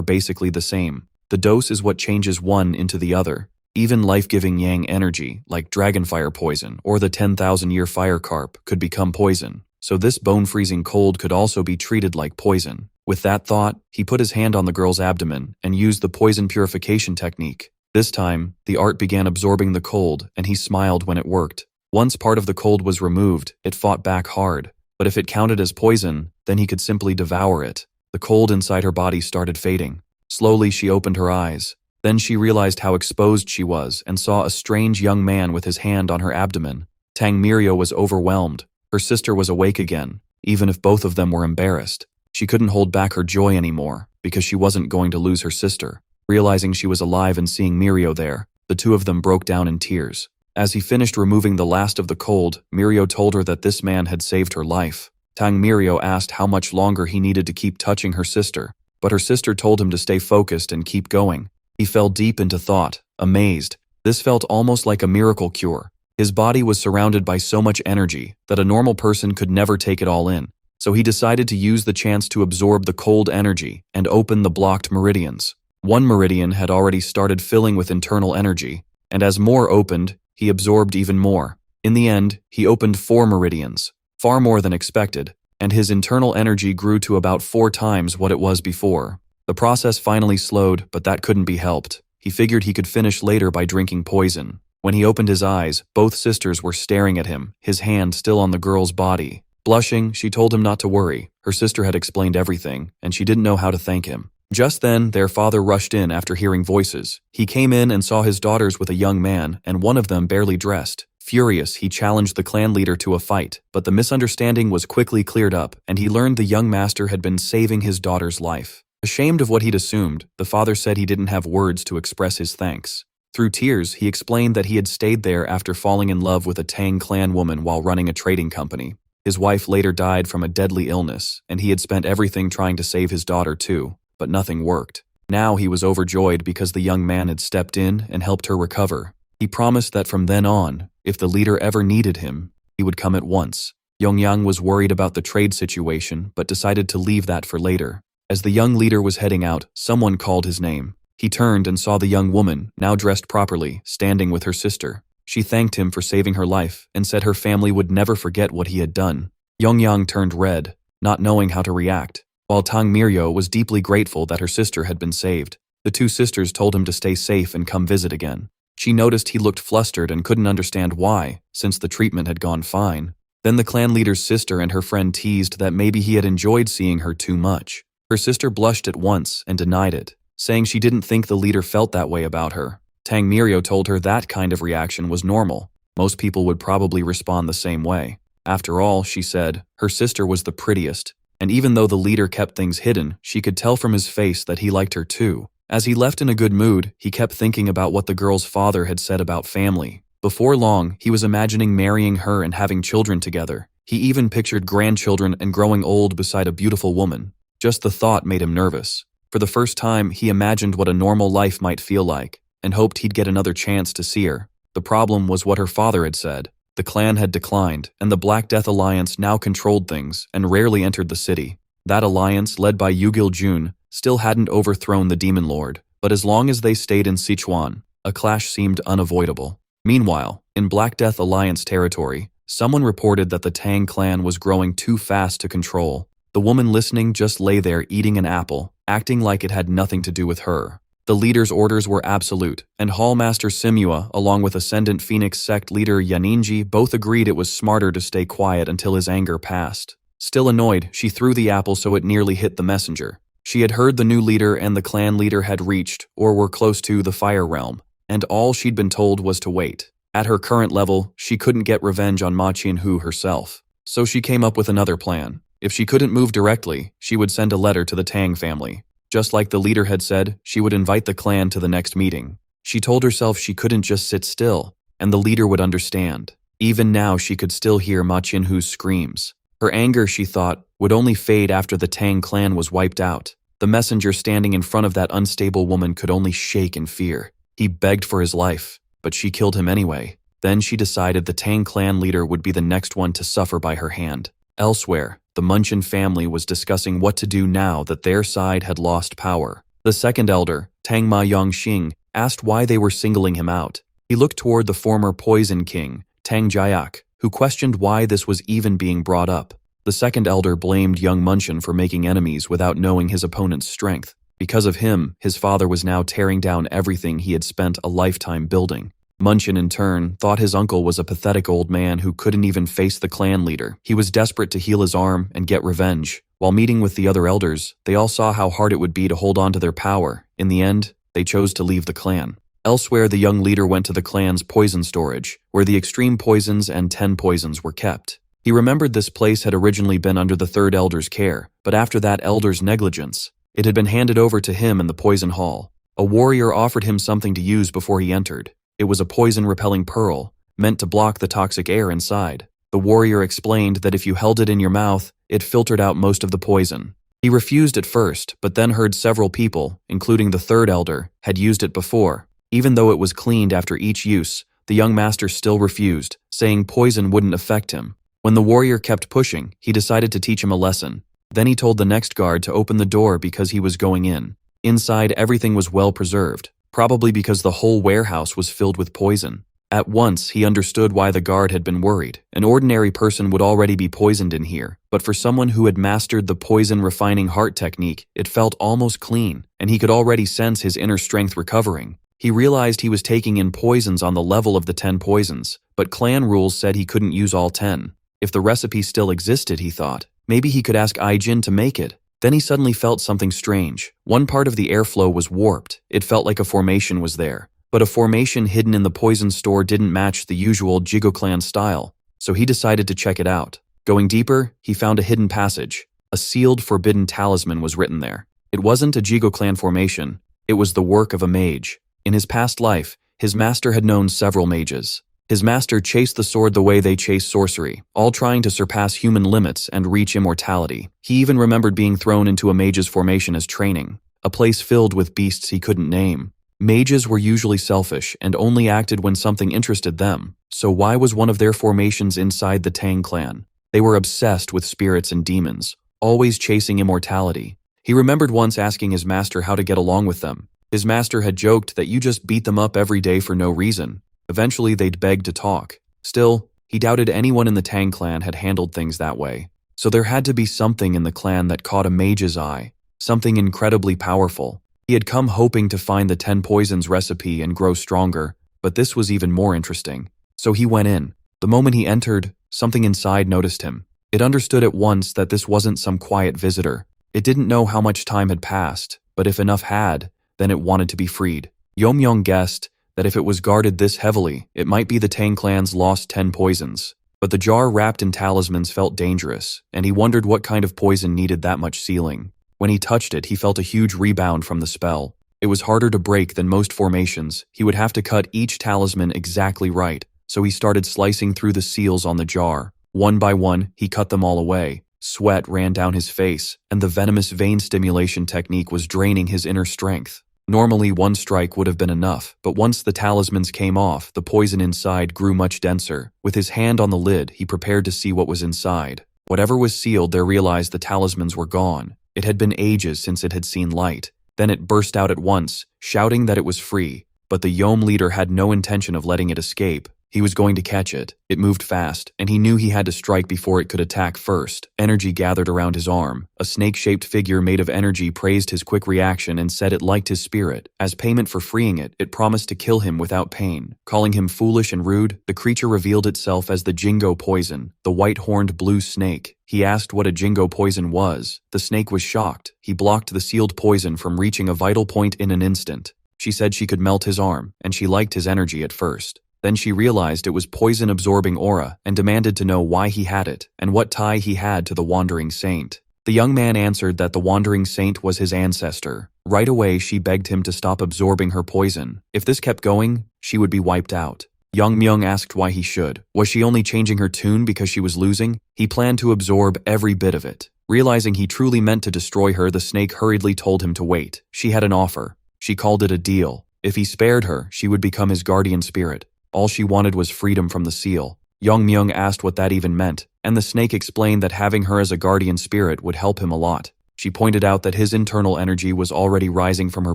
basically the same. The dose is what changes one into the other. Even life-giving yang energy, like dragonfire poison or the 10,000-year fire carp, could become poison. So this bone-freezing cold could also be treated like poison. With that thought, he put his hand on the girl's abdomen and used the poison purification technique. This time, the art began absorbing the cold, and he smiled when it worked. Once part of the cold was removed, it fought back hard. but if it counted as poison, then he could simply devour it. The cold inside her body started fading. Slowly she opened her eyes. Then she realized how exposed she was and saw a strange young man with his hand on her abdomen. Tang Yuyang was overwhelmed. Her sister was awake again, even if both of them were embarrassed. She couldn't hold back her joy anymore, because she wasn't going to lose her sister. Realizing she was alive and seeing Mirio there, the two of them broke down in tears. As he finished removing the last of the cold, Mirio told her that this man had saved her life. Tang Yuyang asked how much longer he needed to keep touching her sister, but her sister told him to stay focused and keep going. He fell deep into thought, amazed. This felt almost like a miracle cure. His body was surrounded by so much energy that a normal person could never take it all in. So he decided to use the chance to absorb the cold energy and open the blocked meridians. One meridian had already started filling with internal energy, and as more opened, he absorbed even more. In the end, he opened 4 meridians, far more than expected, and his internal energy grew to about 4 times what it was before. The process finally slowed, but that couldn't be helped. He figured he could finish later by drinking poison. When he opened his eyes, both sisters were staring at him, his hand still on the girl's body. Blushing, she told him not to worry. Her sister had explained everything, and she didn't know how to thank him. Just then, their father rushed in after hearing voices. He came in and saw his daughters with a young man, and one of them barely dressed. Furious, he challenged the clan leader to a fight, but the misunderstanding was quickly cleared up, and he learned the young master had been saving his daughter's life. Ashamed of what he'd assumed, the father said he didn't have words to express his thanks. Through tears, he explained that he had stayed there after falling in love with a Tang clan woman while running a trading company. His wife later died from a deadly illness, and he had spent everything trying to save his daughter too, but nothing worked. Now he was overjoyed because the young man had stepped in and helped her recover. He promised that from then on, if the leader ever needed him, he would come at once. Yongyang was worried about the trade situation, but decided to leave that for later. As the young leader was heading out, someone called his name. He turned and saw the young woman, now dressed properly, standing with her sister. She thanked him for saving her life and said her family would never forget what he had done. Yongyang turned red, not knowing how to react, while Tang Yuyang was deeply grateful that her sister had been saved. The two sisters told him to stay safe and come visit again. She noticed he looked flustered and couldn't understand why, since the treatment had gone fine. Then the clan leader's sister and her friend teased that maybe he had enjoyed seeing her too much. Her sister blushed at once and denied it, saying she didn't think the leader felt that way about her. Tang Yuyang told her that kind of reaction was normal. Most people would probably respond the same way. After all, she said, her sister was the prettiest, and even though the leader kept things hidden, she could tell from his face that he liked her too. As he left in a good mood, he kept thinking about what the girl's father had said about family. Before long, he was imagining marrying her and having children together. He even pictured grandchildren and growing old beside a beautiful woman. Just the thought made him nervous. For the first time, he imagined what a normal life might feel like, and hoped he'd get another chance to see her. The problem was what her father had said. The clan had declined, and the Black Death Alliance now controlled things and rarely entered the city. That alliance, led by Yugil Jun, still hadn't overthrown the Demon Lord, but as long as they stayed in Sichuan, a clash seemed unavoidable. Meanwhile, in Black Death Alliance territory, someone reported that the Tang clan was growing too fast to control. The woman listening just lay there eating an apple, acting like it had nothing to do with her. The leader's orders were absolute, and Hallmaster Simua, along with Ascendant Phoenix sect leader Yaninji, both agreed it was smarter to stay quiet until his anger passed. Still annoyed, she threw the apple so it nearly hit the messenger. She had heard the new leader and the clan leader had reached, or were close to, the Fire Realm, and all she'd been told was to wait. At her current level, she couldn't get revenge on Ma Qianhu herself, so she came up with another plan. If she couldn't move directly, she would send a letter to the Tang family. Just like the leader had said, she would invite the clan to the next meeting. She told herself she couldn't just sit still, and the leader would understand. Even now she could still hear Ma Qianhu's screams. Her anger, she thought, would only fade after the Tang clan was wiped out. The messenger standing in front of that unstable woman could only shake in fear. He begged for his life, but she killed him anyway. Then she decided the Tang clan leader would be the next one to suffer by her hand. Elsewhere, the Munchin family was discussing what to do now that their side had lost power. The second elder, Tang Ma Yongxing, asked why they were singling him out. He looked toward the former Poison King, Tang Jiak, who questioned why this was even being brought up. The second elder blamed young Munchin for making enemies without knowing his opponent's strength. Because of him, his father was now tearing down everything he had spent a lifetime building. Munchin, in turn, thought his uncle was a pathetic old man who couldn't even face the clan leader. He was desperate to heal his arm and get revenge. While meeting with the other elders, they all saw how hard it would be to hold on to their power. In the end, they chose to leave the clan. Elsewhere, the young leader went to the clan's poison storage, where the extreme poisons and 10 poisons were kept. He remembered this place had originally been under the third elder's care, but after that elder's negligence, it had been handed over to him in the poison hall. A warrior offered him something to use before he entered. It was a poison-repelling pearl, meant to block the toxic air inside. The warrior explained that if you held it in your mouth, it filtered out most of the poison. He refused at first, but then heard several people, including the third elder, had used it before. Even though it was cleaned after each use, the young master still refused, saying poison wouldn't affect him. When the warrior kept pushing, he decided to teach him a lesson. Then he told the next guard to open the door because he was going in. Inside, everything was well preserved, probably because the whole warehouse was filled with poison. At once, he understood why the guard had been worried. An ordinary person would already be poisoned in here, but for someone who had mastered the poison refining heart technique, it felt almost clean, and he could already sense his inner strength recovering. He realized he was taking in poisons on the level of the 10 poisons, but clan rules said he couldn't use all 10. If the recipe still existed, he thought, maybe he could ask Aijin to make it. Then he suddenly felt something strange. One part of the airflow was warped. It felt like a formation was there. But a formation hidden in the poison store didn't match the usual Jigo clan style, so he decided to check it out. Going deeper, he found a hidden passage. A sealed forbidden talisman was written there. It wasn't a Jigo clan formation. It was the work of a mage. In his past life, his master had known several mages. His master chased the sword the way they chase sorcery, all trying to surpass human limits and reach immortality. He even remembered being thrown into a mage's formation as training, a place filled with beasts he couldn't name. Mages were usually selfish and only acted when something interested them, so why was one of their formations inside the Tang clan? They were obsessed with spirits and demons, always chasing immortality. He remembered once asking his master how to get along with them. His master had joked that you just beat them up every day for no reason. Eventually, they'd beg to talk. Still, he doubted anyone in the Tang clan had handled things that way. So there had to be something in the clan that caught a mage's eye, something incredibly powerful. He had come hoping to find the 10 poisons recipe and grow stronger, but this was even more interesting. So he went in. The moment he entered, something inside noticed him. It understood at once that this wasn't some quiet visitor. It didn't know how much time had passed, but if enough had, then it wanted to be freed. Yomyong guessed that if it was guarded this heavily, it might be the Tang clan's lost 10 poisons. But the jar wrapped in talismans felt dangerous, and he wondered what kind of poison needed that much sealing. When he touched it, he felt a huge rebound from the spell. It was harder to break than most formations. He would have to cut each talisman exactly right, so he started slicing through the seals on the jar. One by one, he cut them all away. Sweat ran down his face, and the venomous vein stimulation technique was draining his inner strength. Normally, one strike would have been enough, but once the talismans came off, the poison inside grew much denser. With his hand on the lid, he prepared to see what was inside. Whatever was sealed there realized the talismans were gone. It had been ages since it had seen light. Then it burst out at once, shouting that it was free. But the Yom leader had no intention of letting it escape. He was going to catch it. It moved fast, and he knew he had to strike before it could attack first. Energy gathered around his arm. A snake-shaped figure made of energy praised his quick reaction and said it liked his spirit. As payment for freeing it, it promised to kill him without pain. Calling him foolish and rude, the creature revealed itself as the Jingo poison, the white-horned blue snake. He asked what a Jingo poison was. The snake was shocked. He blocked the sealed poison from reaching a vital point in an instant. She said she could melt his arm, and she liked his energy at first. Then she realized it was poison-absorbing aura and demanded to know why he had it and what tie he had to the Wandering Saint. The young man answered that the Wandering Saint was his ancestor. Right away, she begged him to stop absorbing her poison. If this kept going, she would be wiped out. Young Myung asked why he should. Was she only changing her tune because she was losing? He planned to absorb every bit of it. Realizing he truly meant to destroy her, the snake hurriedly told him to wait. She had an offer. She called it a deal. If he spared her, she would become his guardian spirit. All she wanted was freedom from the seal. Young Myung asked what that even meant, and the snake explained that having her as a guardian spirit would help him a lot. She pointed out that his internal energy was already rising from her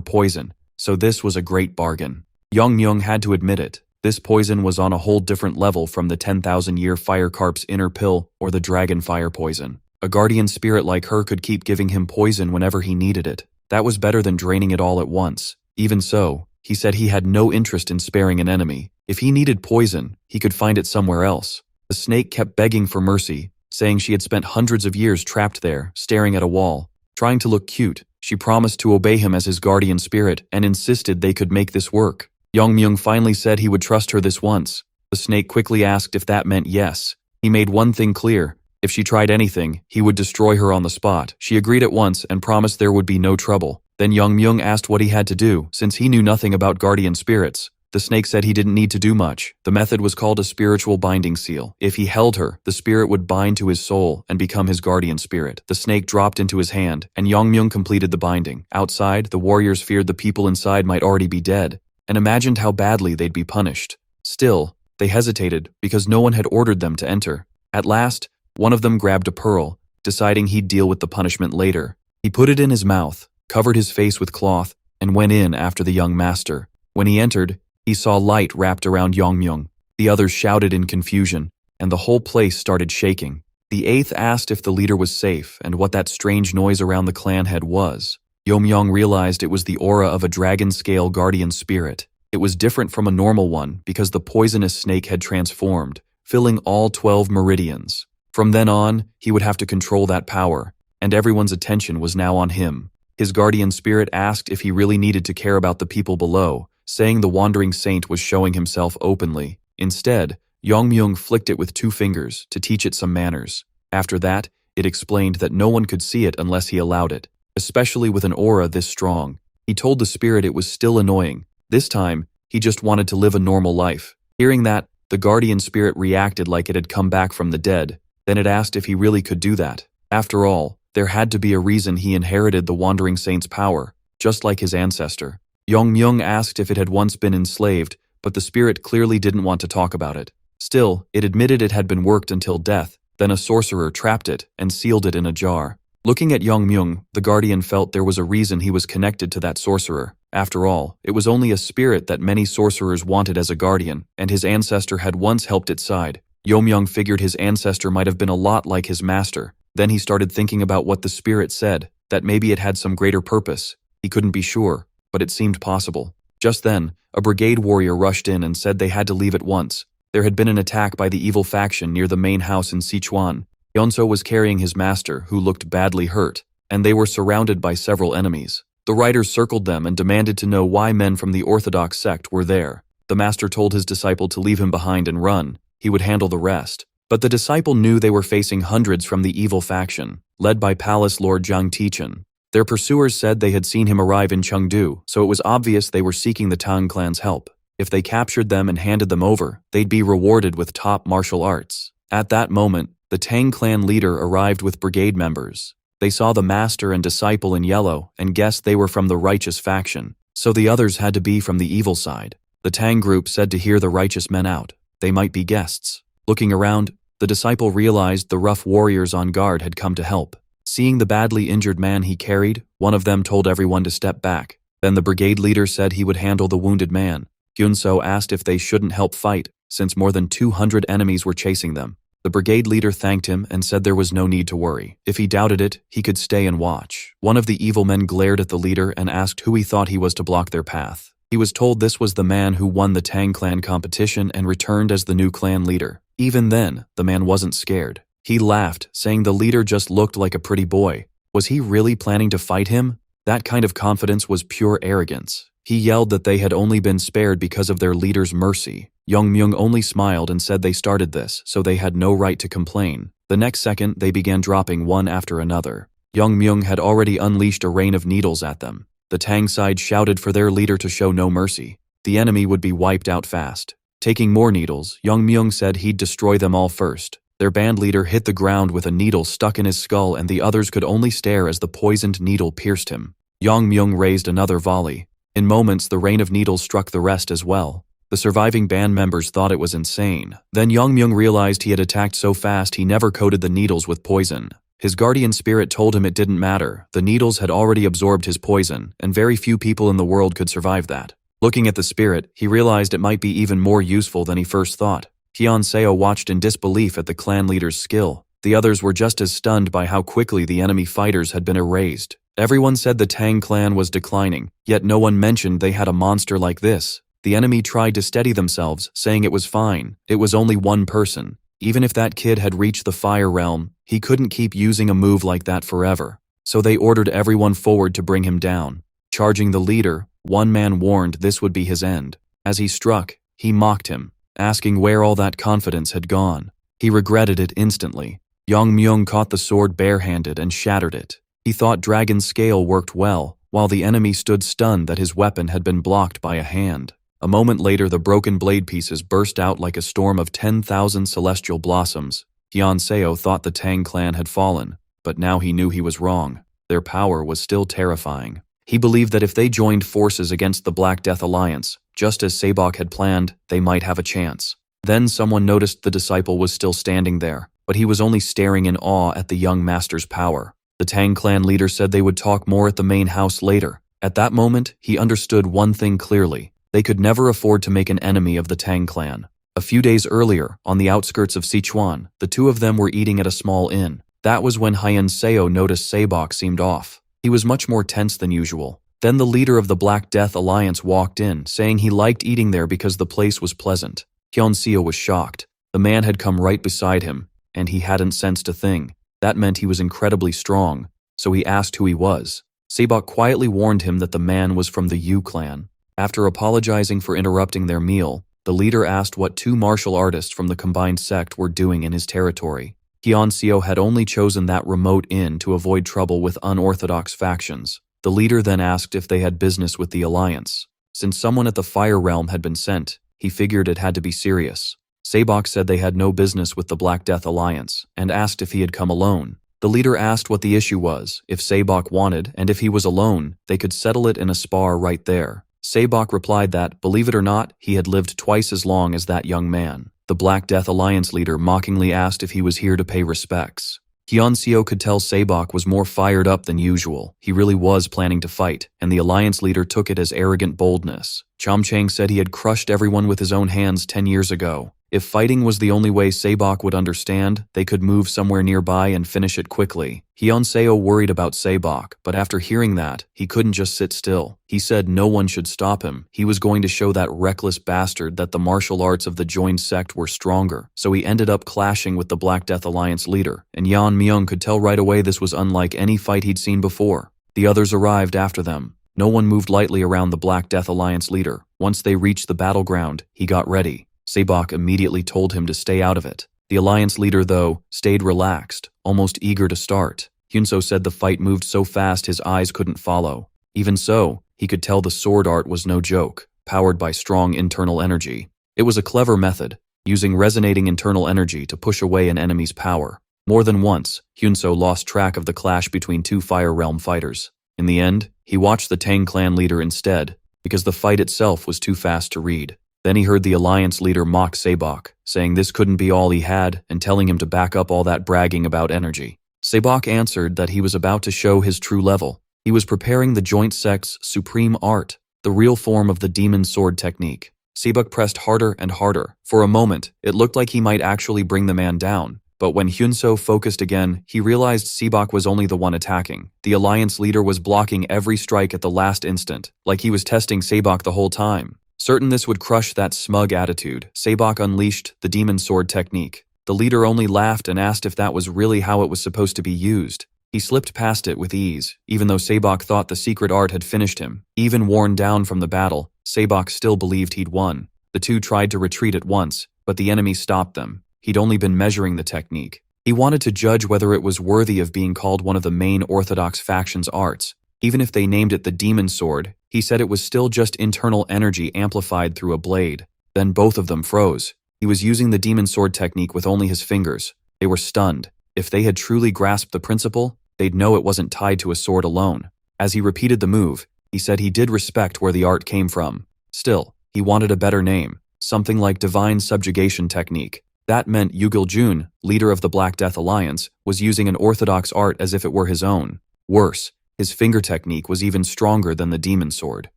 poison, so this was a great bargain. Young Myung had to admit it. This poison was on a whole different level from the 10,000-year fire carp's inner pill or the dragon fire poison. A guardian spirit like her could keep giving him poison whenever he needed it. That was better than draining it all at once. Even so, He said he had no interest in sparing an enemy. If he needed poison, he could find it somewhere else. The snake kept begging for mercy, saying she had spent hundreds of years trapped there, staring at a wall. Trying to look cute, she promised to obey him as his guardian spirit and insisted they could make this work. Myung finally said he would trust her this once. The snake quickly asked if that meant yes. He made one thing clear. If she tried anything, he would destroy her on the spot. She agreed at once and promised there would be no trouble. Then Myung asked what he had to do, since he knew nothing about guardian spirits. The snake said he didn't need to do much. The method was called a spiritual binding seal. If he held her, the spirit would bind to his soul and become his guardian spirit. The snake dropped into his hand, and Myung completed the binding. Outside, the warriors feared the people inside might already be dead, and imagined how badly they'd be punished. Still, they hesitated because no one had ordered them to enter. At last, one of them grabbed a pearl, deciding he'd deal with the punishment later. He put it in his mouth, covered his face with cloth, and went in after the young master. When he entered, he saw light wrapped around Myung. The others shouted in confusion, and the whole place started shaking. The eighth asked if the leader was safe and what that strange noise around the clan head was. Myung realized it was the aura of a dragon-scale guardian spirit. It was different from a normal one because the poisonous snake had transformed, filling all 12 meridians. From then on, he would have to control that power, and everyone's attention was now on him. His guardian spirit asked if he really needed to care about the people below, saying the wandering saint was showing himself openly. Instead, Myung flicked it with 2 fingers to teach it some manners. After that, it explained that no one could see it unless he allowed it, especially with an aura this strong. He told the spirit it was still annoying. This time, he just wanted to live a normal life. Hearing that, the guardian spirit reacted like it had come back from the dead. Then it asked if he really could do that. After all, there had to be a reason he inherited the wandering saint's power, just like his ancestor. Myung asked if it had once been enslaved, but the spirit clearly didn't want to talk about it. Still, it admitted it had been worked until death. Then a sorcerer trapped it and sealed it in a jar. Looking at Myung, the guardian felt there was a reason he was connected to that sorcerer. After all, it was only a spirit that many sorcerers wanted as a guardian, and his ancestor had once helped its side. Myung figured his ancestor might have been a lot like his master. Then he started thinking about what the spirit said, that maybe it had some greater purpose. He couldn't be sure, but it seemed possible. Just then, a brigade warrior rushed in and said they had to leave at once. There had been an attack by the evil faction near the main house in Sichuan. Yonso was carrying his master, who looked badly hurt, and they were surrounded by several enemies. The riders circled them and demanded to know why men from the Orthodox sect were there. The master told his disciple to leave him behind and run. He would handle the rest. But the disciple knew they were facing hundreds from the evil faction, led by Palace Lord Jiang Tichen. Their pursuers said they had seen him arrive in Chengdu, so it was obvious they were seeking the Tang clan's help. If they captured them and handed them over, they'd be rewarded with top martial arts. At that moment, the Tang clan leader arrived with brigade members. They saw the master and disciple in yellow and guessed they were from the righteous faction, so the others had to be from the evil side. The Tang group said to hear the righteous men out. They might be guests. Looking around, the disciple realized the rough warriors on guard had come to help. Seeing the badly injured man he carried, one of them told everyone to step back. Then the brigade leader said he would handle the wounded man. Gyunso asked if they shouldn't help fight, since more than 200 enemies were chasing them. The brigade leader thanked him and said there was no need to worry. If he doubted it, he could stay and watch. One of the evil men glared at the leader and asked who he thought he was to block their path. He was told this was the man who won the Tang clan competition and returned as the new clan leader. Even then, the man wasn't scared. He laughed, saying the leader just looked like a pretty boy. Was he really planning to fight him? That kind of confidence was pure arrogance. He yelled that they had only been spared because of their leader's mercy. Myung only smiled and said they started this, so they had no right to complain. The next second, they began dropping one after another. Myung had already unleashed a rain of needles at them. The Tang side shouted for their leader to show no mercy. The enemy would be wiped out fast. Taking more needles, Myung said he'd destroy them all first. Their band leader hit the ground with a needle stuck in his skull and the others could only stare as the poisoned needle pierced him. Myung raised another volley. In moments, the rain of needles struck the rest as well. The surviving band members thought it was insane. Then Myung realized he had attacked so fast he never coated the needles with poison. His guardian spirit told him it didn't matter. The needles had already absorbed his poison, and very few people in the world could survive that. Looking at the spirit, he realized it might be even more useful than he first thought. Hyun-seo watched in disbelief at the clan leader's skill. The others were just as stunned by how quickly the enemy fighters had been erased. Everyone said the Tang clan was declining, yet no one mentioned they had a monster like this. The enemy tried to steady themselves, saying it was fine. It was only one person. Even if that kid had reached the fire realm, he couldn't keep using a move like that forever. So they ordered everyone forward to bring him down. Charging the leader, one man warned this would be his end. As he struck, he mocked him, asking where all that confidence had gone. He regretted it instantly. Yang Myung caught the sword barehanded and shattered it. He thought Dragon's Scale worked well, while the enemy stood stunned that his weapon had been blocked by a hand. A moment later, the broken blade pieces burst out like a storm of 10,000 celestial blossoms. Hyun Seo thought the Tang clan had fallen, but now he knew he was wrong. Their power was still terrifying. He believed that if they joined forces against the Black Death Alliance, just as Sabok had planned, they might have a chance. Then someone noticed the disciple was still standing there, but he was only staring in awe at the young master's power. The Tang clan leader said they would talk more at the main house later. At that moment, he understood one thing clearly. They could never afford to make an enemy of the Tang clan. A few days earlier, on the outskirts of Sichuan, the two of them were eating at a small inn. That was when Hyun Seo noticed Sabok seemed off. He was much more tense than usual. Then the leader of the Black Death Alliance walked in, saying he liked eating there because the place was pleasant. Hyun Seo was shocked. The man had come right beside him, and he hadn't sensed a thing. That meant he was incredibly strong, so he asked who he was. Sabok quietly warned him that the man was from the Yu clan. After apologizing for interrupting their meal, the leader asked what two martial artists from the combined sect were doing in his territory. Hyun Seo had only chosen that remote inn to avoid trouble with unorthodox factions. The leader then asked if they had business with the alliance. Since someone at the Fire Realm had been sent, he figured it had to be serious. Sabok said they had no business with the Black Death Alliance, and asked if he had come alone. The leader asked what the issue was, if Sabok wanted, and if he was alone, they could settle it in a spar right there. Sabok replied that, believe it or not, he had lived twice as long as that young man. The Black Death Alliance leader mockingly asked if he was here to pay respects. Hyun Seo could tell Sabok was more fired up than usual. He really was planning to fight, and the Alliance leader took it as arrogant boldness. Chomchang said he had crushed everyone with his own hands 10 years ago. If fighting was the only way Sabok would understand, they could move somewhere nearby and finish it quickly. Hyun Seo worried about Sabok, but after hearing that, he couldn't just sit still. He said no one should stop him. He was going to show that reckless bastard that the martial arts of the joined sect were stronger, so he ended up clashing with the Black Death Alliance leader, and Yan Myung could tell right away this was unlike any fight he'd seen before. The others arrived after them. No one moved lightly around the Black Death Alliance leader. Once they reached the battleground, he got ready. Sabok immediately told him to stay out of it. The alliance leader, though, stayed relaxed, almost eager to start. Hyunso said the fight moved so fast his eyes couldn't follow. Even so, he could tell the sword art was no joke, powered by strong internal energy. It was a clever method, using resonating internal energy to push away an enemy's power. More than once, Hyunso lost track of the clash between two Fire Realm fighters. In the end, he watched the Tang clan leader instead, because the fight itself was too fast to read. Then he heard the alliance leader mock Sabok, saying this couldn't be all he had and telling him to back up all that bragging about energy. Sabok answered that he was about to show his true level. He was preparing the joint sect's supreme art, the real form of the demon sword technique. Sabok pressed harder and harder. For a moment, it looked like he might actually bring the man down. But when Hyunso focused again, he realized Sabok was only the one attacking. The alliance leader was blocking every strike at the last instant, like he was testing Sabok the whole time. Certain this would crush that smug attitude, Sabok unleashed the demon sword technique. The leader only laughed and asked if that was really how it was supposed to be used. He slipped past it with ease, even though Sabok thought the secret art had finished him. Even worn down from the battle, Sabok still believed he'd won. The two tried to retreat at once, but the enemy stopped them. He'd only been measuring the technique. He wanted to judge whether it was worthy of being called one of the main orthodox faction's arts. Even if they named it the demon sword, he said it was still just internal energy amplified through a blade. Then both of them froze. He was using the demon sword technique with only his fingers. They were stunned. If they had truly grasped the principle, they'd know it wasn't tied to a sword alone. As he repeated the move, he said he did respect where the art came from. Still, he wanted a better name, something like divine subjugation technique. That meant Yugil-jun, leader of the Black Death Alliance, was using an orthodox art as if it were his own. Worse, his finger technique was even stronger than the demon sword.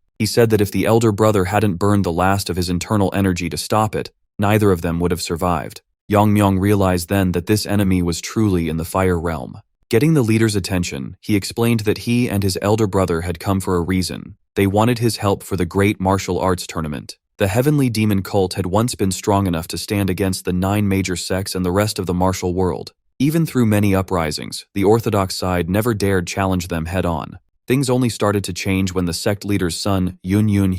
He said that if the elder brother hadn't burned the last of his internal energy to stop it, neither of them would have survived. Yang Myung realized then that this enemy was truly in the Fire Realm. Getting the leader's attention, he explained that he and his elder brother had come for a reason. They wanted his help for the great martial arts tournament. The heavenly demon cult had once been strong enough to stand against the 9 major sects and the rest of the martial world. Even through many uprisings, the orthodox side never dared challenge them head-on. Things only started to change when the sect leader's son, Yun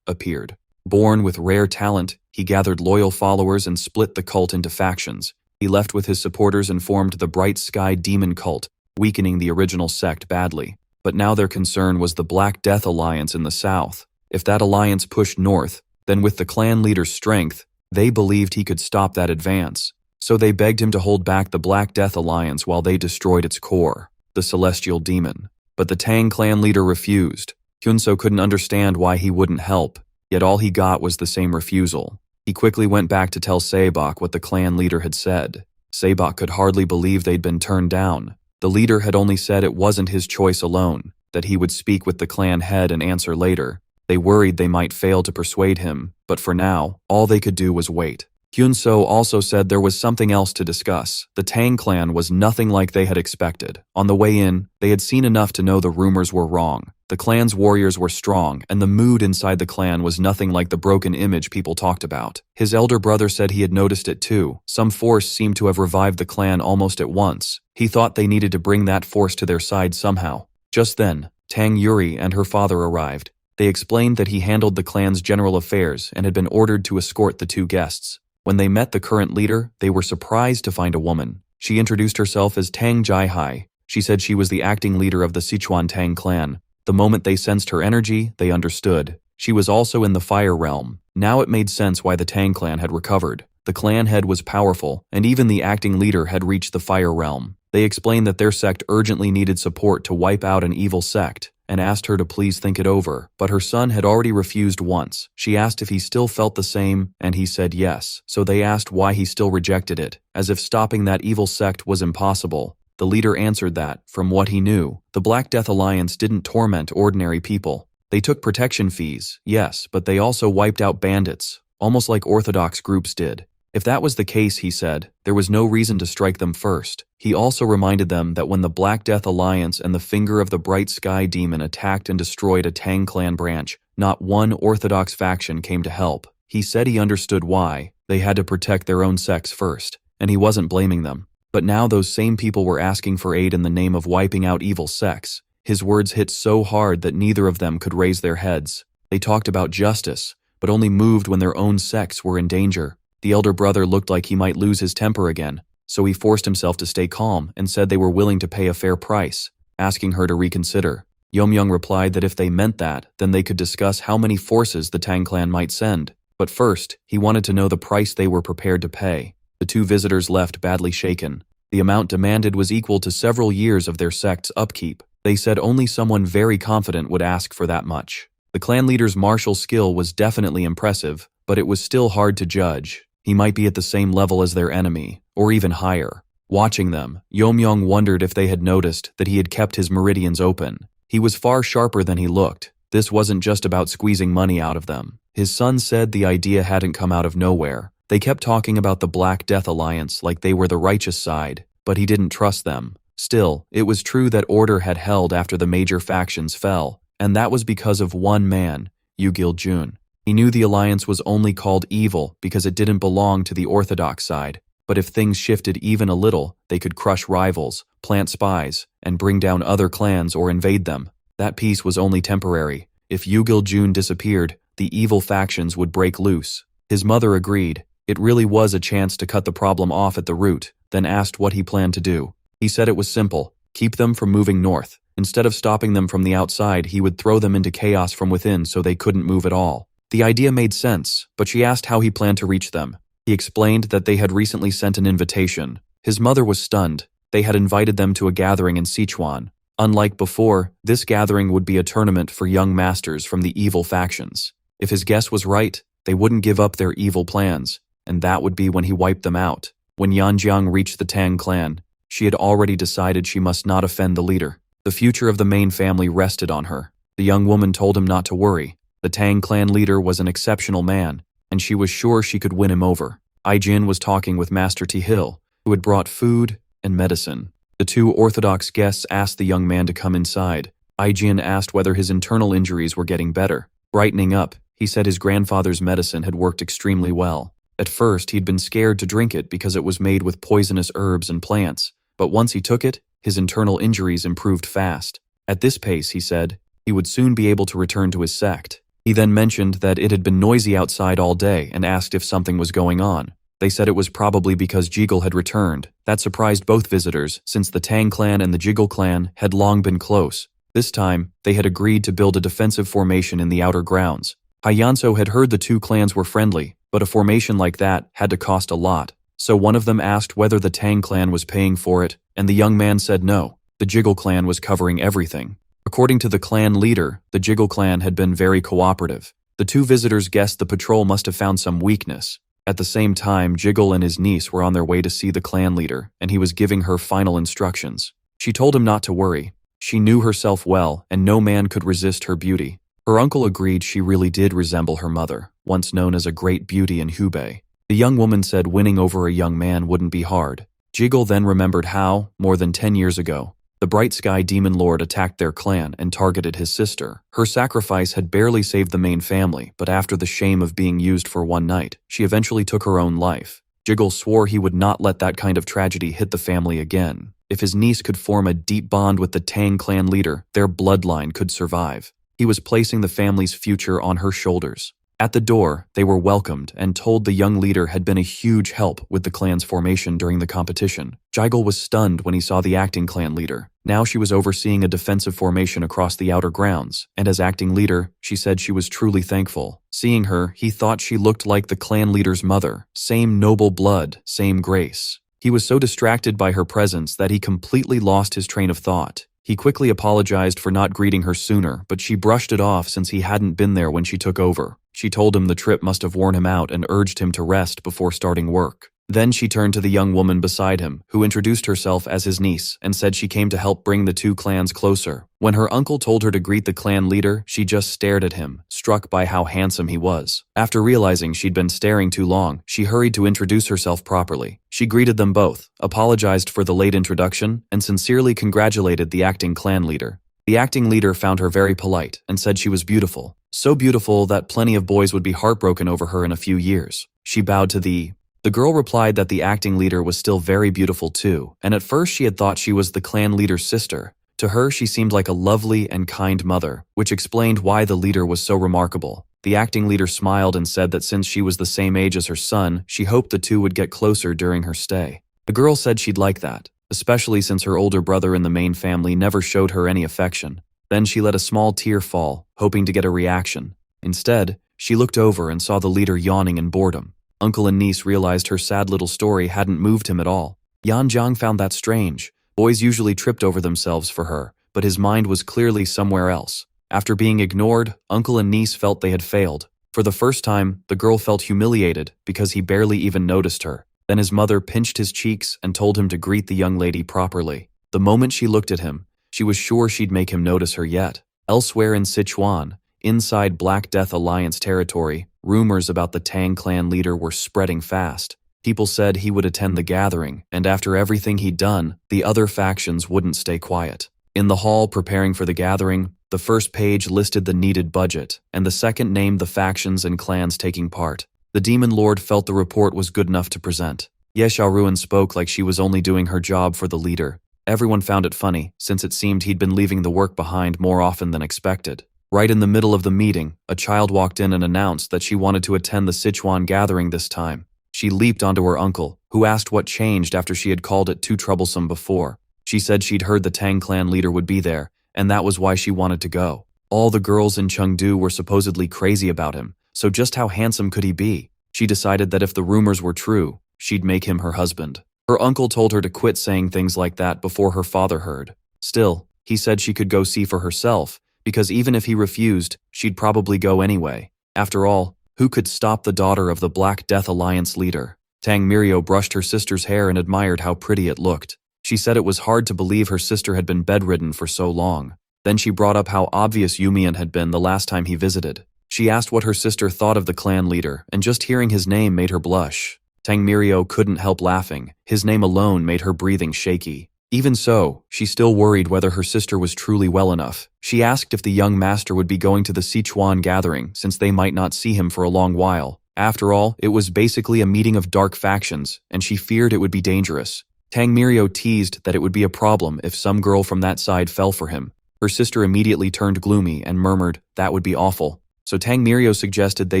appeared. Born with rare talent, he gathered loyal followers and split the cult into factions. He left with his supporters and formed the Bright Sky Demon Cult, weakening the original sect badly. But now their concern was the Black Death Alliance in the south. If that alliance pushed north, then with the clan leader's strength, they believed he could stop that advance. So they begged him to hold back the Black Death Alliance while they destroyed its core, the Celestial Demon. But the Tang clan leader refused. Hyunso couldn't understand why he wouldn't help, yet all he got was the same refusal. He quickly went back to tell Saebok what the clan leader had said. Saebok could hardly believe they'd been turned down. The leader had only said it wasn't his choice alone, that he would speak with the clan head and answer later. They worried they might fail to persuade him, but for now, all they could do was wait. Hyunso also said there was something else to discuss. The Tang clan was nothing like they had expected. On the way in, they had seen enough to know the rumors were wrong. The clan's warriors were strong, and the mood inside the clan was nothing like the broken image people talked about. His elder brother said he had noticed it too. Some force seemed to have revived the clan almost at once. He thought they needed to bring that force to their side somehow. Just then, Tang Yuri and her father arrived. They explained that he handled the clan's general affairs and had been ordered to escort the 2 guests. When they met the current leader, they were surprised to find a woman. She introduced herself as Tang Jai-hai. She said she was the acting leader of the Sichuan Tang clan. The moment they sensed her energy, they understood. She was also in the fire realm. Now it made sense why the Tang clan had recovered. The clan head was powerful, and even the acting leader had reached the fire realm. They explained that their sect urgently needed support to wipe out an evil sect, and asked her to please think it over, but her son had already refused once. She asked if he still felt the same, and he said yes, so they asked why he still rejected it, as if stopping that evil sect was impossible. The leader answered that, from what he knew, the Black Death Alliance didn't torment ordinary people. They took protection fees, yes, but they also wiped out bandits, almost like orthodox groups did. If that was the case, he said, there was no reason to strike them first. He also reminded them that when the Black Death Alliance and the Finger of the Bright Sky Demon attacked and destroyed a Tang clan branch, not one orthodox faction came to help. He said he understood why. They had to protect their own sects first, and he wasn't blaming them. But now those same people were asking for aid in the name of wiping out evil sects. His words hit so hard that neither of them could raise their heads. They talked about justice, but only moved when their own sects were in danger. The elder brother looked like he might lose his temper again, so he forced himself to stay calm and said they were willing to pay a fair price, asking her to reconsider. Yomyoung replied that if they meant that, then they could discuss how many forces the Tang clan might send. But first, he wanted to know the price they were prepared to pay. The 2 visitors left badly shaken. The amount demanded was equal to several years of their sect's upkeep. They said only someone very confident would ask for that much. The clan leader's martial skill was definitely impressive, but it was still hard to judge. He might be at the same level as their enemy, or even higher. Watching them, Yomyoung wondered if they had noticed that he had kept his meridians open. He was far sharper than he looked. This wasn't just about squeezing money out of them. His son said the idea hadn't come out of nowhere. They kept talking about the Black Death Alliance like they were the righteous side, but he didn't trust them. Still, it was true that order had held after the major factions fell, and that was because of one man, Yu Gil-jun. He knew the alliance was only called evil because it didn't belong to the orthodox side, but if things shifted even a little, they could crush rivals, plant spies, and bring down other clans or invade them. That peace was only temporary. If Yu Gil-jun disappeared, the evil factions would break loose. His mother agreed. It really was a chance to cut the problem off at the root, then asked what he planned to do. He said it was simple: keep them from moving north. Instead of stopping them from the outside, he would throw them into chaos from within so they couldn't move at all. The idea made sense, but she asked how he planned to reach them. He explained that they had recently sent an invitation. His mother was stunned. They had invited them to a gathering in Sichuan. Unlike before, this gathering would be a tournament for young masters from the evil factions. If his guess was right, they wouldn't give up their evil plans, and that would be when he wiped them out. When Yanjiang reached the Tang clan, she had already decided she must not offend the leader. The future of the main family rested on her. The young woman told him not to worry. The Tang clan leader was an exceptional man, and she was sure she could win him over. Ai-jin was talking with Master T-Hill, who had brought food and medicine. The two Orthodox guests asked the young man to come inside. Aijian asked whether his internal injuries were getting better. Brightening up, he said his grandfather's medicine had worked extremely well. At first, he'd been scared to drink it because it was made with poisonous herbs and plants, but once he took it, his internal injuries improved fast. At this pace, he said, he would soon be able to return to his sect. He then mentioned that it had been noisy outside all day and asked if something was going on. They said it was probably because Jiggle had returned. That surprised both visitors, since the Tang clan and the Jiggle clan had long been close. This time, they had agreed to build a defensive formation in the outer grounds. Hyanso had heard the two clans were friendly, but a formation like that had to cost a lot. So one of them asked whether the Tang clan was paying for it, and the young man said no. The Jiggle clan was covering everything. According to the clan leader, the Jiggle clan had been very cooperative. The two visitors guessed the patrol must have found some weakness. At the same time, Jiggle and his niece were on their way to see the clan leader, and he was giving her final instructions. She told him not to worry. She knew herself well, and no man could resist her beauty. Her uncle agreed she really did resemble her mother, once known as a great beauty in Hubei. The young woman said winning over a young man wouldn't be hard. Jiggle then remembered how, more than 10 years ago, the Bright Sky Demon Lord attacked their clan and targeted his sister. Her sacrifice had barely saved the main family, but after the shame of being used for one night, she eventually took her own life. Jiggle swore he would not let that kind of tragedy hit the family again. If his niece could form a deep bond with the Tang clan leader, their bloodline could survive. He was placing the family's future on her shoulders. At the door, they were welcomed and told the young leader had been a huge help with the clan's formation during the competition. Jiggle was stunned when he saw the acting clan leader. Now she was overseeing a defensive formation across the outer grounds, and as acting leader, she said she was truly thankful. Seeing her, he thought she looked like the clan leader's mother. Same noble blood, same grace. He was so distracted by her presence that he completely lost his train of thought. He quickly apologized for not greeting her sooner, but she brushed it off since he hadn't been there when she took over. She told him the trip must have worn him out and urged him to rest before starting work. Then she turned to the young woman beside him, who introduced herself as his niece and said she came to help bring the two clans closer. When her uncle told her to greet the clan leader, she just stared at him, struck by how handsome he was. After realizing she'd been staring too long, she hurried to introduce herself properly. She greeted them both, apologized for the late introduction, and sincerely congratulated the acting clan leader. The acting leader found her very polite and said she was beautiful. So beautiful that plenty of boys would be heartbroken over her in a few years. She bowed to the girl replied that the acting leader was still very beautiful too, and at first she had thought she was the clan leader's sister. To her, she seemed like a lovely and kind mother, which explained why the leader was so remarkable. The acting leader smiled and said that since she was the same age as her son, she hoped the two would get closer during her stay. The girl said she'd like that, especially since her older brother in the main family never showed her any affection. Then she let a small tear fall, hoping to get a reaction. Instead, she looked over and saw the leader yawning in boredom. Uncle and niece realized her sad little story hadn't moved him at all. Yanjiang found that strange. Boys usually tripped over themselves for her, but his mind was clearly somewhere else. After being ignored, uncle and niece felt they had failed. For the first time, the girl felt humiliated because he barely even noticed her. Then his mother pinched his cheeks and told him to greet the young lady properly. The moment she looked at him, she was sure she'd make him notice her yet. Elsewhere in Sichuan, inside Black Death Alliance territory, rumors about the Tang clan leader were spreading fast. People said he would attend the gathering, and after everything he'd done, the other factions wouldn't stay quiet. In the hall preparing for the gathering, the first page listed the needed budget, and the second named the factions and clans taking part. The Demon Lord felt the report was good enough to present. Ye Xiaoruan spoke like she was only doing her job for the leader. Everyone found it funny, since it seemed he'd been leaving the work behind more often than expected. Right in the middle of the meeting, a child walked in and announced that she wanted to attend the Sichuan gathering this time. She leaped onto her uncle, who asked what changed after she had called it too troublesome before. She said she'd heard the Tang clan leader would be there, and that was why she wanted to go. All the girls in Chengdu were supposedly crazy about him, so just how handsome could he be? She decided that if the rumors were true, she'd make him her husband. Her uncle told her to quit saying things like that before her father heard. Still, he said she could go see for herself, because even if he refused, she'd probably go anyway. After all, who could stop the daughter of the Black Death Alliance leader? Tang Mirio brushed her sister's hair and admired how pretty it looked. She said it was hard to believe her sister had been bedridden for so long. Then she brought up how obvious Yumian had been the last time he visited. She asked what her sister thought of the clan leader, and just hearing his name made her blush. Tang Mirio couldn't help laughing. His name alone made her breathing shaky. Even so, she still worried whether her sister was truly well enough. She asked if the young master would be going to the Sichuan gathering since they might not see him for a long while. After all, it was basically a meeting of dark factions, and she feared it would be dangerous. Tang Yuyang teased that it would be a problem if some girl from that side fell for him. Her sister immediately turned gloomy and murmured, "That would be awful." So Tang Yuyang suggested they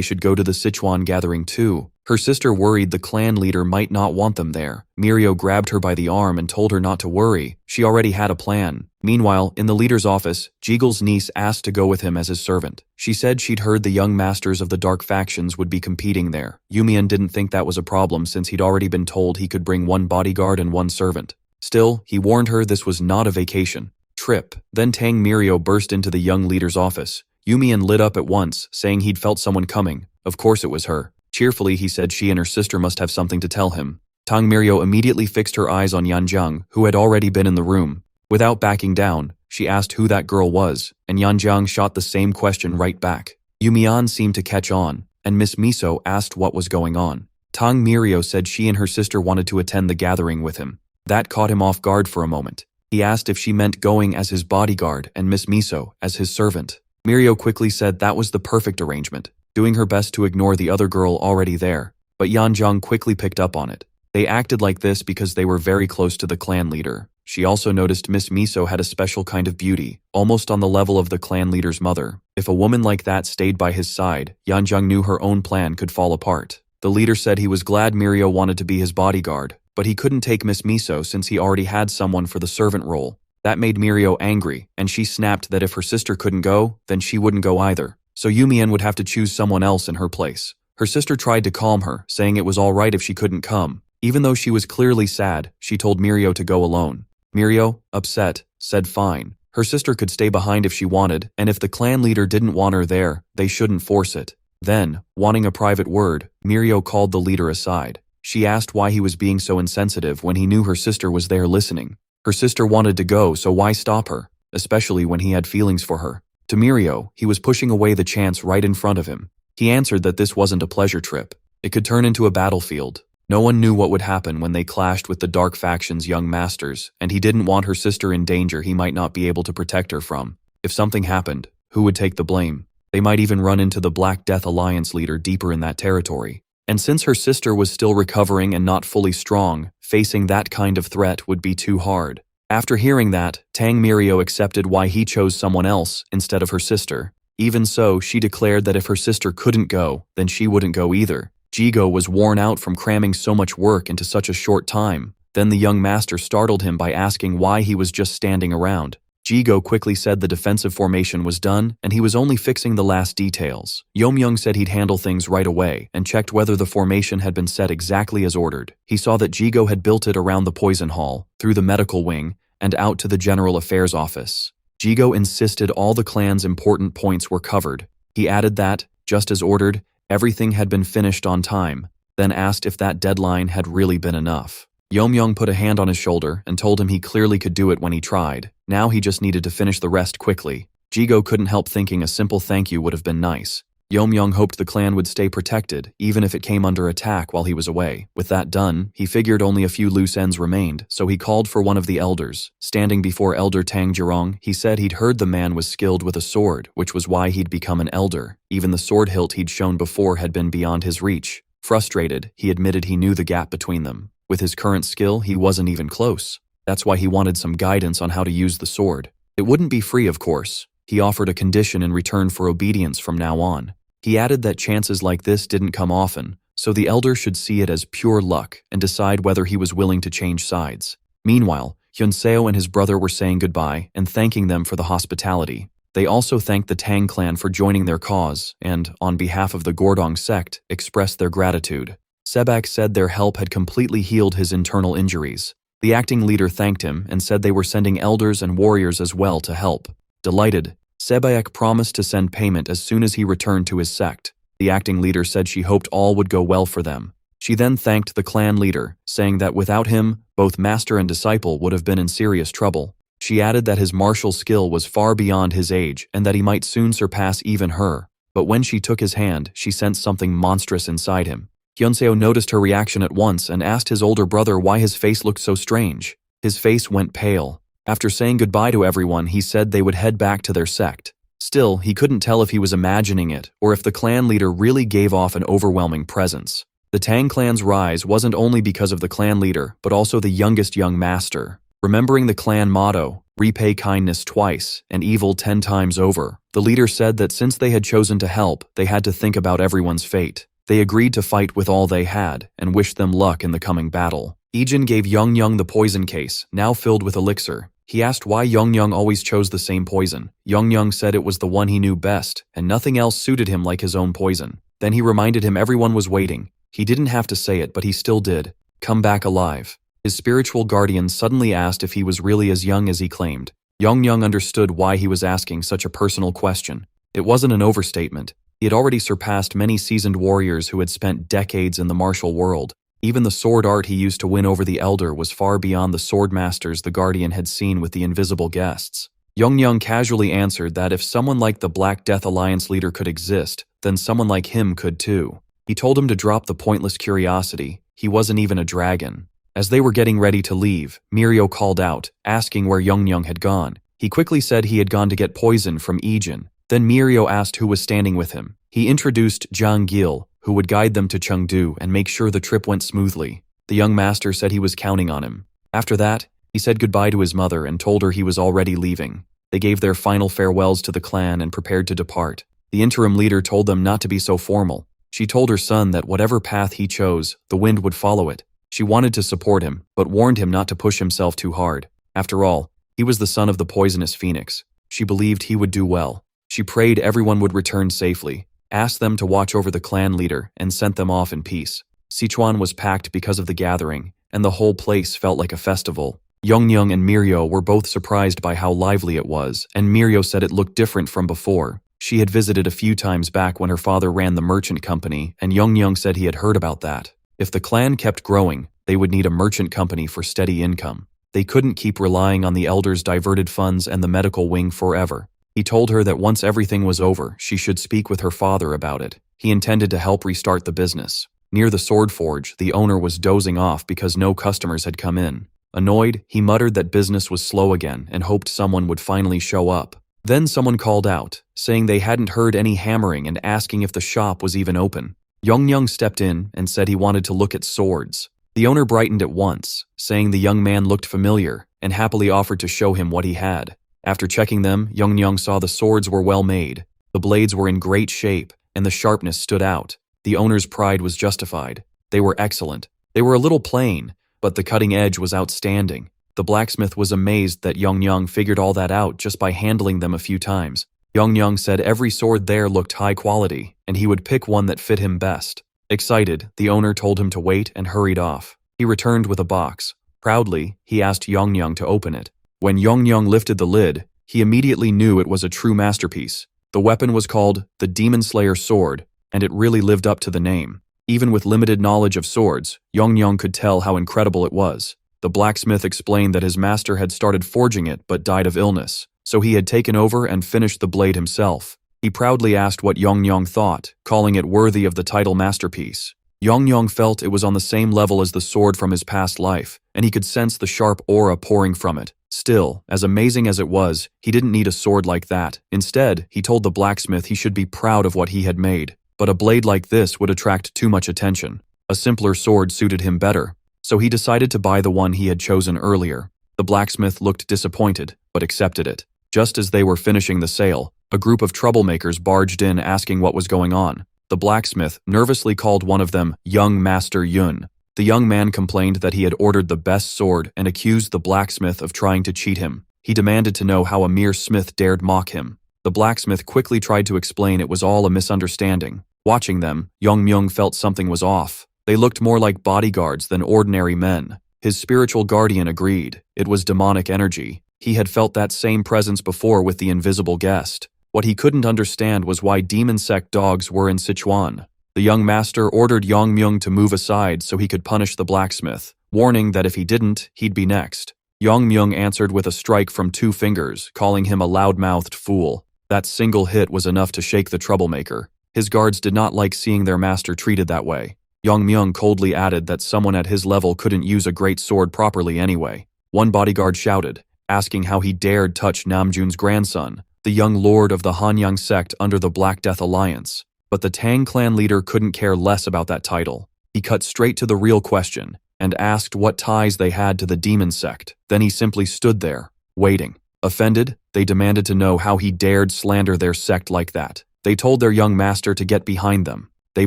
should go to the Sichuan gathering too. Her sister worried the clan leader might not want them there. Yuyang grabbed her by the arm and told her not to worry. She already had a plan. Meanwhile, in the leader's office, Jigel's niece asked to go with him as his servant. She said she'd heard the young masters of the dark factions would be competing there. Yumian didn't think that was a problem since he'd already been told he could bring one bodyguard and one servant. Still, he warned her this was not a vacation trip. Then Tang Yuyang burst into the young leader's office. Yumian lit up at once, saying he'd felt someone coming. Of course it was her. Cheerfully, he said she and her sister must have something to tell him. Tang Yuyang immediately fixed her eyes on Yanjiang, who had already been in the room. Without backing down, she asked who that girl was, and Yanjiang shot the same question right back. Yumian seemed to catch on, and Miss Miso asked what was going on. Tang Yuyang said she and her sister wanted to attend the gathering with him. That caught him off guard for a moment. He asked if she meant going as his bodyguard and Miss Miso as his servant. Yuyang quickly said that was the perfect arrangement, doing her best to ignore the other girl already there, but Yanjiang quickly picked up on it. They acted like this because they were very close to the clan leader. She also noticed Miss Miso had a special kind of beauty, almost on the level of the clan leader's mother. If a woman like that stayed by his side, Yanjiang knew her own plan could fall apart. The leader said he was glad Yuyang wanted to be his bodyguard, but he couldn't take Miss Miso since he already had someone for the servant role. That made Yuyang angry, and she snapped that if her sister couldn't go, then she wouldn't go either. So Yumian would have to choose someone else in her place. Her sister tried to calm her, saying it was all right if she couldn't come. Even though she was clearly sad, she told Yuyang to go alone. Yuyang, upset, said fine. Her sister could stay behind if she wanted, and if the clan leader didn't want her there, they shouldn't force it. Then, wanting a private word, Yuyang called the leader aside. She asked why he was being so insensitive when he knew her sister was there listening. Her sister wanted to go, so why stop her? Especially when he had feelings for her. To Yuyang, he was pushing away the chance right in front of him. He answered that this wasn't a pleasure trip. It could turn into a battlefield. No one knew what would happen when they clashed with the dark faction's young masters, and he didn't want her sister in danger he might not be able to protect her from. If something happened, who would take the blame? They might even run into the Black Death Alliance leader deeper in that territory. And since her sister was still recovering and not fully strong, facing that kind of threat would be too hard. After hearing that, Tang Yuyang accepted why he chose someone else instead of her sister. Even so, she declared that if her sister couldn't go, then she wouldn't go either. Jigo was worn out from cramming so much work into such a short time. Then the young master startled him by asking why he was just standing around. Jigo quickly said the defensive formation was done, and he was only fixing the last details. Yomyung said he'd handle things right away, and checked whether the formation had been set exactly as ordered. He saw that Jigo had built it around the poison hall, through the medical wing, and out to the general affairs office. Jigo insisted all the clan's important points were covered. He added that, just as ordered, everything had been finished on time, then asked if that deadline had really been enough. Yomyung put a hand on his shoulder and told him he clearly could do it when he tried. Now he just needed to finish the rest quickly. Jigo couldn't help thinking a simple thank you would have been nice. Yomyung hoped the clan would stay protected, even if it came under attack while he was away. With that done, he figured only a few loose ends remained, so he called for one of the elders. Standing before Elder Tang Yuyang, he said he'd heard the man was skilled with a sword, which was why he'd become an elder. Even the sword hilt he'd shown before had been beyond his reach. Frustrated, he admitted he knew the gap between them. With his current skill, he wasn't even close. That's why he wanted some guidance on how to use the sword. It wouldn't be free, of course. He offered a condition in return for obedience from now on. He added that chances like this didn't come often, so the elder should see it as pure luck and decide whether he was willing to change sides. Meanwhile, Hyunseo and his brother were saying goodbye and thanking them for the hospitality. They also thanked the Tang clan for joining their cause and, on behalf of the Gordong sect, expressed their gratitude. Sebak said their help had completely healed his internal injuries. The acting leader thanked him and said they were sending elders and warriors as well to help. Delighted, Sebak promised to send payment as soon as he returned to his sect. The acting leader said she hoped all would go well for them. She then thanked the clan leader, saying that without him, both master and disciple would have been in serious trouble. She added that his martial skill was far beyond his age and that he might soon surpass even her. But when she took his hand, she sensed something monstrous inside him. Hyunseo noticed her reaction at once and asked his older brother why his face looked so strange. His face went pale. After saying goodbye to everyone, he said they would head back to their sect. Still, he couldn't tell if he was imagining it or if the clan leader really gave off an overwhelming presence. The Tang clan's rise wasn't only because of the clan leader, but also the youngest young master. Remembering the clan motto, repay kindness twice and evil 10 times over, the leader said that since they had chosen to help, they had to think about everyone's fate. They agreed to fight with all they had and wished them luck in the coming battle. Ijin gave Yongyang the poison case, now filled with elixir. He asked why Yongyang always chose the same poison. Yongyang said it was the one he knew best, and nothing else suited him like his own poison. Then he reminded him everyone was waiting. He didn't have to say it, but he still did. Come back alive. His spiritual guardian suddenly asked if he was really as young as he claimed. Yongyang understood why he was asking such a personal question. It wasn't an overstatement. He had already surpassed many seasoned warriors who had spent decades in the martial world. Even the sword art he used to win over the elder was far beyond the sword masters the guardian had seen with the invisible guests. Yongyang casually answered that if someone like the Black Death Alliance leader could exist, then someone like him could too. He told him to drop the pointless curiosity. He wasn't even a dragon. As they were getting ready to leave, Mirio called out, asking where Yongyang had gone. He quickly said he had gone to get poison from Ijin. Then Mirio asked who was standing with him. He introduced Zhang Gil, who would guide them to Chengdu and make sure the trip went smoothly. The young master said he was counting on him. After that, he said goodbye to his mother and told her he was already leaving. They gave their final farewells to the clan and prepared to depart. The interim leader told them not to be so formal. She told her son that whatever path he chose, the wind would follow it. She wanted to support him, but warned him not to push himself too hard. After all, he was the son of the poisonous phoenix. She believed he would do well. She prayed everyone would return safely, asked them to watch over the clan leader, and sent them off in peace. Sichuan was packed because of the gathering, and the whole place felt like a festival. Yongyang and Mirio were both surprised by how lively it was, and Mirio said it looked different from before. She had visited a few times back when her father ran the merchant company, and Yongyang said he had heard about that. If the clan kept growing, they would need a merchant company for steady income. They couldn't keep relying on the elders' diverted funds and the medical wing forever. He told her that once everything was over, she should speak with her father about it. He intended to help restart the business. Near the sword forge, the owner was dozing off because no customers had come in. Annoyed, he muttered that business was slow again and hoped someone would finally show up. Then someone called out, saying they hadn't heard any hammering and asking if the shop was even open. Yongyang stepped in and said he wanted to look at swords. The owner brightened at once, saying the young man looked familiar, and happily offered to show him what he had. After checking them, Yongyang saw the swords were well made. The blades were in great shape, and the sharpness stood out. The owner's pride was justified. They were excellent. They were a little plain, but the cutting edge was outstanding. The blacksmith was amazed that Yongyang figured all that out just by handling them a few times. Yongyang said every sword there looked high quality, and he would pick one that fit him best. Excited, the owner told him to wait and hurried off. He returned with a box. Proudly, he asked Yongyang to open it. When Yongyang lifted the lid, he immediately knew it was a true masterpiece. The weapon was called the Demon Slayer Sword, and it really lived up to the name. Even with limited knowledge of swords, Yongyang could tell how incredible it was. The blacksmith explained that his master had started forging it but died of illness, so he had taken over and finished the blade himself. He proudly asked what Yongyang thought, calling it worthy of the title masterpiece. Yongyang felt it was on the same level as the sword from his past life, and he could sense the sharp aura pouring from it. Still, as amazing as it was, he didn't need a sword like that. Instead, he told the blacksmith he should be proud of what he had made. But a blade like this would attract too much attention. A simpler sword suited him better, so he decided to buy the one he had chosen earlier. The blacksmith looked disappointed, but accepted it. Just as they were finishing the sale, a group of troublemakers barged in asking what was going on. The blacksmith nervously called one of them Young Master Yun. The young man complained that he had ordered the best sword and accused the blacksmith of trying to cheat him. He demanded to know how a mere smith dared mock him. The blacksmith quickly tried to explain it was all a misunderstanding. Watching them, Yongyang felt something was off. They looked more like bodyguards than ordinary men. His spiritual guardian agreed. It was demonic energy. He had felt that same presence before with the invisible guest. What he couldn't understand was why demon sect dogs were in Sichuan. The young master ordered Yongyang to move aside so he could punish the blacksmith, warning that if he didn't, he'd be next. Yongyang answered with a strike from 2 fingers, calling him a loud-mouthed fool. That single hit was enough to shake the troublemaker. His guards did not like seeing their master treated that way. Yongyang coldly added that someone at his level couldn't use a great sword properly anyway. One bodyguard shouted, asking how he dared touch Namjoon's grandson, the young lord of the Hanyang sect under the Black Death Alliance. But the Tang clan leader couldn't care less about that title. He cut straight to the real question and asked what ties they had to the demon sect. Then he simply stood there, waiting. Offended, they demanded to know how he dared slander their sect like that. They told their young master to get behind them. They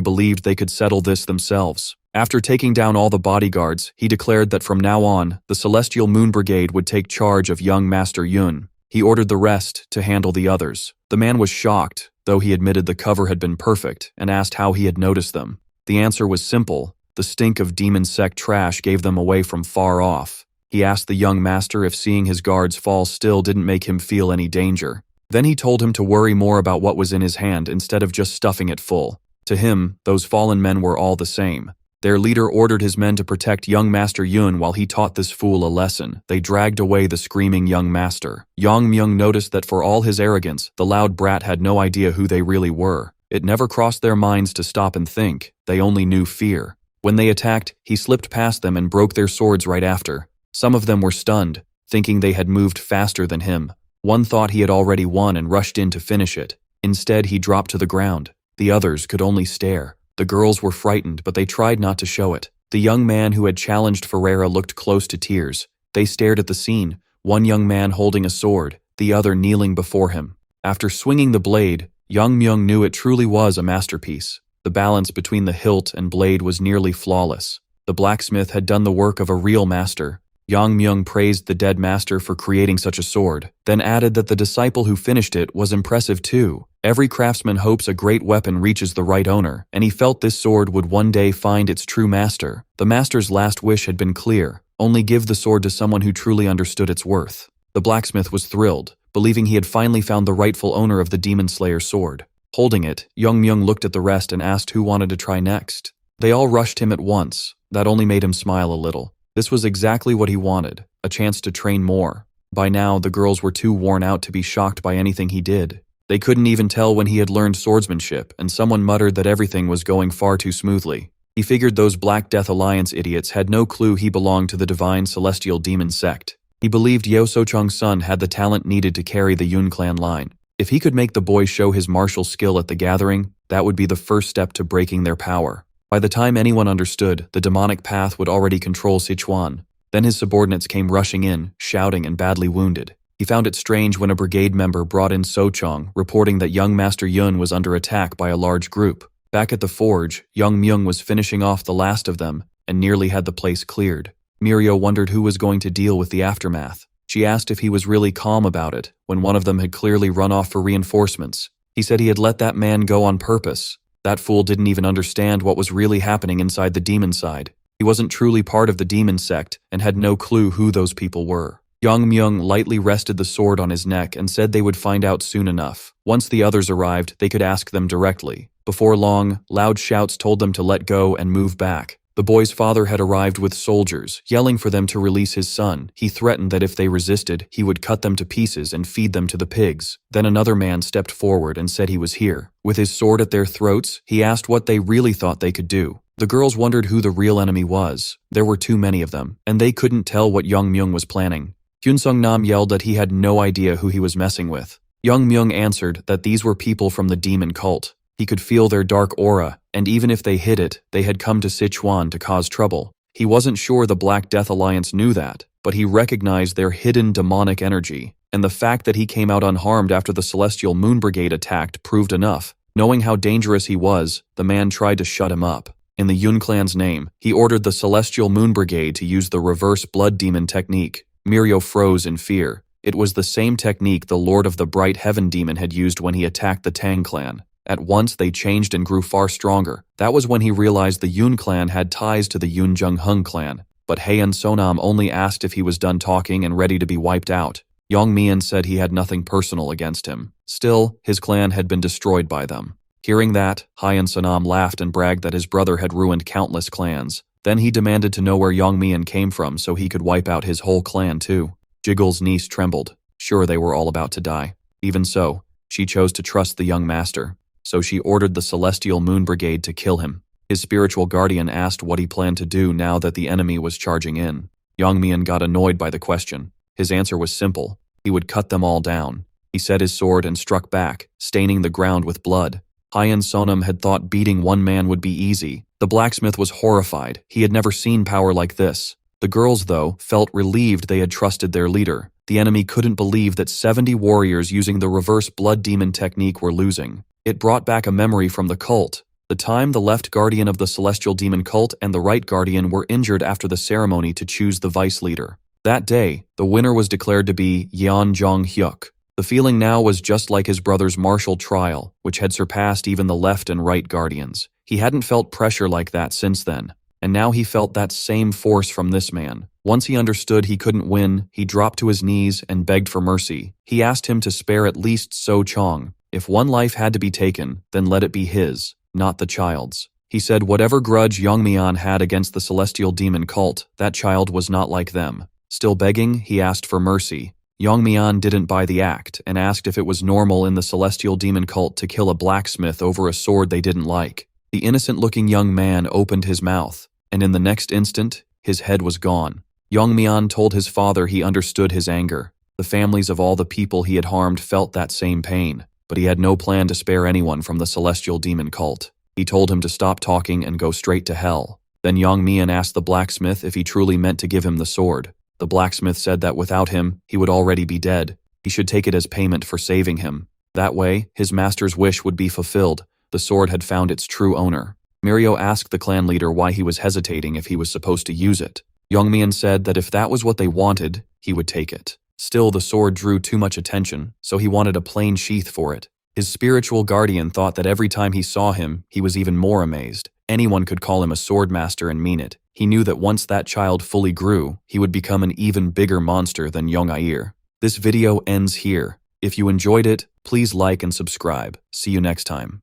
believed they could settle this themselves. After taking down all the bodyguards, he declared that from now on, the Celestial Moon Brigade would take charge of young Master Yun. He ordered the rest to handle the others. The man was shocked, though he admitted the cover had been perfect, and asked how he had noticed them. The answer was simple. The stink of demon sect trash gave them away from far off. He asked the young master if seeing his guards fall still didn't make him feel any danger. Then he told him to worry more about what was in his hand instead of just stuffing it full. To him, those fallen men were all the same. Their leader ordered his men to protect young Master Yun while he taught this fool a lesson. They dragged away the screaming young master. Yang Myung noticed that for all his arrogance, the loud brat had no idea who they really were. It never crossed their minds to stop and think. They only knew fear. When they attacked, he slipped past them and broke their swords right after. Some of them were stunned, thinking they had moved faster than him. One thought he had already won and rushed in to finish it. Instead, he dropped to the ground. The others could only stare. The girls were frightened, but they tried not to show it. The young man who had challenged Ferreira looked close to tears. They stared at the scene, one young man holding a sword, the other kneeling before him. After swinging the blade, Yang Myung knew it truly was a masterpiece. The balance between the hilt and blade was nearly flawless. The blacksmith had done the work of a real master. Yang Myung praised the dead master for creating such a sword, then added that the disciple who finished it was impressive too. Every craftsman hopes a great weapon reaches the right owner, and he felt this sword would one day find its true master. The master's last wish had been clear: only give the sword to someone who truly understood its worth. The blacksmith was thrilled, believing he had finally found the rightful owner of the Demon Slayer's sword. Holding it, Yang Myung looked at the rest and asked who wanted to try next. They all rushed him at once. That only made him smile a little. This was exactly what he wanted, a chance to train more. By now, the girls were too worn out to be shocked by anything he did. They couldn't even tell when he had learned swordsmanship, and someone muttered that everything was going far too smoothly. He figured those Black Death Alliance idiots had no clue he belonged to the divine celestial demon sect. He believed Yeo So-chung's son had the talent needed to carry the Yun clan line. If he could make the boy show his martial skill at the gathering, that would be the first step to breaking their power. By the time anyone understood, the demonic path would already control Sichuan. Then his subordinates came rushing in, shouting and badly wounded. He found it strange when a brigade member brought in So-chung, reporting that young Master Yun was under attack by a large group. Back at the forge, Yang Myung was finishing off the last of them and nearly had the place cleared. Mirio wondered who was going to deal with the aftermath. She asked if he was really calm about it, when one of them had clearly run off for reinforcements. He said he had let that man go on purpose. That fool didn't even understand what was really happening inside the demon side. He wasn't truly part of the demon sect and had no clue who those people were. Yang Myung lightly rested the sword on his neck and said they would find out soon enough. Once the others arrived, they could ask them directly. Before long, loud shouts told them to let go and move back. The boy's father had arrived with soldiers, yelling for them to release his son. He threatened that if they resisted, he would cut them to pieces and feed them to the pigs. Then another man stepped forward and said he was here. With his sword at their throats, he asked what they really thought they could do. The girls wondered who the real enemy was. There were too many of them, and they couldn't tell what Yang Myung was planning. Hyun Sung Nam yelled that he had no idea who he was messing with. Yang Myung answered that these were people from the demon cult. He could feel their dark aura, and even if they hid it, they had come to Sichuan to cause trouble. He wasn't sure the Black Death Alliance knew that, but he recognized their hidden demonic energy, and the fact that he came out unharmed after the Celestial Moon Brigade attacked proved enough. Knowing how dangerous he was, the man tried to shut him up. In the Yun clan's name, he ordered the Celestial Moon Brigade to use the reverse blood demon technique. Mirio froze in fear. It was the same technique the Lord of the Bright Heaven demon had used when he attacked the Tang clan. At once they changed and grew far stronger. That was when he realized the Yun clan had ties to the Yun Jung Hung clan. But Heian Sonam only asked if he was done talking and ready to be wiped out. Yong Mian said he had nothing personal against him. Still, his clan had been destroyed by them. Hearing that, Heian Sonam laughed and bragged that his brother had ruined countless clans. Then he demanded to know where Yong Mian came from so he could wipe out his whole clan too. Jiggle's niece trembled. Sure, they were all about to die. Even so, she chose to trust the young master. So she ordered the Celestial Moon Brigade to kill him. His spiritual guardian asked what he planned to do now that the enemy was charging in. Yang Mian got annoyed by the question. His answer was simple. He would cut them all down. He set his sword and struck back, staining the ground with blood. Hyen Sonam had thought beating one man would be easy. The blacksmith was horrified. He had never seen power like this. The girls, though, felt relieved they had trusted their leader. The enemy couldn't believe that 70 warriors using the reverse blood demon technique were losing. It brought back a memory from the cult. The time the left guardian of the celestial demon cult and the right guardian were injured after the ceremony to choose the vice leader. That day, the winner was declared to be Yan Zhonghyuk. The feeling now was just like his brother's martial trial, which had surpassed even the left and right guardians. He hadn't felt pressure like that since then, and now he felt that same force from this man. Once he understood he couldn't win, he dropped to his knees and begged for mercy. He asked him to spare at least So Chong. If one life had to be taken, then let it be his, not the child's. He said whatever grudge Yang Mian had against the celestial demon cult, that child was not like them. Still begging, he asked for mercy. Yang Mian didn't buy the act and asked if it was normal in the celestial demon cult to kill a blacksmith over a sword they didn't like. The innocent-looking young man opened his mouth, and in the next instant, his head was gone. Yang Mian told his father he understood his anger. The families of all the people he had harmed felt that same pain, but he had no plan to spare anyone from the celestial demon cult. He told him to stop talking and go straight to hell. Then Yang Mian asked the blacksmith if he truly meant to give him the sword. The blacksmith said that without him, he would already be dead. He should take it as payment for saving him. That way, his master's wish would be fulfilled. The sword had found its true owner. Mirio asked the clan leader why he was hesitating if he was supposed to use it. Yang Mian said that if that was what they wanted, he would take it. Still, the sword drew too much attention, so he wanted a plain sheath for it. His spiritual guardian thought that every time he saw him, he was even more amazed. Anyone could call him a swordmaster and mean it. He knew that once that child fully grew, he would become an even bigger monster than Yong'Air. This video ends here. If you enjoyed it, please like and subscribe. See you next time.